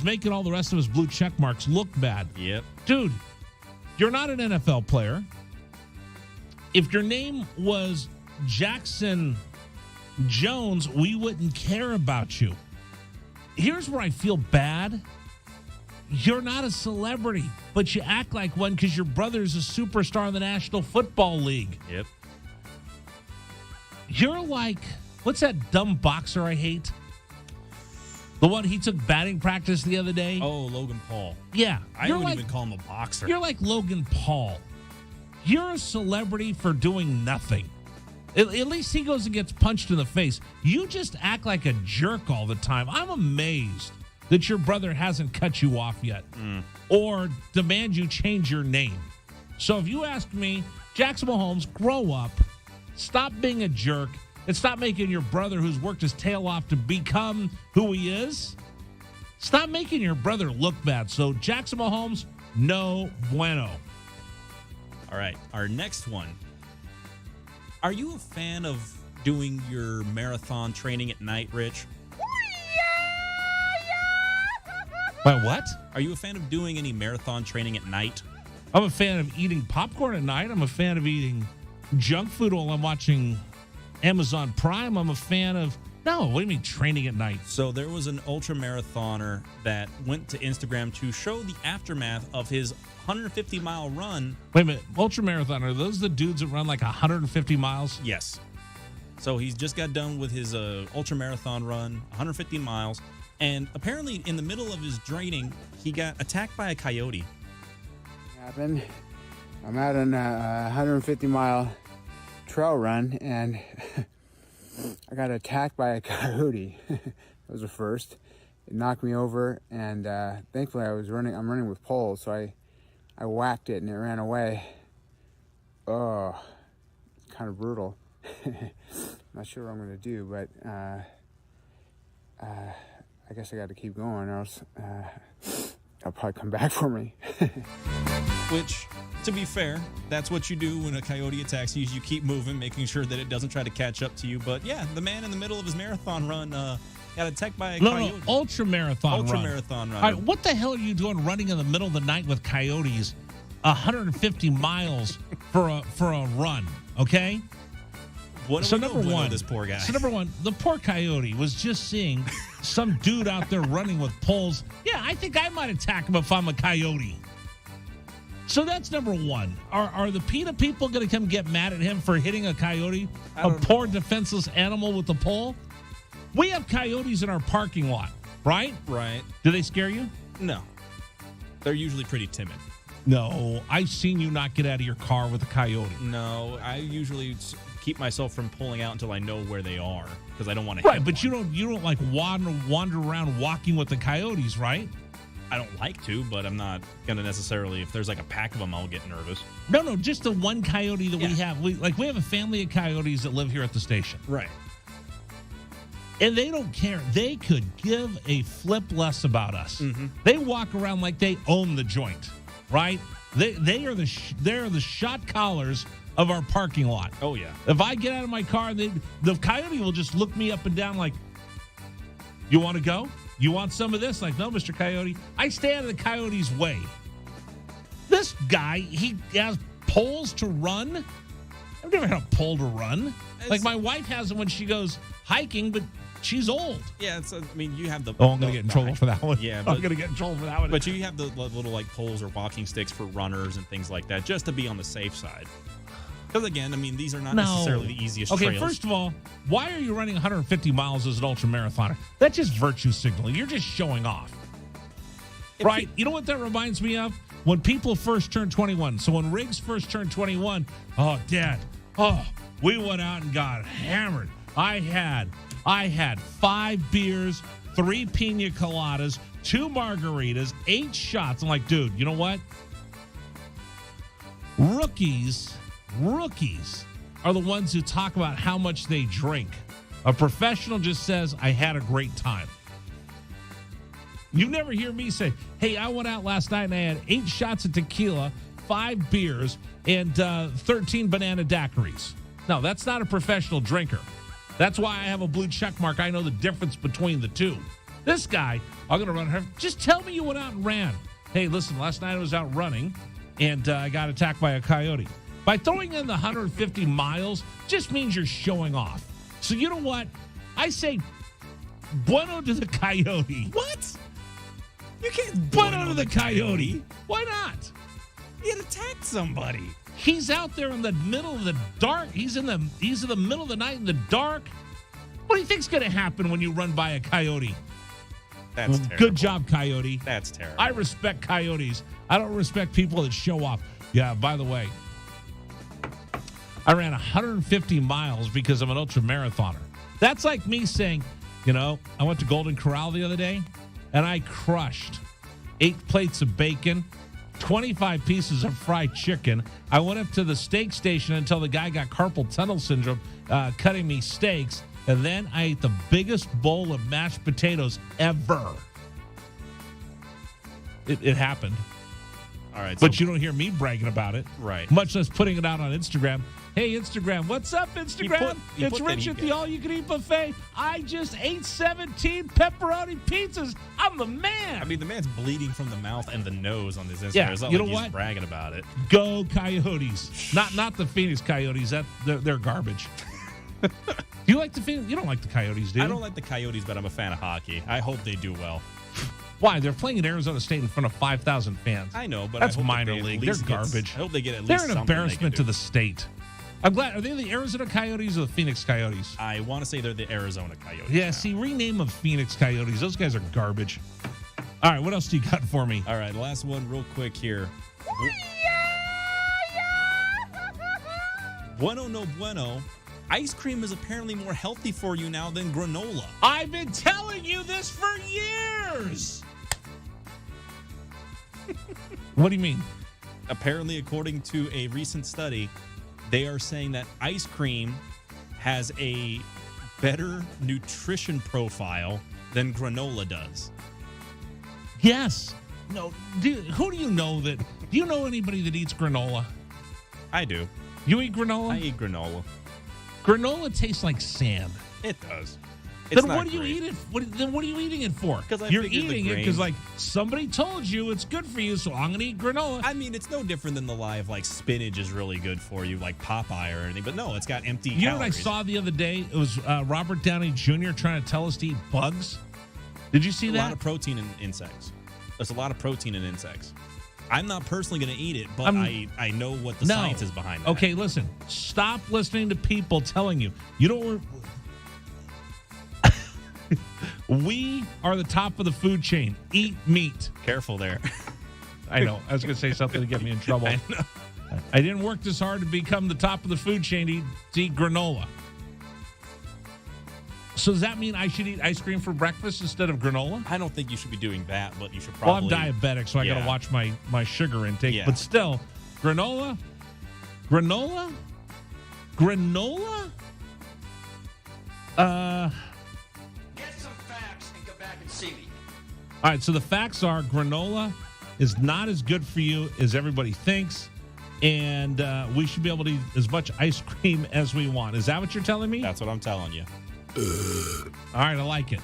making all the rest of his blue check marks look bad. Yep. Dude, you're not an NFL player. If your name was Jackson Jones, we wouldn't care about you. Here's where I feel bad. You're not a celebrity, but you act like one because your brother's a superstar in the National Football League. Yep. You're like, what's that dumb boxer I hate? The one he took batting practice the other day? Oh, Logan Paul. Yeah. I wouldn't even call him a boxer. You're like Logan Paul. You're a celebrity for doing nothing. At least he goes and gets punched in the face. You just act like a jerk all the time. I'm amazed that your brother hasn't cut you off yet or demand you change your name. So if you ask me, Jackson Mahomes, grow up, stop being a jerk, and stop making your brother who's worked his tail off to become who he is. Stop making your brother look bad. So Jackson Mahomes, no bueno. All right, our next one. Are you a fan of doing your marathon training at night, Rich? My what? Are you a fan of doing any marathon training at night? I'm a fan of eating popcorn at night. I'm a fan of eating junk food while I'm watching Amazon Prime. I'm a fan of... No, what do you mean training at night? So there was an ultra marathoner that went to Instagram to show the aftermath of his 150-mile run. Wait a minute. Ultra marathoner, are those the dudes that run like 150 miles? Yes. So he's just got done with his ultra marathon run, 150 miles. And apparently in the middle of his training, he got attacked by a coyote. Happened. I'm out on a 150-mile trail run, and I got attacked by a coyote. That was a first. It knocked me over, and thankfully I'm running with poles, so I whacked it and it ran away. Oh, it's kind of brutal. Not sure what I'm going to do, but I guess I got to keep going, or else they'll probably come back for me. Which, to be fair, that's what you do when a coyote attacks you. You keep moving, making sure that it doesn't try to catch up to you. But yeah, the man in the middle of his marathon run got attacked by a coyote. No, ultra marathon run. All right, what the hell are you doing running in the middle of the night with coyotes 150 miles for a run, okay? Number one, this poor guy. So number one, the poor coyote was just seeing some dude out there running with poles. Yeah, I think I might attack him if I'm a coyote. So that's number one. Are the PETA people going to come get mad at him for hitting a coyote, a poor defenseless animal with a pole? We have coyotes in our parking lot, right? Right. Do they scare you? No. They're usually pretty timid. No, I've seen you not get out of your car with a coyote. No, I usually keep myself from pulling out until I know where they are because I don't want to. Right, but you don't like wander around walking with the coyotes, right? I don't like to, but I'm not gonna necessarily. If there's like a pack of them, I'll get nervous. No, just the one coyote that we have. We have a family of coyotes that live here at the station. Right. And they don't care. They could give a flip less about us. Mm-hmm. They walk around like they own the joint, right? They are the shot collars of our parking lot. Oh yeah. If I get out of my car, the coyote will just look me up and down like, "You want to go? You want some of this?" Like, "No, Mr. Coyote." I stay out of the coyote's way. This guy, he has poles to run. I've never had a pole to run. Like my wife has them when she goes hiking, but she's old. Yeah, you have the... Oh, I'm going to get in trouble for that one. Yeah, I'm going to get in trouble for that one. But you have the little like poles or walking sticks for runners and things like that, just to be on the safe side. Because, again, I mean, these are not necessarily the easiest trails. Okay, first of all, why are you running 150 miles as an ultramarathoner? That's just virtue signaling. You're just showing off. Right? You know what that reminds me of? When people first turned 21. So when Riggs first turned 21, we went out and got hammered. I had 5 beers, 3 pina coladas, 2 margaritas, 8 shots. I'm like, dude, you know what? Rookies are the ones who talk about how much they drink. A professional just says, I had a great time. You never hear me say, hey, I went out last night and I had 8 shots of tequila, 5 beers, and 13 banana daiquiris. No, that's not a professional drinker. That's why I have a blue check mark. I know the difference between the two. This guy, I'm going to run. Just tell me you went out and ran. Hey, listen, last night I was out running, and I got attacked by a coyote. By throwing in the 150 miles just means you're showing off. So you know what? I say bueno to the coyote. What? You can't bueno to the coyote. Why not? He had attacked somebody. He's out there in the middle of the dark. He's in the middle of the night in the dark. What do you think's going to happen when you run by a coyote? That's terrible. Good job, coyote. That's terrible. I respect coyotes. I don't respect people that show off. Yeah, by the way, I ran 150 miles because I'm an ultramarathoner. That's like me saying, I went to Golden Corral the other day, and I crushed 8 plates of bacon, 25 pieces of fried chicken. I went up to the steak station until the guy got carpal tunnel syndrome cutting me steaks, and then I ate the biggest bowl of mashed potatoes ever. It happened. All right. But you don't hear me bragging about it. Right. Much less putting it out on Instagram. Hey, Instagram, what's up, Instagram? It's Rich at the all-you-can-eat buffet. I just ate 17 pepperoni pizzas. I'm the man. I mean, the man's bleeding from the mouth and the nose on his Instagram. Yeah, it's not you like know he's what? bragging about it. Go Coyotes. Not the Phoenix Coyotes. They're garbage. Do you like the Phoenix? You don't like the Coyotes, do you? I don't like the Coyotes, but I'm a fan of hockey. I hope they do well. Why? They're playing in Arizona State in front of 5,000 fans. I know, but that's I hope minor that league. They're garbage. I hope they get at least They're an embarrassment to the state. I'm glad. Are they the Arizona Coyotes or the Phoenix Coyotes? I want to say they're the Arizona Coyotes. Yeah, see, rename them Phoenix Coyotes. Those guys are garbage. All right, what else do you got for me? All right, last one real quick here. Bueno no bueno. Ice cream is apparently more healthy for you now than granola. I've been telling you this for years. What do you mean? Apparently, according to a recent study, they are saying that ice cream has a better nutrition profile than granola does. Yes. No. Who do you know that? Do you know anybody that eats granola? I do. You eat granola? I eat granola. Granola tastes like sand. It does. Then what do you eat it? Then what are you eating it for? Because you're eating it because somebody told you it's good for you, so I'm gonna eat granola. I mean, it's no different than the lie of spinach is really good for you, like Popeye or anything. But no, it's got empty calories. You know what I saw the other day? It was Robert Downey Jr. trying to tell us to eat bugs. Did you see that? A lot of protein in insects. There's a lot of protein in insects. I'm not personally going to eat it, but I know what the science is behind that. Okay, listen. Stop listening to people telling you. You don't. We are the top of the food chain. Eat meat. Careful there. I know. I was going to say something to get me in trouble. I didn't work this hard to become the top of the food chain to eat granola. So does that mean I should eat ice cream for breakfast instead of granola? I don't think you should be doing that, but you should probably... Well, I'm diabetic, so I got to watch my sugar intake. Yeah. But still, granola? Get some facts and come back and see me. All right, so the facts are granola is not as good for you as everybody thinks, and we should be able to eat as much ice cream as we want. Is that what you're telling me? That's what I'm telling you. All right, I like it.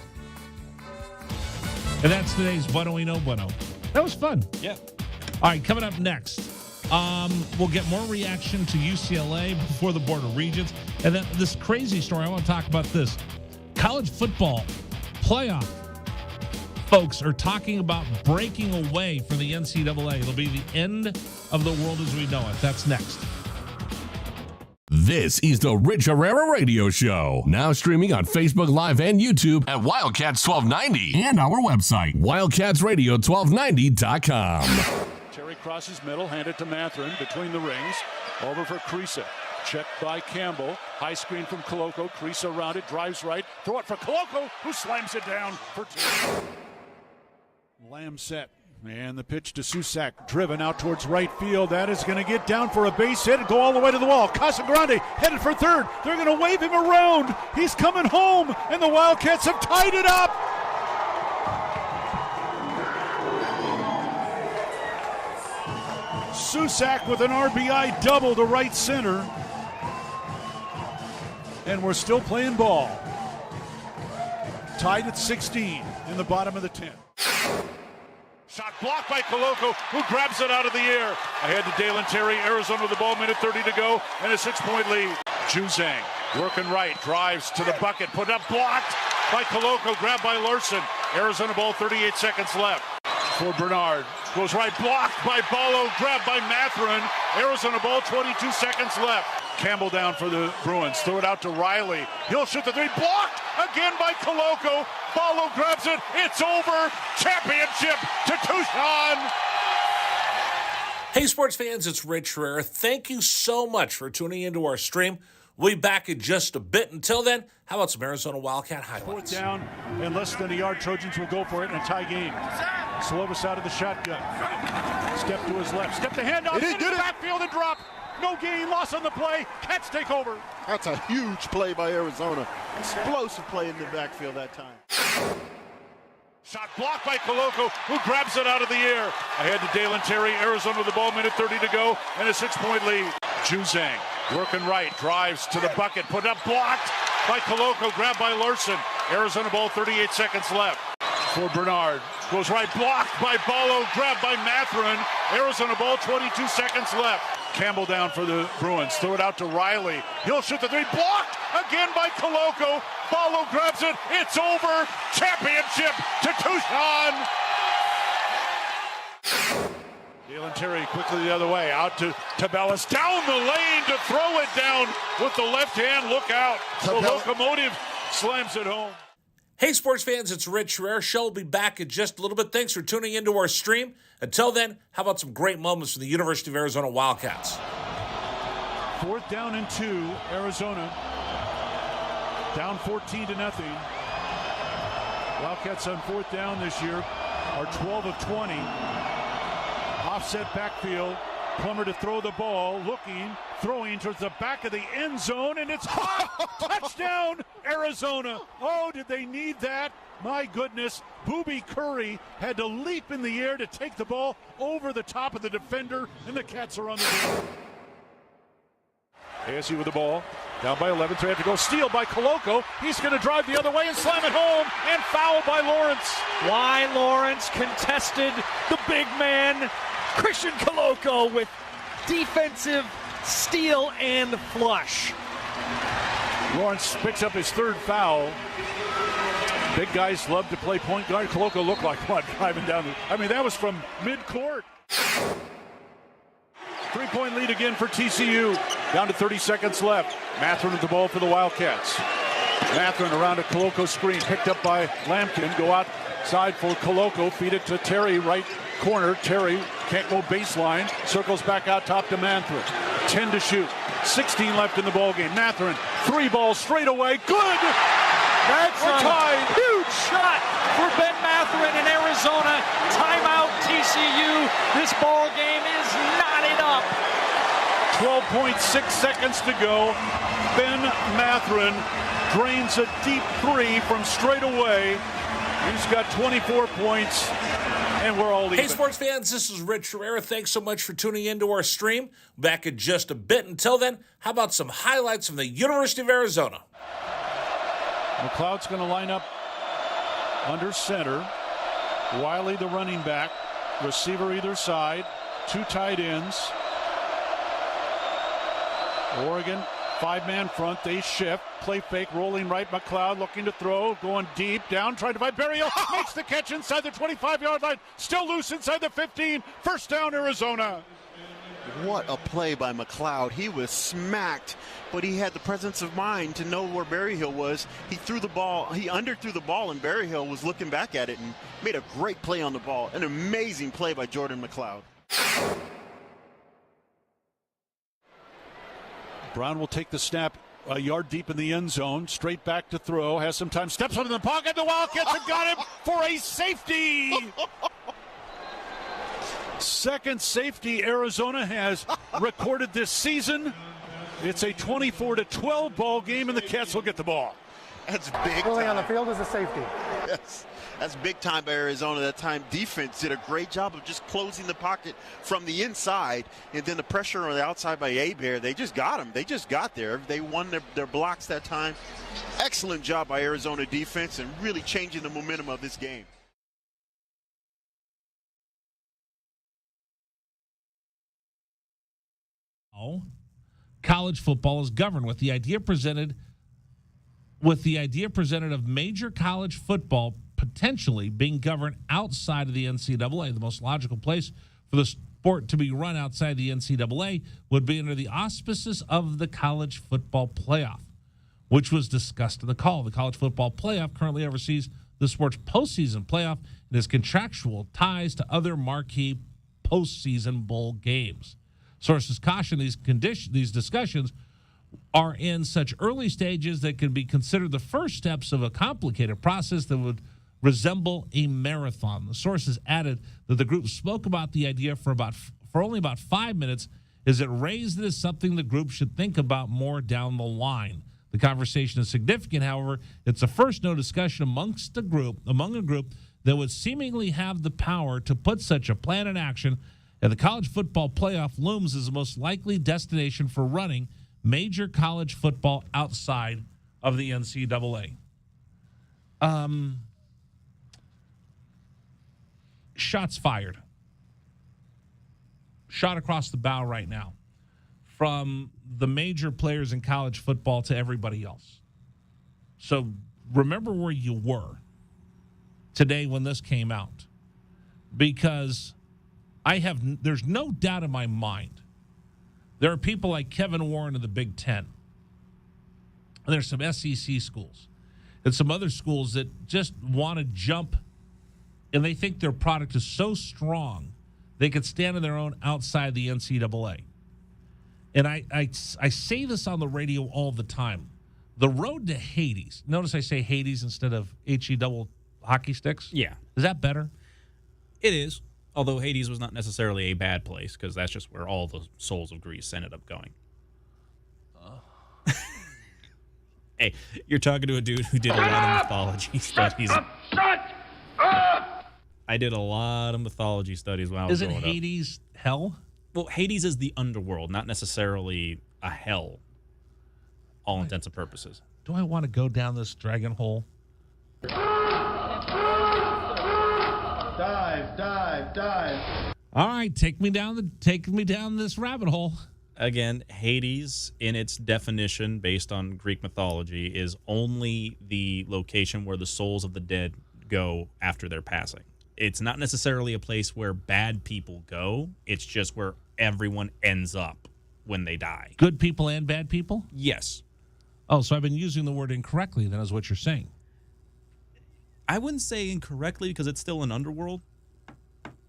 And that's today's Bueno y No Bueno. That was fun. Yep. All right, coming up next, we'll get more reaction to UCLA before the Board of Regents. And then this crazy story, I want to talk about this. College football playoff folks are talking about breaking away from the NCAA. It'll be the end of the world as we know it. That's next. This is the Rich Herrera Radio Show. Now streaming on Facebook Live and YouTube at Wildcats 1290 and our website, wildcatsradio1290.com. Terry crosses middle, hand it to Mathurin between the rings. Over for Creasa. Checked by Campbell. High screen from Koloko. Creasa around it, drives right. Throw it for Koloko, who slams it down for two. Lamb set. And the pitch to Susak, driven out towards right field. That is going to get down for a base hit and go all the way to the wall. Casagrande headed for third. They're going to wave him around. He's coming home, and the Wildcats have tied it up. Susak with an RBI double to right center. And we're still playing ball. Tied at 16 in the bottom of the 10th. Shot blocked by Koloko, who grabs it out of the air. Ahead to Dalen Terry, Arizona with the ball, minute 30 to go, and a 6-point lead. Juzang working right, drives to the bucket, put up, blocked by Koloko, grabbed by Larson. Arizona ball, 38 seconds left. For Bernard, goes right, blocked by Ballo, grabbed by Mathurin. Arizona ball, 22 seconds left. Campbell down for the Bruins, throw it out to Riley. He'll shoot the three, blocked again by Koloko. Ballo grabs it, it's over. Championship to Tucson. Hey, sports fans, it's Rich Herrera. Thank you so much for tuning into our stream. We'll be back in just a bit. Until then, how about some Arizona Wildcat highlights? Fourth down and less than a yard. Trojans will go for it in a tie game. Slovis out of the shotgun. Step to his left. Step the handoff. Into the backfield and drop. No gain, loss on the play. Cats take over. That's a huge play by Arizona. Explosive play in the backfield that time. Shot blocked by Koloko, who grabs it out of the air. Ahead to Dalen Terry, Arizona with the ball, minute 30 to go, and a 6-point lead. Juzang working right, drives to the bucket, put up, blocked by Koloko, grabbed by Larson. Arizona ball, 38 seconds left. For Bernard, goes right, blocked by Ballo, grabbed by Mathurin. Arizona ball, 22 seconds left. Campbell down for the Bruins, throw it out to Riley. He'll shoot the three, blocked again by Koloko. Ballo grabs it, it's over. Championship to Tucson. Dalen Terry quickly the other way, out to Tabellas, down the lane to throw it down with the left hand. Look out. The locomotive slams it home. Hey, sports fans, it's Rich Herrera. Show will be back in just a little bit. Thanks for tuning into our stream. Until then, how about some great moments from the University of Arizona Wildcats? Fourth down and 2, Arizona. Down 14-0. Wildcats on fourth down this year are 12 of 20. Offset backfield. Plummer to throw the ball, looking, throwing towards the back of the end zone, and it's hot! Touchdown, Arizona! Oh, did they need that? My goodness, Booby Curry had to leap in the air to take the ball over the top of the defender, and the Cats are on the field. ASU with the ball, down by 11, so they have to go. Steal by Koloko. He's going to drive the other way and slam it home, and foul by Lawrence. Why Lawrence contested the big man, Christian Koloko, with defensive steal and flush. Lawrence picks up his third foul. Big guys love to play point guard. Koloko looked like what, driving down that was from mid-court. 3-point lead again for TCU. Down to 30 seconds left. Mathurin with the ball for the Wildcats. Mathurin around a Koloko screen, picked up by Lampkin. Go outside for Koloko, feed it to Terry, right corner. Terry can't go baseline, circles back out top to Mathurin. 10 to shoot, 16 left in the ballgame. Mathurin, 3 balls straight away, good! That's We're tied. Huge shot for Ben Mathurin in Arizona. Timeout TCU. This ball game is knotted up. 12.6 seconds to go. Ben Mathurin drains a deep 3 from straight away. He's got 24 points, and we're all even. Hey, sports fans, this is Rich Herrera. Thanks so much for tuning into our stream. Back in just a bit. Until then, how about some highlights from the University of Arizona? McLeod's going to line up under center. Wiley, the running back. Receiver either side. 2 tight ends. Oregon, 5-man front. They shift. Play fake, rolling right. McLeod looking to throw. Going deep. Down, trying to find Berryhill. Makes the catch inside the 25-yard line. Still loose inside the 15. First down, Arizona. What a play by McLeod. He was smacked, but he had the presence of mind to know where Berryhill was. He threw the ball, he underthrew the ball, and Berryhill was looking back at it and made a great play on the ball. An amazing play by Jordan McLeod. Brown will take the snap a yard deep in the end zone, straight back to throw, has some time, steps into the pocket, the Wildcats have got him for a safety. Second safety Arizona has recorded this season. It's a 24-12 ball game, and the Cats will get the ball. That's big Fully time. on the field is a safety. Yes, that's big time by Arizona. That time defense did a great job of just closing the pocket from the inside, and then the pressure on the outside by Hebert, they just got him. They just got there. They won their blocks that time. Excellent job by Arizona defense and really changing the momentum of this game. College football is governed with the idea presented of major college football potentially being governed outside of the NCAA. The most logical place for the sport to be run outside the NCAA would be under the auspices of the College Football Playoff, which was discussed in the call. The College Football Playoff currently oversees the sport's postseason playoff and has contractual ties to other marquee postseason bowl games. Sources caution these discussions are in such early stages that can be considered the first steps of a complicated process that would resemble a marathon. The sources added that the group spoke about the idea for only about 5 minutes, as it raised it as something the group should think about more down the line. The conversation is significant, however. It's a first no discussion among a group that would seemingly have the power to put such a plan in action, and the College Football Playoff looms as the most likely destination for running major college football outside of the NCAA. Shots fired. Shot across the bow right now from the major players in college football to everybody else. So remember where you were today when this came out, because there's no doubt in my mind there are people like Kevin Warren of the Big Ten. And there's some SEC schools and some other schools that just want to jump, and they think their product is so strong they could stand on their own outside the NCAA. And I say this on the radio all the time. The road to Hades. Notice I say Hades instead of HE double hockey sticks? Yeah. Is that better? It is. Although Hades was not necessarily a bad place, because that's just where all the souls of Greece ended up going. Hey, you're talking to a dude who did a lot of mythology studies. I did a lot of mythology studies when I was growing up. Isn't Hades hell? Well, Hades is the underworld, not necessarily a hell, all intents and purposes. Do I want to go down this dragon hole? Dive. All right, take me down this rabbit hole. Again, Hades, in its definition based on Greek mythology, is only the location where the souls of the dead go after their passing. It's not necessarily a place where bad people go. It's just where everyone ends up when they die. Good people and bad people? Yes. Oh, so I've been using the word incorrectly, then, is what you're saying. I wouldn't say incorrectly because it's still an underworld.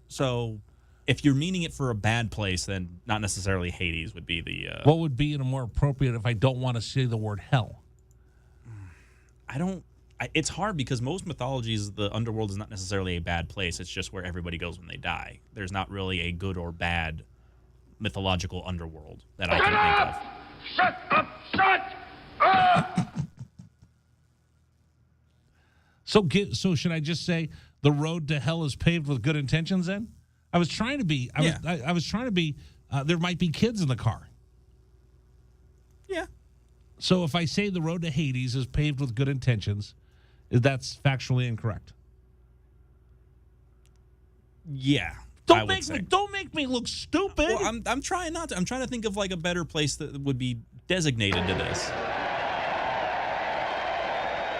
So if you're meaning it for a bad place, then not necessarily Hades would be the... What would be more appropriate if I don't want to say the word hell? It's hard because most mythologies, the underworld is not necessarily a bad place. It's just where everybody goes when they die. There's not really a good or bad mythological underworld that I can think of. Shut up! Shut up! So should I just say the road to hell is paved with good intentions then? I was trying to be. I was trying to be. There might be kids in the car. Yeah. So if I say the road to Hades is paved with good intentions, that's factually incorrect. Yeah. Don't make me look stupid. Well, I'm trying not to. I'm trying to think of like a better place that would be designated to this.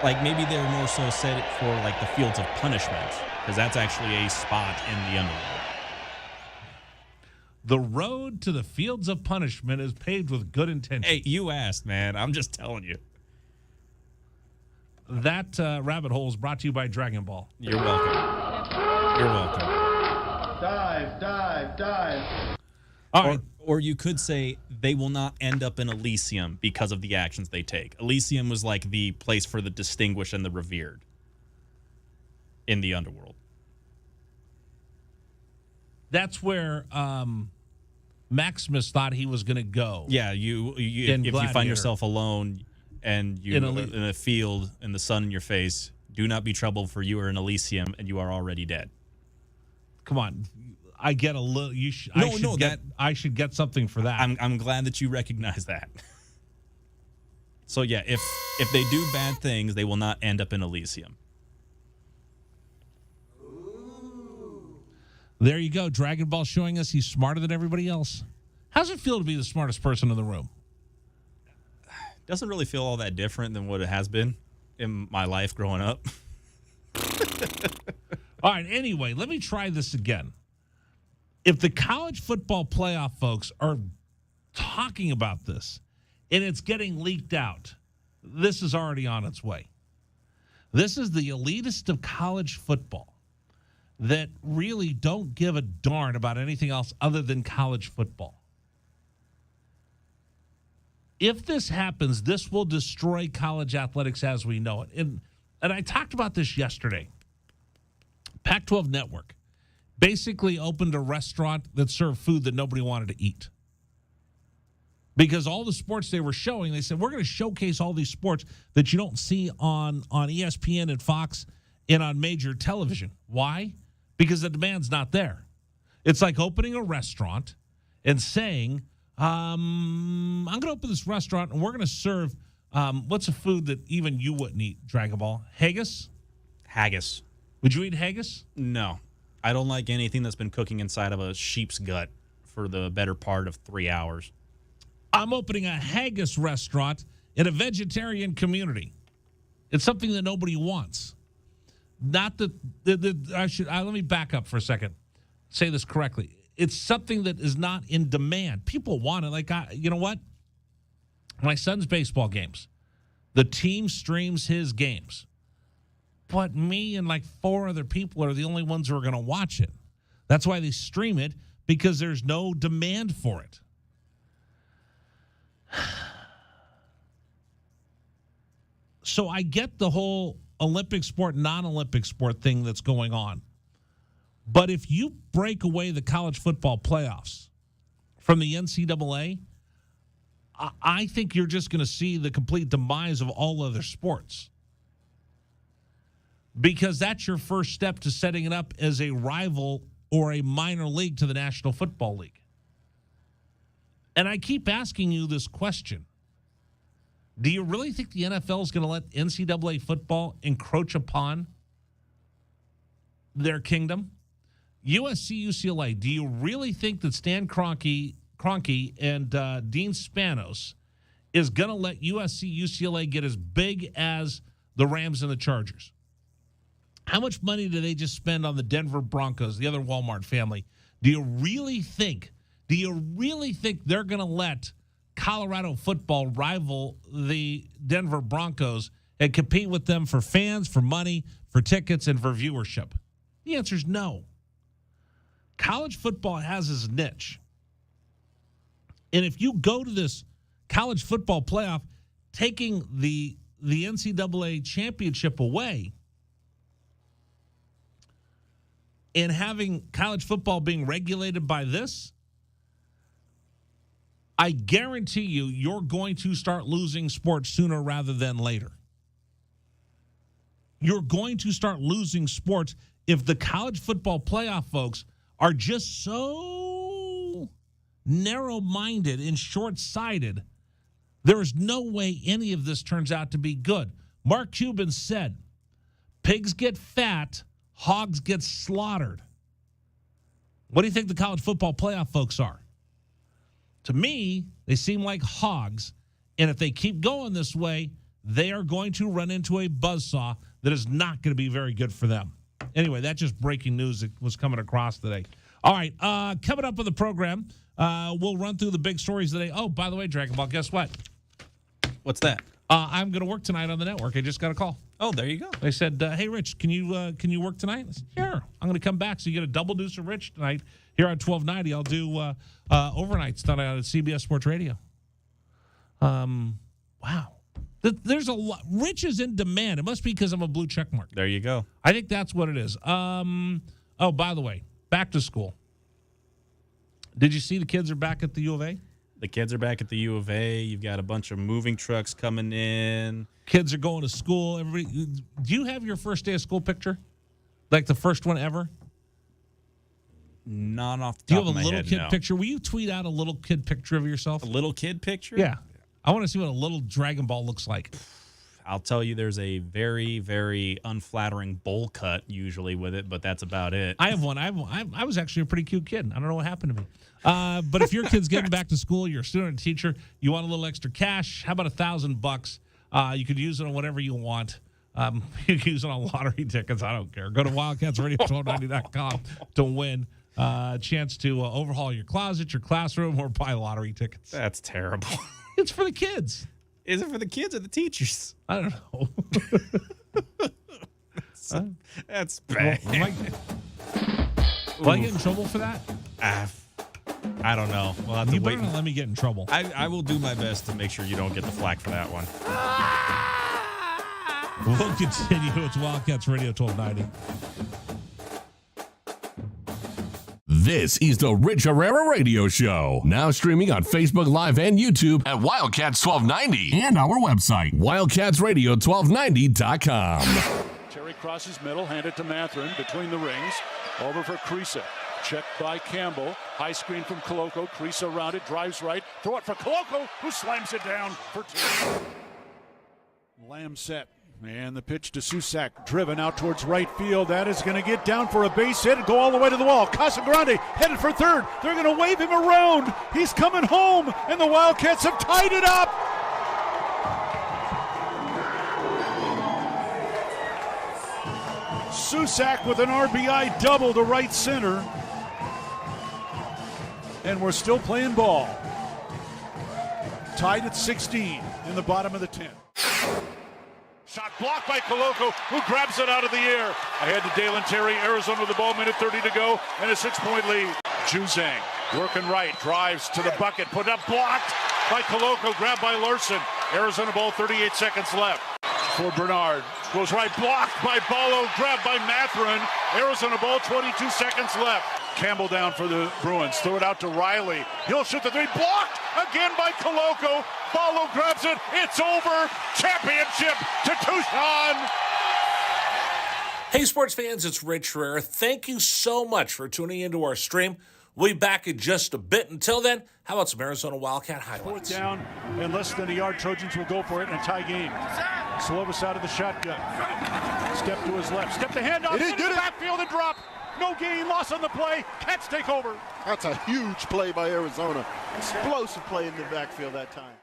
Like maybe they're more so set for like the fields of punishment, because that's actually a spot in the underworld. The road to the fields of punishment is paved with good intentions. Hey, you asked, man. I'm just telling you. That rabbit hole is brought to you by Dragon Ball. You're welcome. You're welcome. Dive. All right. Or you could say they will not end up in Elysium because of the actions they take. Elysium was like the place for the distinguished and the revered in the underworld. That's where Maximus thought he was going to go. Yeah, if you find yourself alone and you in a field and the sun in your face, do not be troubled, for you are in Elysium and you are already dead. Come on, I get a little. I should get something for that. I'm glad that you recognize that. So yeah, if they do bad things, they will not end up in Elysium. There you go. Dragon Ball showing us he's smarter than everybody else. How's it feel to be the smartest person in the room? Doesn't really feel all that different than what it has been in my life growing up. All right, anyway, let me try this again. If the college football playoff folks are talking about this and it's getting leaked out, this is already on its way. This is the elitist of college football that really don't give a darn about anything else other than college football. If this happens, this will destroy college athletics as we know it. And I talked about this yesterday. Pac-12 Network basically opened a restaurant that served food that nobody wanted to eat. Because all the sports they were showing, they said, we're going to showcase all these sports that you don't see on ESPN and Fox and on major television. Why? Because the demand's not there. It's like opening a restaurant and saying, I'm going to open this restaurant and we're going to serve, what's a food that even you wouldn't eat, Dragon Ball? Haggis? Haggis. Would you eat haggis? No. I don't like anything that's been cooking inside of a sheep's gut for the better part of 3 hours. I'm opening a haggis restaurant in a vegetarian community. It's something that nobody wants. Not that let me back up for a second. Say this correctly. It's something that is not in demand. People want it. Like, you know what? My son's baseball games, the team streams his games. But me and like 4 other people are the only ones who are going to watch it. That's why they stream it, because there's no demand for it. So I get the whole Olympic sport, non-Olympic sport thing that's going on. But if you break away the college football playoffs from the NCAA, I think you're just going to see the complete demise of all other sports. Because that's your first step to setting it up as a rival or a minor league to the National Football League. And I keep asking you this question. Do you really think the NFL is going to let NCAA football encroach upon their kingdom? USC, UCLA, do you really think that Stan Kroenke and Dean Spanos is going to let USC, UCLA get as big as the Rams and the Chargers? How much money do they just spend on the Denver Broncos, the other Walmart family? Do you really think they're going to let Colorado football rival the Denver Broncos and compete with them for fans, for money, for tickets, and for viewership? The answer is no. College football has its niche. And if you go to this college football playoff, taking the NCAA championship away and having college football being regulated by this, I guarantee you're going to start losing sports sooner rather than later. You're going to start losing sports if the college football playoff folks are just so narrow-minded and short-sighted. There is no way any of this turns out to be good. Mark Cuban said, pigs get fat, hogs get slaughtered. What do you think the college football playoff folks are? To me, they seem like hogs, and if they keep going this way, they are going to run into a buzzsaw that is not going to be very good for them. Anyway, that's just breaking news that was coming across today. All right, coming up on the program, we'll run through the big stories today. Oh, by the way, Dragon Ball, guess what? What's that? I'm going to work tonight on the network. I just got a call. Oh, there you go. They said, hey, Rich, can you work tonight? I said, sure. I'm going to come back. So you get a double deuce of Rich tonight here on 1290. I'll do overnights tonight on CBS Sports Radio. Wow. There's a lot. Rich is in demand. It must be because I'm a blue check mark. There you go. I think that's what it is. Oh, by the way, back to school. Did you see the kids are back at the U of A? The kids are back at the U of A. You've got a bunch of moving trucks coming in. Kids are going to school. Everybody, do you have your first day of school picture? Like the first one ever? Not off the top of my head, do you have a little kid no. picture? Will you tweet out a little kid picture of yourself? A little kid picture? Yeah. I want to see what a little Dragon Ball looks like. I'll tell you, there's a very, very unflattering bowl cut usually with it, but that's about it. I have one. I was actually a pretty cute kid. I don't know what happened to me. But if your kid's getting back to school, you're a student or teacher, you want a little extra cash, how about $1,000? You could use it on whatever you want. You can use it on lottery tickets. I don't care. Go to wildcatsradio1290.com to win a chance to overhaul your closet, your classroom, or buy lottery tickets. That's terrible. It's for the kids. Is it for the kids or the teachers? I don't know. That's bad. Will I get in trouble for that? I don't know. We'll have to you wait. better not let me get in trouble. I will do my best to make sure you don't get the flack for that one. We'll continue. It's Wildcats Radio 1290. This is the Rich Herrera Radio Show. Now streaming on Facebook Live and YouTube at Wildcats 1290 and our website, wildcatsradio1290.com. Terry crosses middle, hand it to Matherin between the rings. Over for Creasa. Checked by Campbell. High screen from Koloko. Creasa around it, drives right. Throw it for Koloko, who slams it down for two. Lamb set. And the pitch to Susak, driven out towards right field. That is going to get down for a base hit and go all the way to the wall. Casagrande headed for third. They're going to wave him around. He's coming home, and the Wildcats have tied it up. Susak with an RBI double to right center. And we're still playing ball. Tied at 16 in the bottom of the 10th. Shot blocked by Koloko, who grabs it out of the air. Ahead to Dalen Terry, Arizona with the ball, minute 30 to go, and a 6-point lead. Juzang working right, drives to the bucket, put up, blocked by Koloko, grabbed by Larson. Arizona ball, 38 seconds left. For Bernard, goes right, blocked by Ballo, grabbed by Matherin. Arizona ball, 22 seconds left. Campbell down for the Bruins, throw it out to Riley. He'll shoot the three, blocked again by Koloko. Ballo grabs it, it's over. Championship to Tucson. Hey, sports fans, it's Rich Herrera. Thank you so much for tuning into our stream. We'll be back in just a bit. Until then, how about some Arizona Wildcat highlights? Fourth down and less than a yard. Trojans will go for it in a tie game. Slovis out of the shotgun. Step to his left. Step the handoff. It is good. Backfield and drop. No gain. Loss on the play. Cats take over. That's a huge play by Arizona. Explosive play in the backfield that time.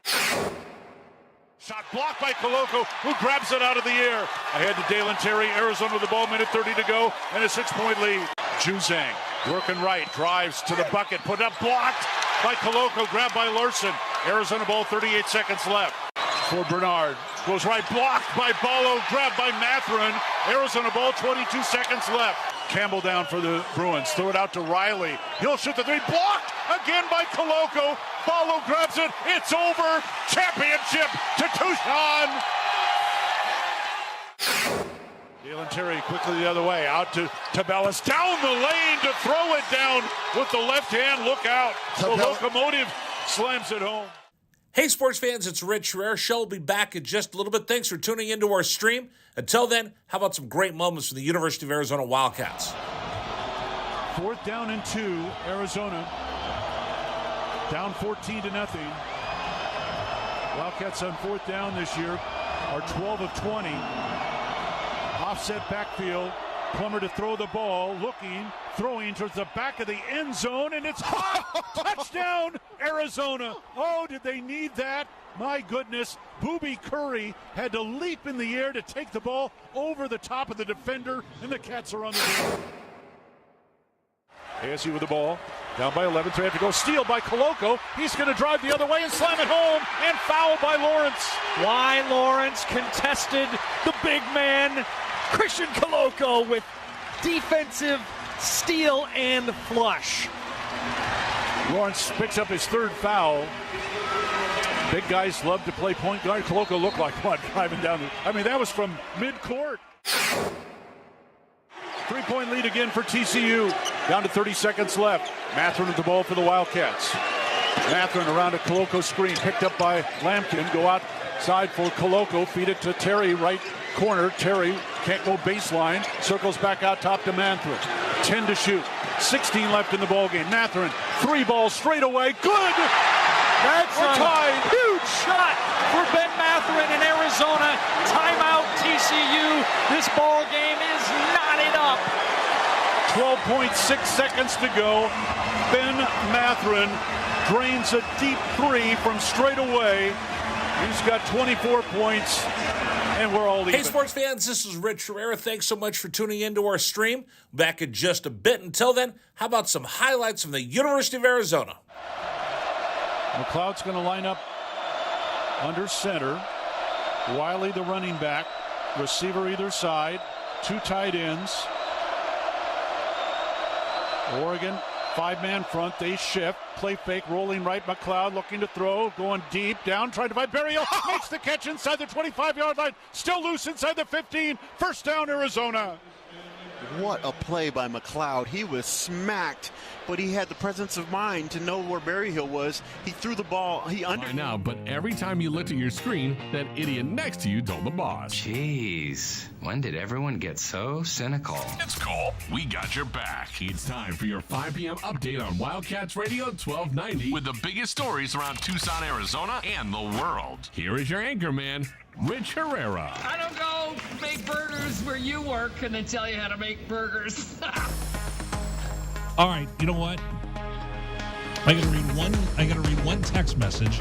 Shot blocked by Koloko, who grabs it out of the air. Ahead to Dalen Terry, Arizona with the ball, minute 30 to go, and a 6-point lead. Juzang working right, drives to the bucket, put up, blocked by Koloko, grabbed by Larson. Arizona ball, 38 seconds left. For Bernard, goes right, blocked by Ballo, grabbed by Matherin. Arizona ball, 22 seconds left. Campbell down for the Bruins, throw it out to Riley. He'll shoot the three, blocked again by Koloko. Ballo grabs it, it's over. Championship to Tucson. Dalen Terry quickly the other way, out to Tabellas, down the lane to throw it down with the left hand. Look out. The locomotive slams it home. Hey, sports fans, it's Rich Herrera. Show will be back in just a little bit. Thanks for tuning into our stream. Until then, how about some great moments for the University of Arizona Wildcats? Fourth down and 2, Arizona. Down 14-0. Wildcats on fourth down this year are 12 of 20. Offset backfield. Plummer to throw the ball, looking, throwing towards the back of the end zone, and it's hot! Touchdown, Arizona! Oh, did they need that? My goodness, Booby Curry had to leap in the air to take the ball over the top of the defender, and the Cats are on the field. ASU with the ball. Down by 11, 3 to go. Steal by Koloko. He's going to drive the other way and slam it home. And foul by Lawrence. Why Lawrence contested the big man, Christian Koloko, with defensive steal and flush. Lawrence picks up his third foul. Big guys love to play point guard. Koloko looked like one driving down. That was from midcourt. 3-point lead again for TCU. Down to 30 seconds left. Matherin with the ball for the Wildcats. Matherin around a Koloko screen. Picked up by Lampkin. Go outside for Koloko. Feed it to Terry, right corner. Terry can't go baseline. Circles back out top to Matherin. 10 to shoot. 16 left in the ballgame. Matherin, 3 balls straight away. Good! That's We're a tied. huge shot for Ben Matherin in Arizona. Timeout TCU. This ball game is knotted up. 12.6 seconds to go. Ben Matherin drains a deep 3 from straight away. He's got 24 points, and we're all even. Hey, sports fans, this is Rich Herrera. Thanks so much for tuning into our stream. Back in just a bit. Until then, how about some highlights from the University of Arizona? McLeod's going to line up under center. Wiley, the running back. Receiver either side. 2 tight ends. Oregon, 5-man front. They shift. Play fake, rolling right. McLeod looking to throw. Going deep. Down, trying to find Berryhill. Makes the catch inside the 25-yard line. Still loose inside the 15. First down, Arizona. What a play by McLeod. He was smacked, but he had the presence of mind to know where Berryhill was. He threw the ball. I know, but every time you looked at your screen, that idiot next to you told the boss. Jeez, when did everyone get so cynical? It's cool. We got your back. It's time for your 5 p.m. update on Wildcats Radio 1290 with the biggest stories around Tucson, Arizona, and the world. Here is your anchor man, Rich Herrera. I don't go make burgers where you work and then tell you how to make burgers. All right, you know what? I got to read one text message.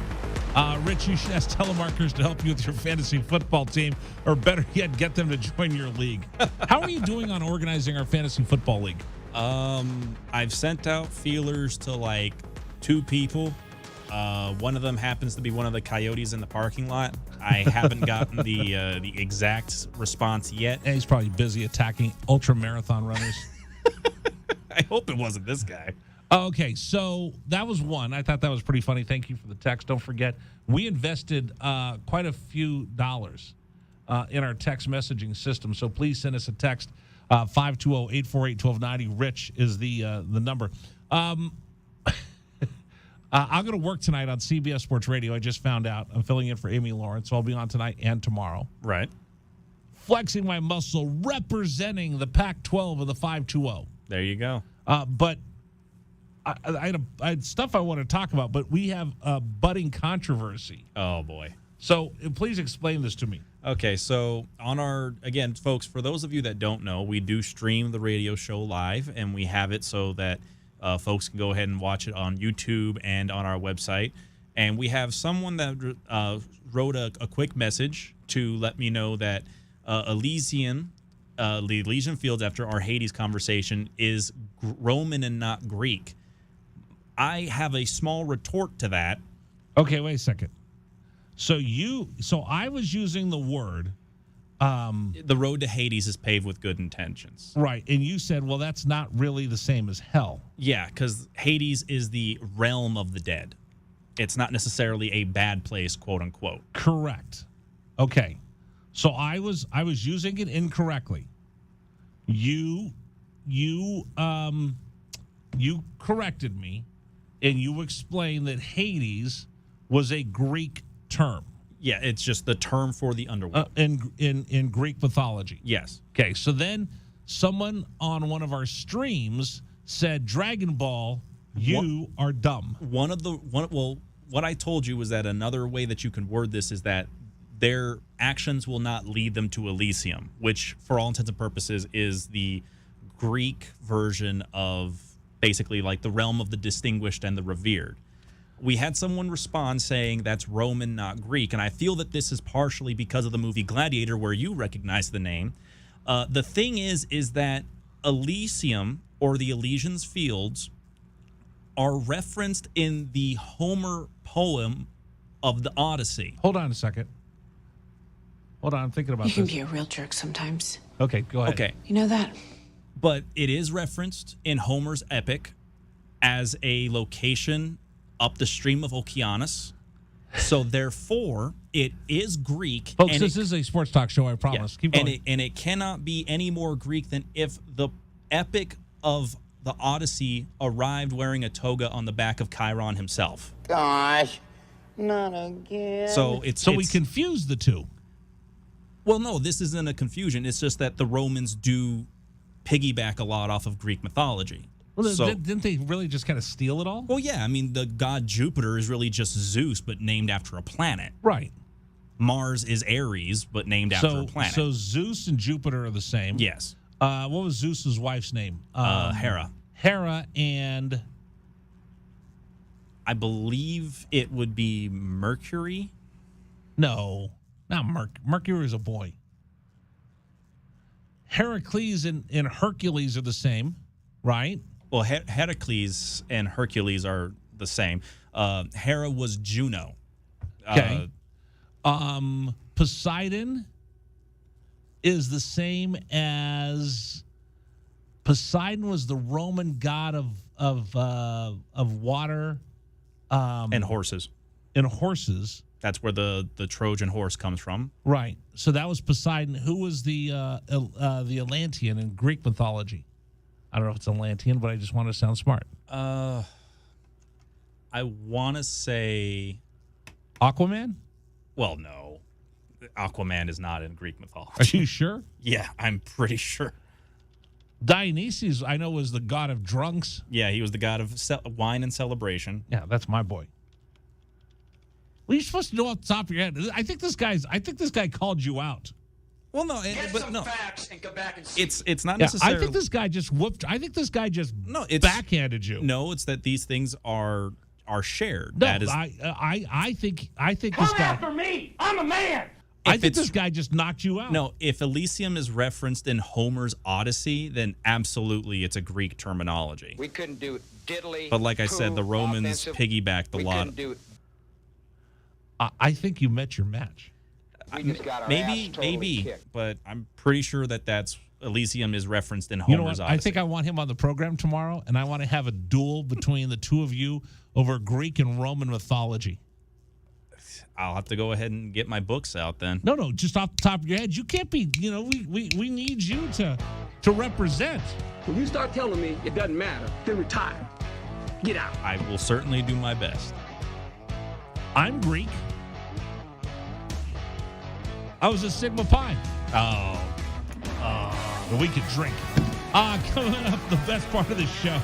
Rich, you should ask telemarketers to help you with your fantasy football team, or better yet, get them to join your league. How are you doing on organizing our fantasy football league? I've sent out feelers to like 2 people. One of them happens to be one of the coyotes in the parking lot. I haven't gotten the exact response yet. And he's probably busy attacking ultra marathon runners. I hope it wasn't this guy. Okay, so that was one. I thought that was pretty funny. Thank you for the text. Don't forget, we invested quite a few dollars in our text messaging system. So please send us a text. 520-848-1290. Rich is the number. I'm going to work tonight on CBS Sports Radio. I just found out. I'm filling in for Amy Lawrence, so I'll be on tonight and tomorrow. Right. Flexing my muscle, representing the Pac-12 of the 520. There you go. But I had stuff I want to talk about, but we have a budding controversy. Oh, boy. So please explain this to me. Okay, so on our, again, folks, for those of you that don't know, we do stream the radio show live, and we have it so that folks can go ahead and watch it on YouTube and on our website. And we have someone that wrote a quick message to let me know that Elysian Fields, after our Hades conversation, is Roman and not Greek. I have a small retort to that. Okay, wait a second. So I was using the word. The road to Hades is paved with good intentions. Right. And you said, well, that's not really the same as hell. Yeah, because Hades is the realm of the dead. It's not necessarily a bad place, quote unquote. Correct. Okay. So I was using it incorrectly. You corrected me, and you explained that Hades was a Greek term. Yeah, it's just the term for the underworld. In Greek mythology. Yes. Okay, so then someone on one of our streams said, Dragon Ball, you are dumb. What I told you was that another way that you can word this is that their actions will not lead them to Elysium, which for all intents and purposes is the Greek version of basically like the realm of the distinguished and the revered. We had someone respond saying that's Roman, not Greek, and I feel that this is partially because of the movie Gladiator, where you recognize the name. The thing is that Elysium or the Elysian Fields are referenced in the Homer poem of the Odyssey. Hold on a second. Hold on, I'm thinking about this. You can be a real jerk sometimes. Okay, go ahead. Okay. You know that? But it is referenced in Homer's epic as a location up the stream of Okeanos. So therefore, it is Greek. Folks, this is a sports talk show, I promise. Yeah, Keep going. And it cannot be any more Greek than if the epic of the Odyssey arrived wearing a toga on the back of Chiron himself. Gosh, not again. So we confuse the two. Well, no, this isn't a confusion. It's just that the Romans do piggyback a lot off of Greek mythology. Well, so, didn't they really just kind of steal it all? Well, yeah. I mean, the god Jupiter is really just Zeus, but named after a planet. Right. Mars is Ares, but named after a planet. So Zeus and Jupiter are the same. Yes. What was Zeus's wife's name? Hera. Hera and... I believe it would be Mercury. No, not Mercury is a boy. Heracles and Hercules are the same, right? Well, Heracles and Hercules are the same. Hera was Juno. Okay. Poseidon is the same as... Poseidon was the Roman god of water and horses. And horses. That's where the Trojan horse comes from. Right. So that was Poseidon. Who was the Atlantean in Greek mythology? I don't know if it's Atlantean, but I just want to sound smart. I want to say Aquaman? Well, no. Aquaman is not in Greek mythology. Are you sure? Yeah, I'm pretty sure. Dionysus, I know, was the god of drunks. Yeah, he was the god of wine and celebration. Yeah, that's my boy. Well, you're supposed to know off the top of your head. I think this guy called you out. Well, no, Get but some no. facts and come back and see. It's not necessarily. I think this guy just whooped. I think this guy just backhanded you. No, it's that these things are shared. No, that is. I think this Come guy. after me. I'm a man. I think this guy just knocked you out. No, if Elysium is referenced in Homer's Odyssey, then absolutely it's a Greek terminology. We couldn't do diddly. But like I said, the Romans piggybacked a lot. I think you met your match. Maybe, but I'm pretty sure that's Elysium is referenced in Homer's Odyssey. I think I want him on the program tomorrow, and I want to have a duel between the two of you over Greek and Roman mythology. I'll have to go ahead and get my books out then. No, just off the top of your head. You can't be, we need you to represent. When you start telling me it doesn't matter, then retire. Get out. I will certainly do my best. I'm Greek. I was a Sigma Pi. But we could drink. Coming up, the best part of the show.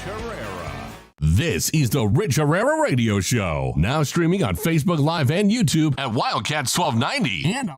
Herrera. This is the Rich Herrera Radio Show. Now streaming on Facebook Live and YouTube at Wildcats 1290. And